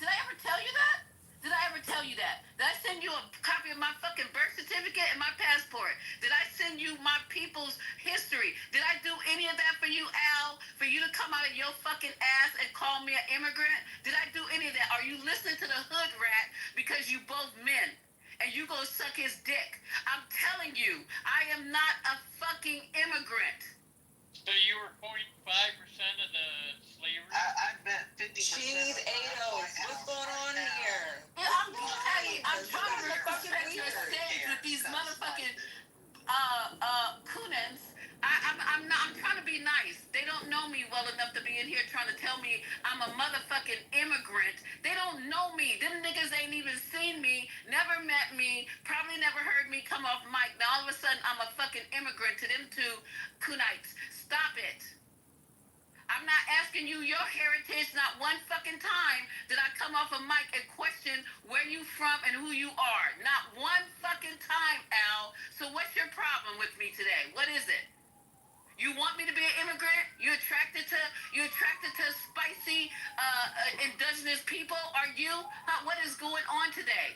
I ever tell you that? Did I ever tell you that? Did I send you a copy of my fucking birth certificate and my passport? Did I send you my people's history? Did I do any of that for you, Al? For you to come out of your fucking ass and call me an immigrant? Did I do any of that? Are you listening to the hood rat because you both men? And you go suck his dick. I'm telling you, I am not a fucking immigrant. So you were 0.5% of the slavery? I bet 50%. Cheese Ados. What's going on here? Yeah, I'm trying to fucking at your stage with these motherfucking coonins. I'm trying to be nice. They don't know me well enough to be in here trying to tell me I'm a motherfucking immigrant. They don't know me. Them niggas ain't even seen me, never met me, probably never heard me come off mic. Now all of a sudden I'm a fucking immigrant to them two coonites. Stop it. I'm not asking you your heritage. Not one fucking time did I come off a mic and question where you from and who you are. Not one fucking time, Al. So what's your problem with me today? What is it? You want me to be an immigrant? You attracted to spicy, indigenous people? Are you? What is going on today?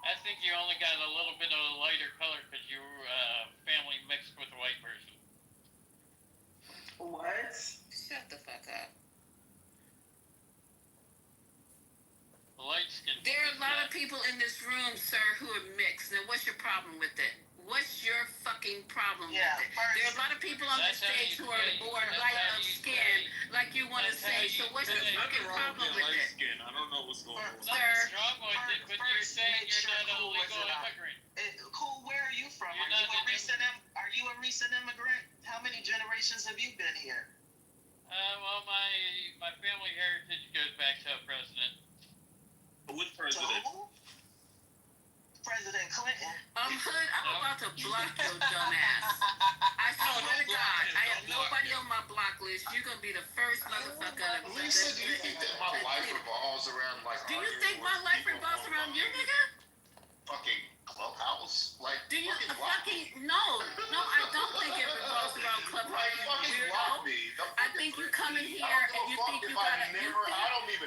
I think you only got a little bit of a lighter color because your family mixed with a white person. What? Shut the fuck up. Light skin. There are a lot of people in this room, sir, who are mixed. Now, what's your problem with it? What's your fucking problem with it? There are a lot of people on this stage who are light of skin, like you want to say. So what's your fucking problem with it? Skin. I don't know what's going on. Sir, Wrong with it, but you're saying you're not a legal immigrant. Cool, where are you from? Are you a recent immigrant? How many generations have you been here? Well, my family heritage goes back to a president. Which president? President Clinton. Hood, I'm about to block your dumb ass. I swear to God, I have nobody on my block list. You're gonna be the first motherfucker to Lisa, do you think that my life revolves around like? Do you think my life revolves around you, nigga? Fucking clubhouse, like. Do you fucking no? I don't think it revolves around clubhouse. You weirdo. I think you come in here and you think you gotta.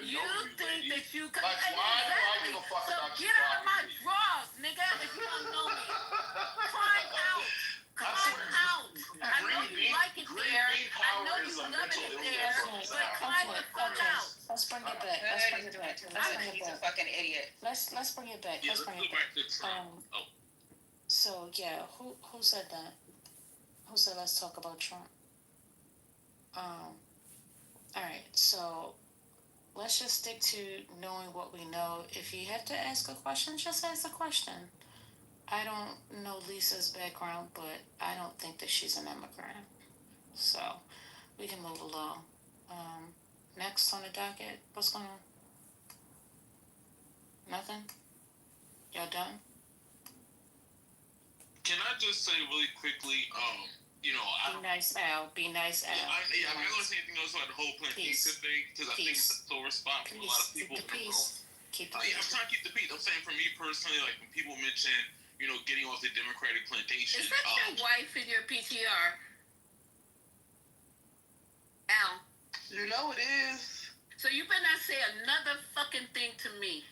You think that you can. Like, why do I give a fuck about you? Get out of my drawers, nigga. If you don't know me, climb out. Climb out. I know you like it there. I know you love it there. But climb the fuck out. Let's bring it back. Let's bring it back. He's a fucking idiot. Let's bring it back. Let's bring it back. So yeah, who said that? Who said let's talk about Trump? All right, so let's just stick to knowing what we know. If you have to ask a question, just ask a question. I don't know Lisa's background, but I don't think that she's an immigrant. So we can move along. Next on the docket, what's going on? Nothing? Y'all done? Can I just say really quickly, Be nice, Al. Be nice, Al. I'm not going to say anything else about the whole plantation thing, because I think it's a sore spot for a lot of people in the world. I'm trying to keep the peace. I'm saying for me personally, like when people mention, getting off the Democratic plantation. Is that your wife in your PTR? Al. You know it is. So you better not say another fucking thing to me.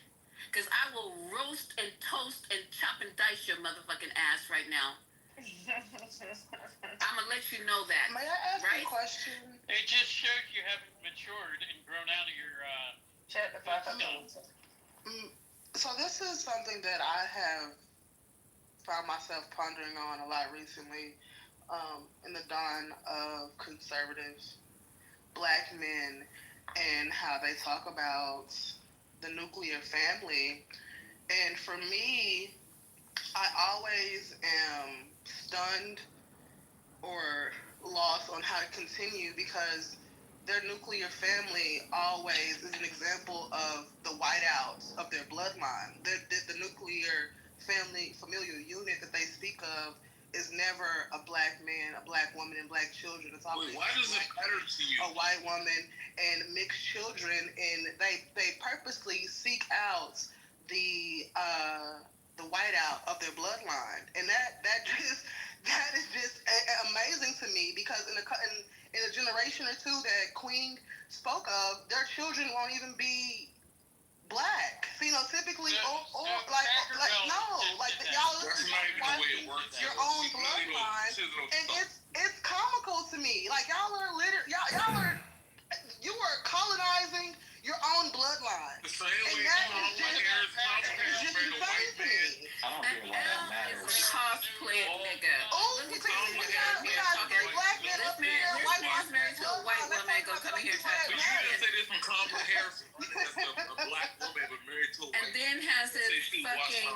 Because I will roast and toast and chop and dice your motherfucking ass right now. I'm going to let you know that. May I ask a question? It just shows you haven't matured and grown out of your, Shut the fuck up. So this is something that I have found myself pondering on a lot recently, in the dawn of conservatives, black men, and how they talk about the nuclear family. And for me, I always am stunned or lost on how to continue, because their nuclear family always is an example of the whiteouts of their bloodline. The nuclear family, familial unit that they speak of is never a black man, a black woman, and black children. It's always why does it matter to you? A white woman and mixed children, and they purposely seek out the whiteout of their bloodline, and that is just amazing to me, because in a generation or two that Queen spoke of, their children won't even be black, phenotypically, or y'all look at your own bloodline, and it's comical to me. Like y'all are colonizing your own bloodline, and that is just insane to me. I don't hear why that matters. Cosplay nigga. Oh, we got black men up here, white man's married to a white woman, go come in here and touch But you didn't say this from Kamala Harris, a black woman but married to a white. And then has his fucking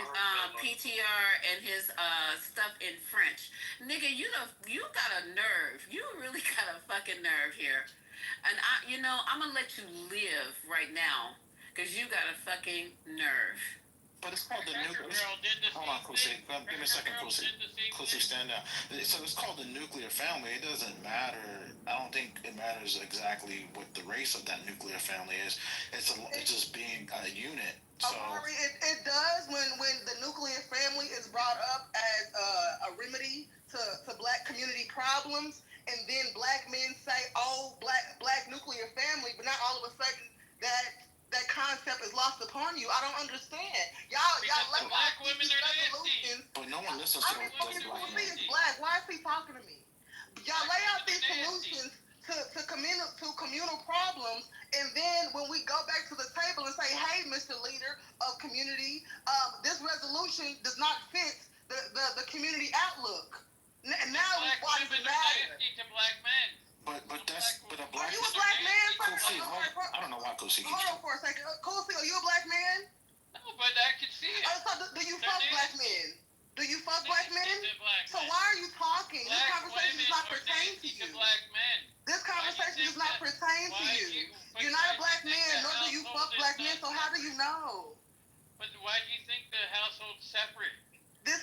PTR and his stuff in French. Nigga, you got a nerve. You really got a fucking nerve here. And I'm gonna let you live right now, because you got a fucking nerve. But it's called the nuclear. Hold on, Kusi. Give me a second, Kusi. Kusi, stand down. So it's called the nuclear family. It doesn't matter. I don't think it matters exactly what the race of that nuclear family is. It's just being a unit. So it does when the nuclear family is brought up as a remedy to black community problems, and then black men say, "Oh, black nuclear family," but not all of a sudden that concept is lost upon you. I don't understand. Y'all let black women are nasty. But no one listens to black. Why is he talking to me? Y'all lay out these solutions to communal problems, and then when we go back to the table and say, hey, Mr. Leader of community, this resolution does not fit the community outlook. Now why does it matter? To black men. But a black. Are you a black man? I don't know why Kosi. Hold on for a second. Kosi, are you a black man? No, but I can see it. So do you fuck black men? Do you fuck black men? So why are you talking? This conversation does not pertain to you. This conversation does not pertain to you. You're not a black man, nor do you fuck black men, so how do you know? But why do you think the household's separate? This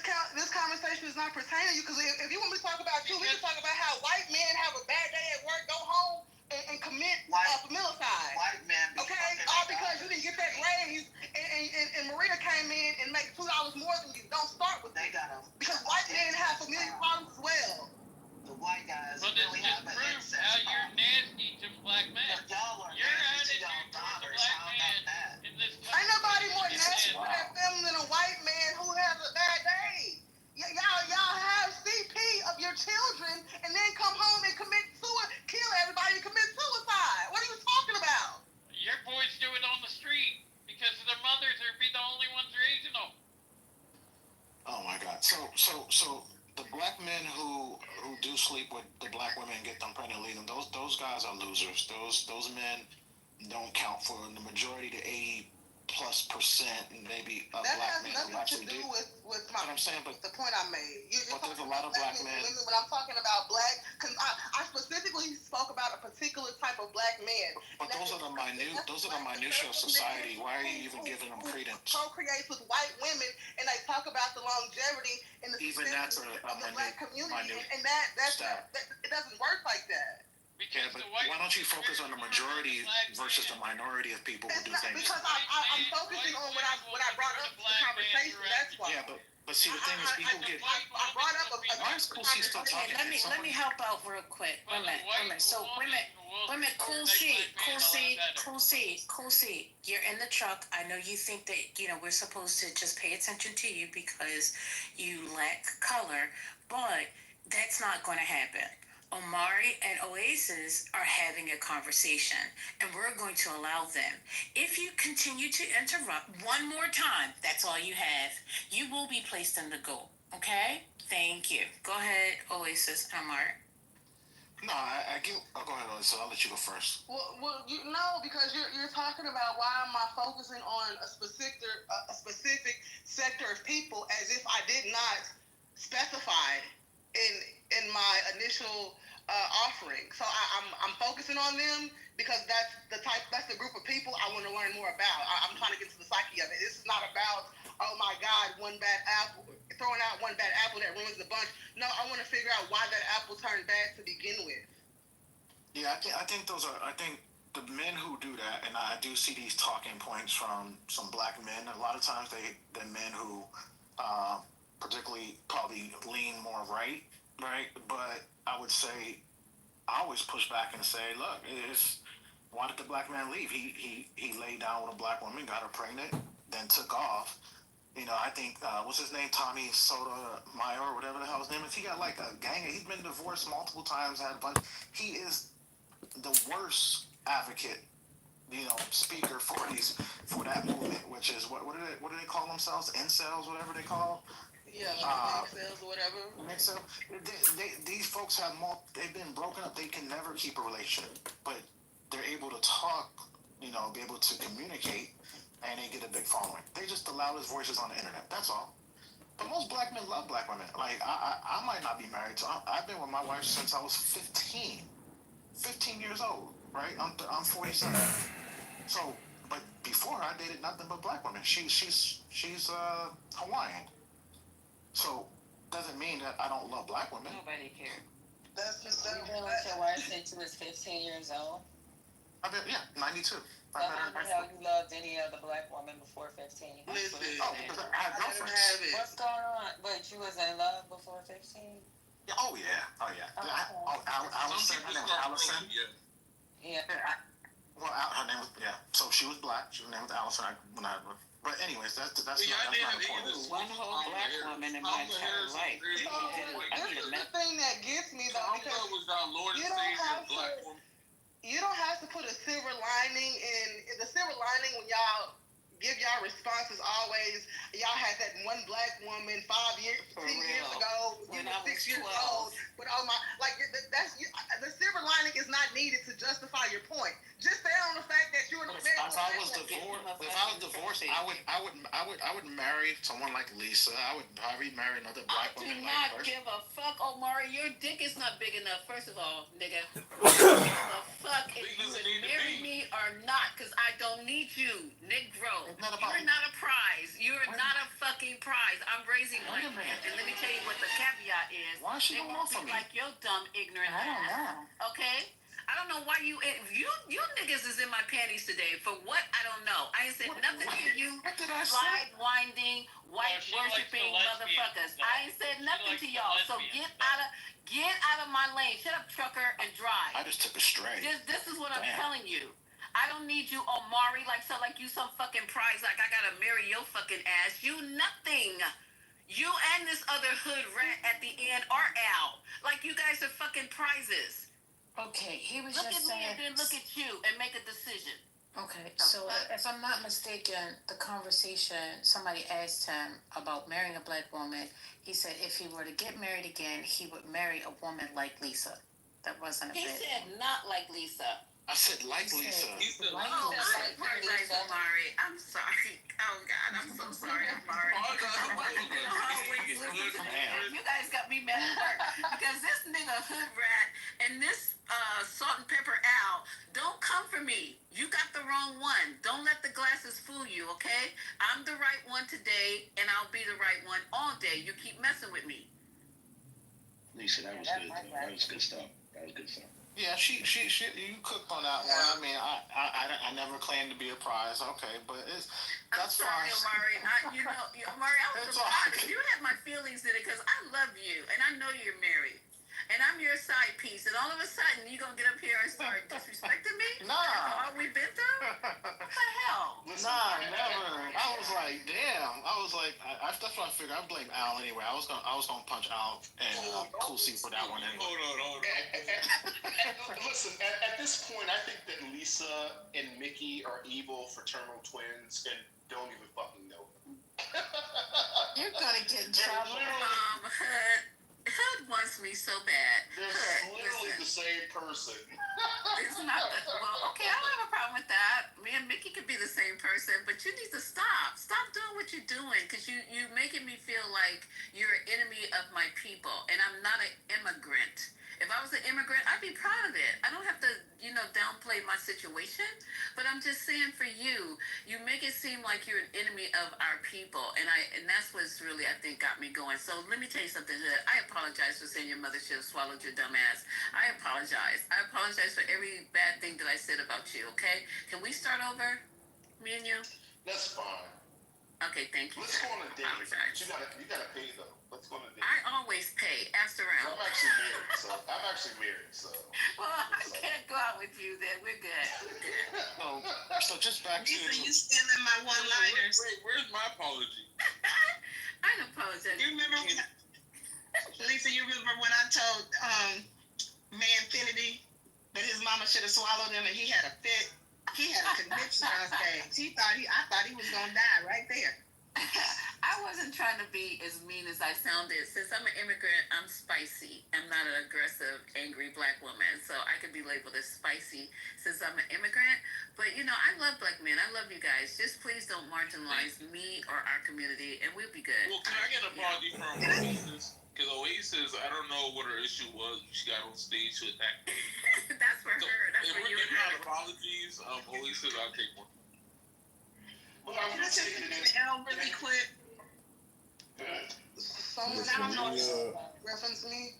conversation is not pertaining to you, because if you want me to talk about you, we can talk about how white men have a bad day at work, go home, and commit familicide. White men. Okay? All because you didn't get that raise, and Maria came in and made $2 more than you. Don't start with that. Because white men have familiar problems as well. The white guys well, really have an proves how you're nasty to black men. Y'all are your nasty to attitude y'all towards a daughters. black How man about that? in this country. Ain't nobody more nasty for that family than a white man who has a bad day. Y'all have CP of your children and then come home and kill everybody and commit suicide. What are you talking about? Your boys do it on the street because their mothers are be the only ones raising them. Oh my God. So the black men who do sleep with the black women and get them pregnant, leave them. Those guys are losers. Those men don't count for the majority, the 80+%, maybe of black men who actually do. With what I'm saying, but the point I made. But there's a lot of black men. When I'm talking about black, because I specifically spoke about a particular type of black man. But those are the minutiae of society. Why are you even giving them credence? Procreates with white women, and they talk about the longevity and the even that's of the black community, and that it doesn't work like that. Yeah, but why don't you focus on the majority versus the minority of people who do things? Because I'm focusing on what I brought up in the conversation. That's why. Yeah, but see, the thing is, people get. I brought up Why is Kosi still talking? Let me help out real quick. Wait a minute. So wait a minute. Kosi. You're in the truck. I know you think that we're supposed to just pay attention to you because you lack color, but that's not going to happen. Omari and Oasis are having a conversation, and we're going to allow them. If you continue to interrupt one more time, that's all you have. You will be placed in the go. Okay? Thank you. Go ahead, Oasis and Omari. No, I get. Go ahead, Oasis. I'll let you go first. Well, because you're talking about why am I focusing on a specific sector of people as if I did not specify in my initial offering. So I'm focusing on them because that's the group of people I want to learn more about. I'm trying to get to the psyche of it. This is not about, oh my God, throwing out one bad apple that ruins the bunch. No, I want to figure out why that apple turned bad to begin with. Yeah, I think the men who do that, and I do see these talking points from some black men. A lot of times they're men who particularly probably lean more right? But I would say, I always push back and say, look, why did the black man leave? He laid down with a black woman, got her pregnant, then took off. I think, what's his name? Tommy Sotomayor, or whatever the hell his name is. He got like a gang. He's been divorced multiple times, but he is the worst advocate, speaker for that movement, which is, what do they call themselves? Incels, whatever they call. Yeah, incels or whatever. These folks they've been broken up. They can never keep a relationship, but they're able to talk, be able to communicate, and they get a big following. They just the loudest voices on the internet. That's all. But most black men love black women. Like, I might not be married to. I've been with my wife since I was 15 years old. Right? I'm 47. So, but before I dated nothing but black women. She's Hawaiian. So, doesn't mean that I don't love black women. Nobody cared. That's just You've been with your wife since you was 15 years old? 92. So how the hell you loved any other black woman before 15? Listen, because I had girlfriends. What's going on? But you was in love before 15? Yeah, oh yeah. Allison. Her name was, Yeah. well, her name was, So she was black. She was named Allison. But anyways, that's not the point. One whole black woman in my entire life. This is the thing that gets me though, because you don't have to put a silver lining in. The silver lining when y'all give y'all responses always, y'all had that one black woman 10 years ago, when I was 6 years 12. old, with all my that's the silver lining is not needed to justify your point. Just stay on the fact that you're. If I was divorced, I would marry someone like Lisa. I would probably marry another black woman. I do not give a fuck, Omari. Your dick is not big enough. First of all, nigga. Give a fuck if you would marry me or not, because I don't need you, Negro. You're not a prize. You're not a fucking prize. I'm raising my hand. And let me tell you what the caveat is. Why is she going off on me? Like your dumb, ignorant ass. Okay? I don't know why you niggas is in my panties today. For what? I don't know. I ain't said nothing to you. What did I say? Slide winding, white worshiping motherfuckers. I ain't said nothing to y'all. So get out of my lane. Shut up, trucker, and drive. I just took a stray. This is what I'm telling you. I don't need you, Omari, like you some fucking prize, like I gotta marry your fucking ass. You nothing. You and this other hood rat at the end are out. Like you guys are fucking prizes. Okay, he was look just saying. Look at me and then look at you and make a decision. Okay, so if I'm not mistaken, the conversation, somebody asked him about marrying a black woman. He said if he were to get married again, he would marry a woman like Lisa. That wasn't a He bit. said not like Lisa. I said like Lisa. I'm sorry. I'm sorry. Oh God, I'm so sorry, Omari. You guys got me mad at work because this nigga hood rat and this salt and pepper Al don't come for me. You got the wrong one. Don't let the glasses fool you, okay? I'm the right one today, and I'll be the right one all day. You keep messing with me. Lisa, that was good. That was good stuff. Yeah, she you cooked on that one. I mean, I never claimed to be a prize. Okay, but that's fine. Omari. Omari, I was surprised. You had my feelings in it because I love you and I know you're married. And I'm your side piece, and all of a sudden you gonna get up here and start disrespecting me? Nah. After all we've been through? What the hell? Nah, never. I was like, damn. I was like, that's what I figured. I blame Al anyway. I was gonna punch Al and Kusi for that one anyway. Hold on. Listen, at this point, I think that Lisa and Mickey are evil fraternal twins and don't even fucking know them. You're gonna get in trouble. Hood wants me so bad. They're literally the same person. It's not well, okay, I don't have a problem with that. Me and Mickey could be the same person, but you need to stop. Stop doing what you're doing, because you're making me feel like you're an enemy of my people, and I'm not an immigrant. If I was an immigrant, I'd be proud of it. I don't have to, downplay my situation, but I'm just saying for you make it seem like you're an enemy of our people, and that's what's really, I think, got me going. So let me tell you something, Hood. I apologize for saying your mother should have swallowed your dumb ass. I apologize. I apologize for every bad thing that I said about you, okay? Can we start over, me and you? That's fine. Okay, thank you. Let's go on a date. You gotta pay though. Let's go on a date. I always pay. Ask around. I'm actually married, so. Well, I can't go out with you then. We're good. So just back to. Lisa, you stealing my one-liners. Wait, where's my apology? I don't apologize. You remember Lisa, you remember when I told Manfinity that his mama should have swallowed him and he had a fit? He had a conviction on stage. I thought he was gonna die right there. I wasn't trying to be as mean as I sounded. Since I'm an immigrant, I'm spicy. I'm not an aggressive, angry black woman, so I could be labeled as spicy since I'm an immigrant. But I love black men. I love you guys. Just please don't marginalize me or our community, and we'll be good. Well, can I get an apology from Oasis? Because Oasis, I don't know what her issue was. She got on stage to attack me. That's for her. That's if for we're you. giving out apologies, Oasis, I'll take one. Well, I'm just taking it L really quick. Someone I don't know reference me.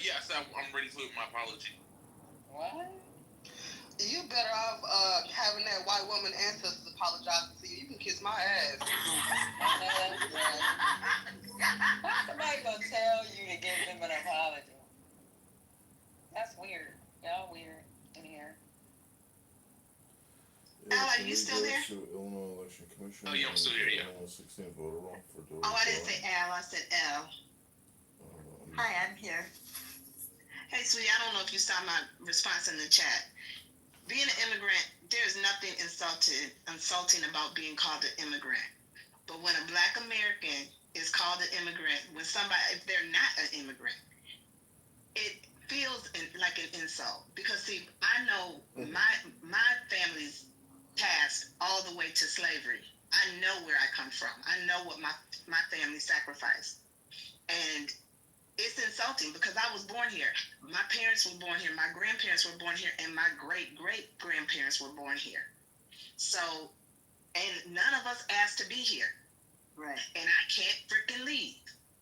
Yes, I'm ready for my apology. What? You better off having that white woman ancestors apologizing to you. You can kiss my ass. Somebody gonna tell you to give them an apology. That's weird. Y'all weird in here. are you still there? Illinois Election Commission. Oh, yeah, I'm still here, yeah. Illinois 16 voter roll for Doris. Oh, I didn't say Al, I said L. Hi, I'm here. Hey, sweetie, I don't know if you saw my response in the chat. Being an immigrant, there's nothing insulting about being called an immigrant. But when a Black American is called an immigrant, if they're not an immigrant, it feels like an insult. Because see, I know my family's passed all the way to slavery. I know where I come from. I know what my family sacrificed. And it's insulting because I was born here. My parents were born here. My grandparents were born here. And my great-great-grandparents were born here. So, and none of us asked to be here. Right. And I can't freaking leave.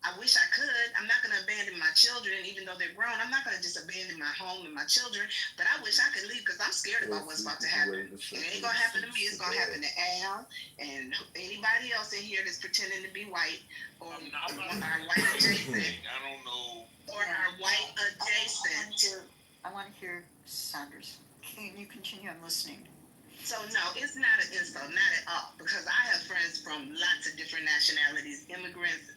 I wish I could. I'm not going to abandon my children, even though they're grown. I'm not going to just abandon my home and my children. But I wish I could leave because I'm scared about what's about to happen. And it ain't going to happen to me. It's going to happen to Al and anybody else in here that's pretending to be white or our white adjacent. I don't know. Or our white adjacent. I want to hear Saunders. Can you continue? I'm listening. So no, it's not an insult, not at all. Because I have friends from lots of different nationalities, immigrants,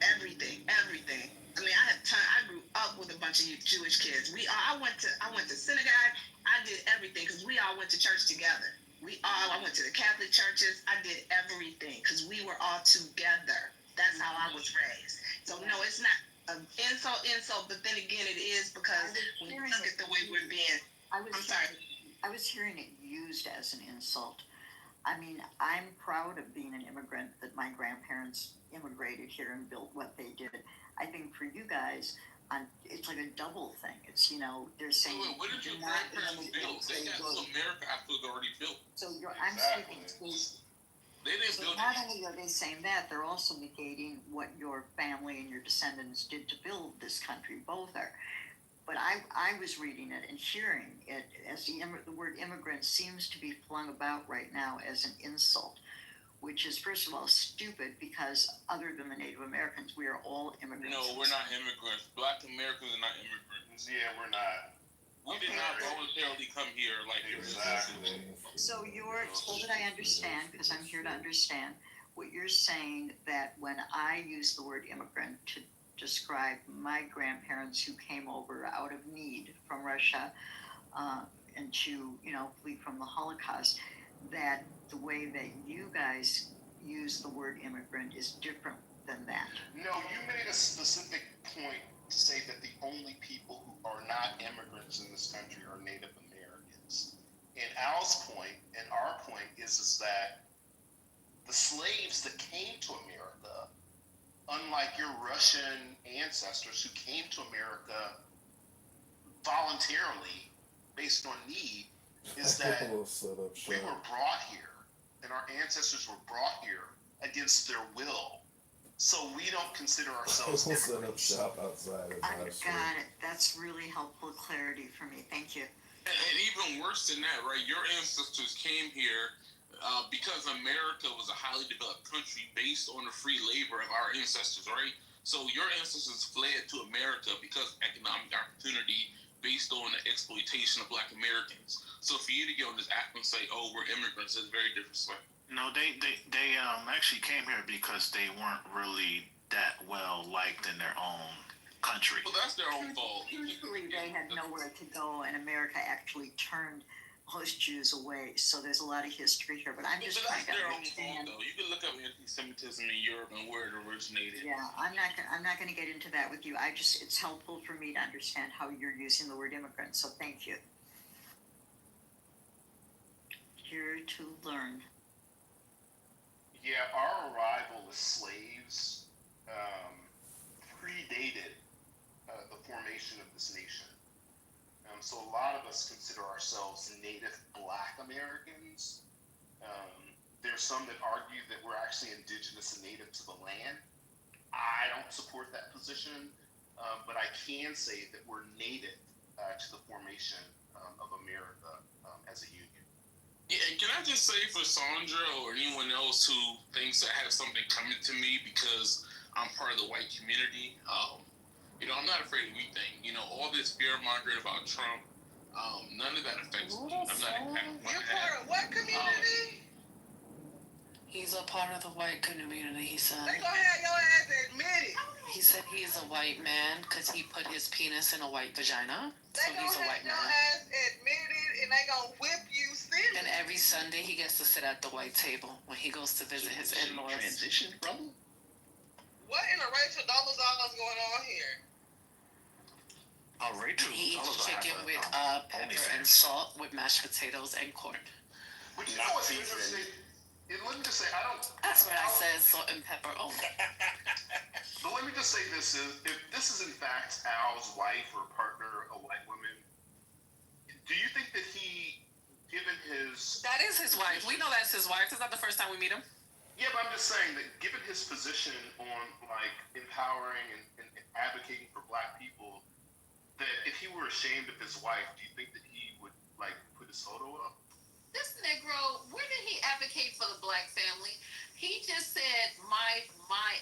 everything. I mean, I grew up with a bunch of Jewish kids. I went to synagogue. I did everything because we all went to church together. I went to the Catholic churches. I did everything because we were all together. That's how I was raised. So no, it's not an insult. But then again, it is because when you look at the way we're being. I'm sorry. I was hearing it used as an insult. I mean, I'm proud of being an immigrant, that my grandparents immigrated here and built what they did. I think for you guys, it's like a double thing. It's, they're saying... Wait, what did your grandparents build? They got to America after it was already built. So I'm speaking to... They didn't build not only are they saying that, they're also negating what your family and your descendants did to build this country. Both are. But I was reading it and hearing it as the word immigrant seems to be flung about right now as an insult, which is, first of all, stupid because other than the Native Americans, we are all immigrants. No, we're not immigrants. Black Americans are not immigrants. Yeah, we're not. We did not voluntarily come here like exactly. So so that I understand, because I'm here to understand, what you're saying that when I use the word immigrant to describe my grandparents who came over out of need from Russia and to, flee from the Holocaust, that the way that you guys use the word immigrant is different than that. No, you made a specific point to say that the only people who are not immigrants in this country are Native Americans. And Al's point and our point is that the slaves that came to America, unlike your Russian ancestors who came to America voluntarily based on need, is that we were brought here and our ancestors were brought here against their will. So we don't consider ourselves set up shop outside of I got it. That's really helpful clarity for me. Thank you. And even worse than that, right? Your ancestors came here because America was a highly developed country based on the free labor of our ancestors, right? So your ancestors fled to America because of economic opportunity based on the exploitation of Black Americans. So for you to get on this app and say, "Oh, we're immigrants," is very disrespectful. No, they actually came here because they weren't really that well liked in their own country. Well, that's their own fault. Usually they had nowhere to go, and America actually turned most Jews away. So there's a lot of history here, but I'm just trying to understand. Though. You can look up anti-Semitism in Europe and where it originated. Yeah, I'm not going to get into that with you. It's helpful for me to understand how you're using the word immigrant. So thank you. Here to learn. Yeah, our arrival as slaves predated the formation of this nation. So a lot of us consider ourselves Native Black Americans. There's some that argue that we're actually indigenous and native to the land. I don't support that position, but I can say that we're native to the formation of America as a union. Yeah, and can I just say for Sandra or anyone else who thinks I have something coming to me because I'm part of the white community, I'm not afraid of anything. All this fear mongering about Trump, None of that affects me. I'm not impacted by You're that. part of what community? He's a part of the white community, he said. They gonna have your ass admit it. He said he's a white man because he put his penis in a white vagina. They So gonna he's a have white your man. ass admit it, and they gonna whip you silly. And every Sunday he gets to sit at the white table when he goes to visit his in-laws. Transition, brother? What in the Rachel Dolezal is going on here? Rachel. He eats chicken with pepper and salt with mashed potatoes and corn. But you know what's interesting? Let me just say, That's what I said, salt and pepper only. But let me just say this is, if this is in fact Al's wife or partner, a white woman, do you think that he, given his... That is his wife. We know that's his wife. It's not the first time we meet him. Yeah, but I'm just saying that given his position on, like, empowering and advocating for black people, that if he were ashamed of his wife, do you think that he would, like, put his photo up? This Negro, where did he advocate for the black family? He just said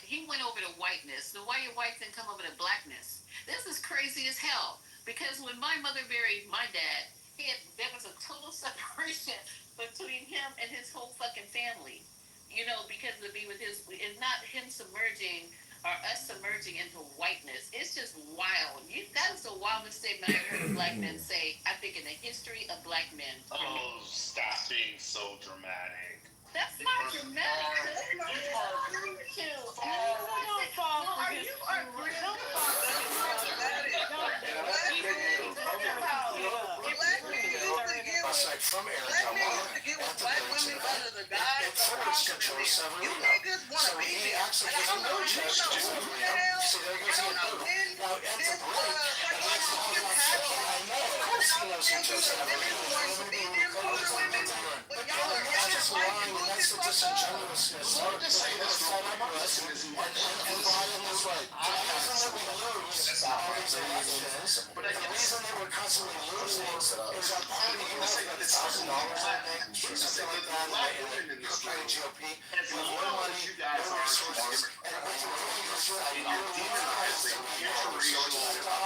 he went over to whiteness. The white didn't come over to blackness. This is crazy as hell. Because when my mother buried my dad, there was a total separation between him and his whole fucking family. You know, because to be with it's not him submerging or us submerging into whiteness. It's just wild. That is the wildest statement I've heard a black man say, I think, in the history of black men. Oh, stop being so dramatic. That's not dramatic. That's not true. Are you agreeing? From Black men used to get with black women under the guise of conquering them. You niggas want to be there. And I don't know who the hell, I don't know when this relationship happened. I don't think you the women going to be them older women, but y'all are getting white and moving this fuck up. Let me just say this real quick. And Brian was right. The reason that we lose but the reason that we're constantly losing is our party say that it's $1,000 I think, or something like that, in the GOP. As long as you guys are resources, and what you're doing is you're demonizing interracial relationships,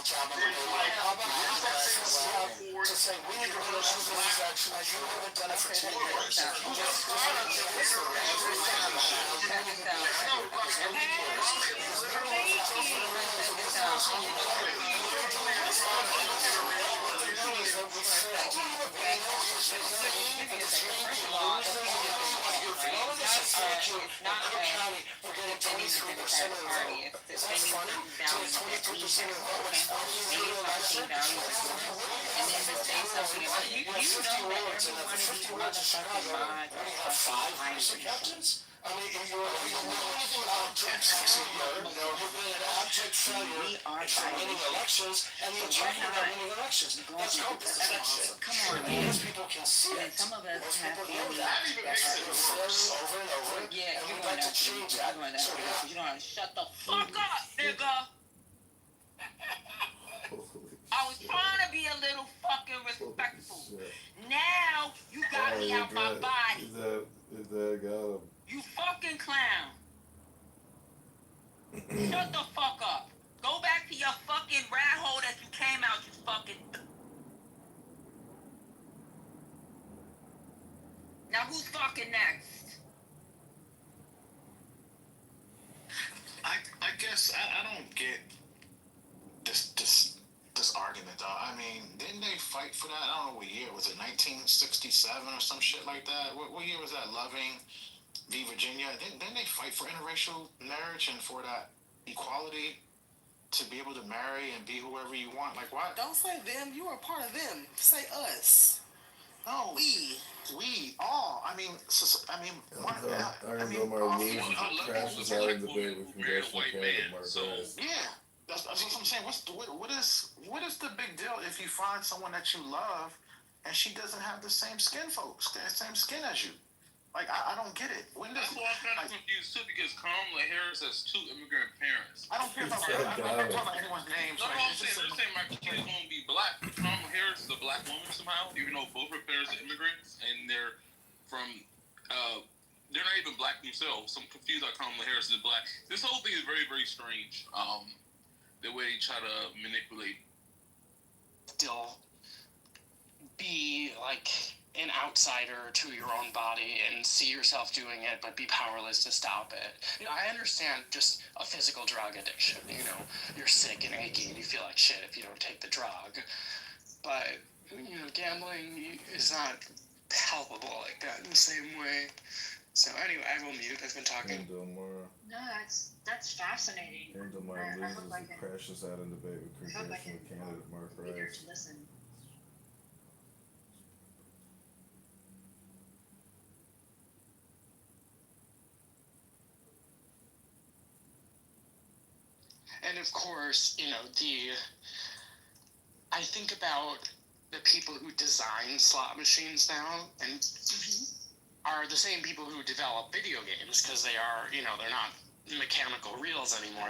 then like, where's that same support to say we need to do those things that you haven't done it for 10 years? You just brought up the interracial I mean, if you're anything object failure, you've been an abject failure at winning elections, and the agenda of winning elections. Let's go. Come on, man. Most people can see it. Some of us Most have people know that. That even makes it worse. Over and over. Yeah, you'd like to change that. So you don't have to shut the fuck up, nigga. I was trying to be a little fucking respectful. Now you got me out my body. Is that got him? You fucking clown. Shut the fuck up. Go back to your fucking rat hole that you came out, you fucking... Now who's fucking next? I guess I don't get this argument though. I mean, didn't they fight for that? I don't know what year was it, 1967 or some shit like that? What year was that? Loving v. Virginia. Didn't they fight for interracial marriage and for that equality to be able to marry and be whoever you want? Like, why? Don't say them. You are part of them. Say us. No, we all. I mean, Mark. I remember my losing crashes out in debate with congressional candidate Mark Harris. Yeah, that's what I'm saying. What is the big deal if you find someone that you love and she doesn't have the same skin as you? Like, I don't get it. When That's why I'm kind of confused too, because Kamala Harris has 2 immigrant parents. I don't care about anyone's names. No, I'm saying my kid is gonna be black. Kamala Harris is a black woman somehow, even though both her parents are immigrants and they're from they're not even black themselves. So I'm confused how Kamala Harris is black. This whole thing is very, very strange. The way they try to manipulate still be like an outsider to your own body and see yourself doing it, but be powerless to stop it. You know, I understand just a physical drug addiction. You know, you're sick and achy and you feel like shit if you don't take the drug. But, you know, gambling is not palpable like that in the same way. So anyway, I will mute. I've been talking. No, that's fascinating. Kendall Martin loses and crashes out in debate with congressional candidate Mark Rice. Listen. And of course, you know, I think about the people who design slot machines now and are the same people who develop video games, because they are, you know, they're not mechanical reels anymore.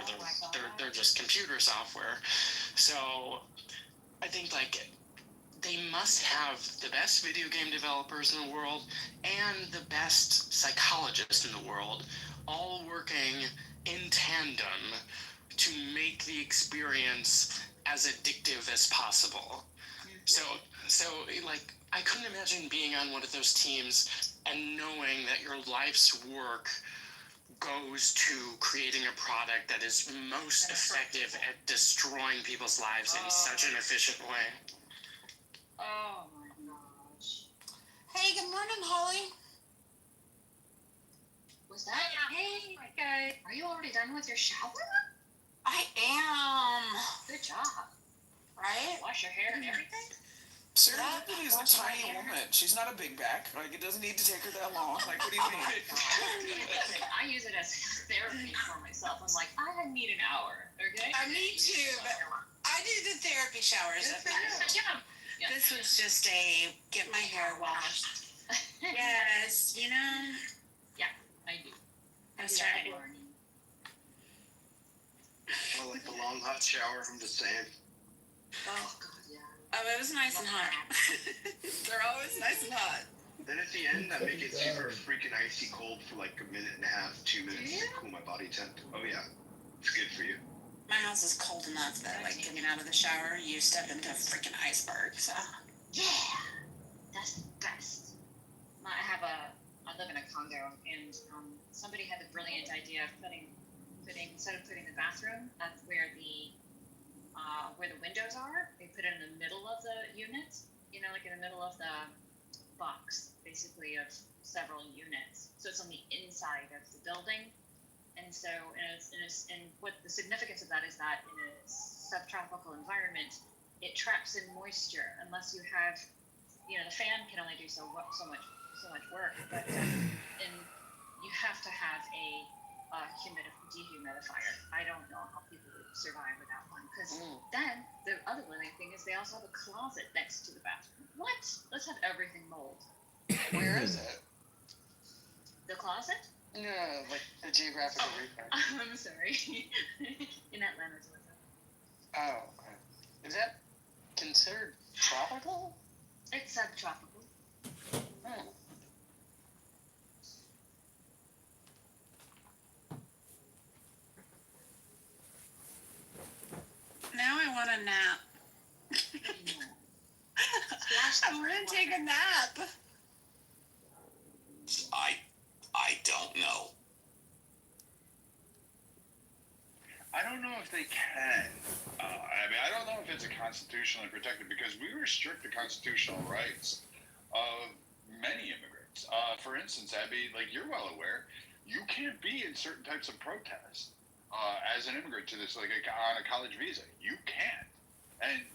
They're just computer software. So I think like they must have the best video game developers in the world and the best psychologists in the world all working in tandem to make the experience as addictive as possible. So like I couldn't imagine being on one of those teams and knowing that your life's work goes to creating a product that is most effective at destroying people's lives in such an efficient way. Oh my gosh. Hey, good morning, Holly. Was that? Hey, okay. Are you already done with your shower? I am. Good job. Right? Wash your hair and everything? Serendipity is a tiny woman. She's not a big back. Like, it doesn't need to take her that long. Like, what do you mean? I use it as therapy for myself. I'm like, I need an hour, okay? Me too, but I do the therapy showers. Yeah. This was just a get my hair washed. Yes, you know? Yeah, I do. That's right. Well, like the long hot shower from the sand. Oh, God, yeah. Oh, it was nice and hot. They're always nice and hot. Then at the end, I make it super freaking icy cold for like a minute and a half, 2 minutes to cool my body temp. Oh yeah, it's good for you. My house is cold enough that, like, getting out of the shower, you step into a freaking iceberg, so. Yeah, that's the best. I live in a condo, and somebody had the brilliant idea of putting instead of putting the bathroom up where the windows are, they put it in the middle of the unit. You know, like in the middle of the box, basically of several units. So it's on the inside of the building. And so, and what the significance of that is that in a subtropical environment, it traps in moisture unless you have, you know, the fan can only do so much work, but and you have to have a dehumidifier. I don't know how people would survive without one, because then the other really thing is they also have a closet next to the bathroom. What? Let's have everything mold. Where is it? The closet? No, like the geographical region. I'm sorry. In Atlanta, Georgia. Oh, okay. Is that considered tropical? It's subtropical. Oh. Now I want a nap. I'm gonna take a nap. I don't know. I don't know if they can. I mean, I don't know if it's constitutionally protected, because we restrict the constitutional rights of many immigrants. For instance, Abby, like you're well aware, you can't be in certain types of protests as an immigrant to this, like on a college visa. You can't. And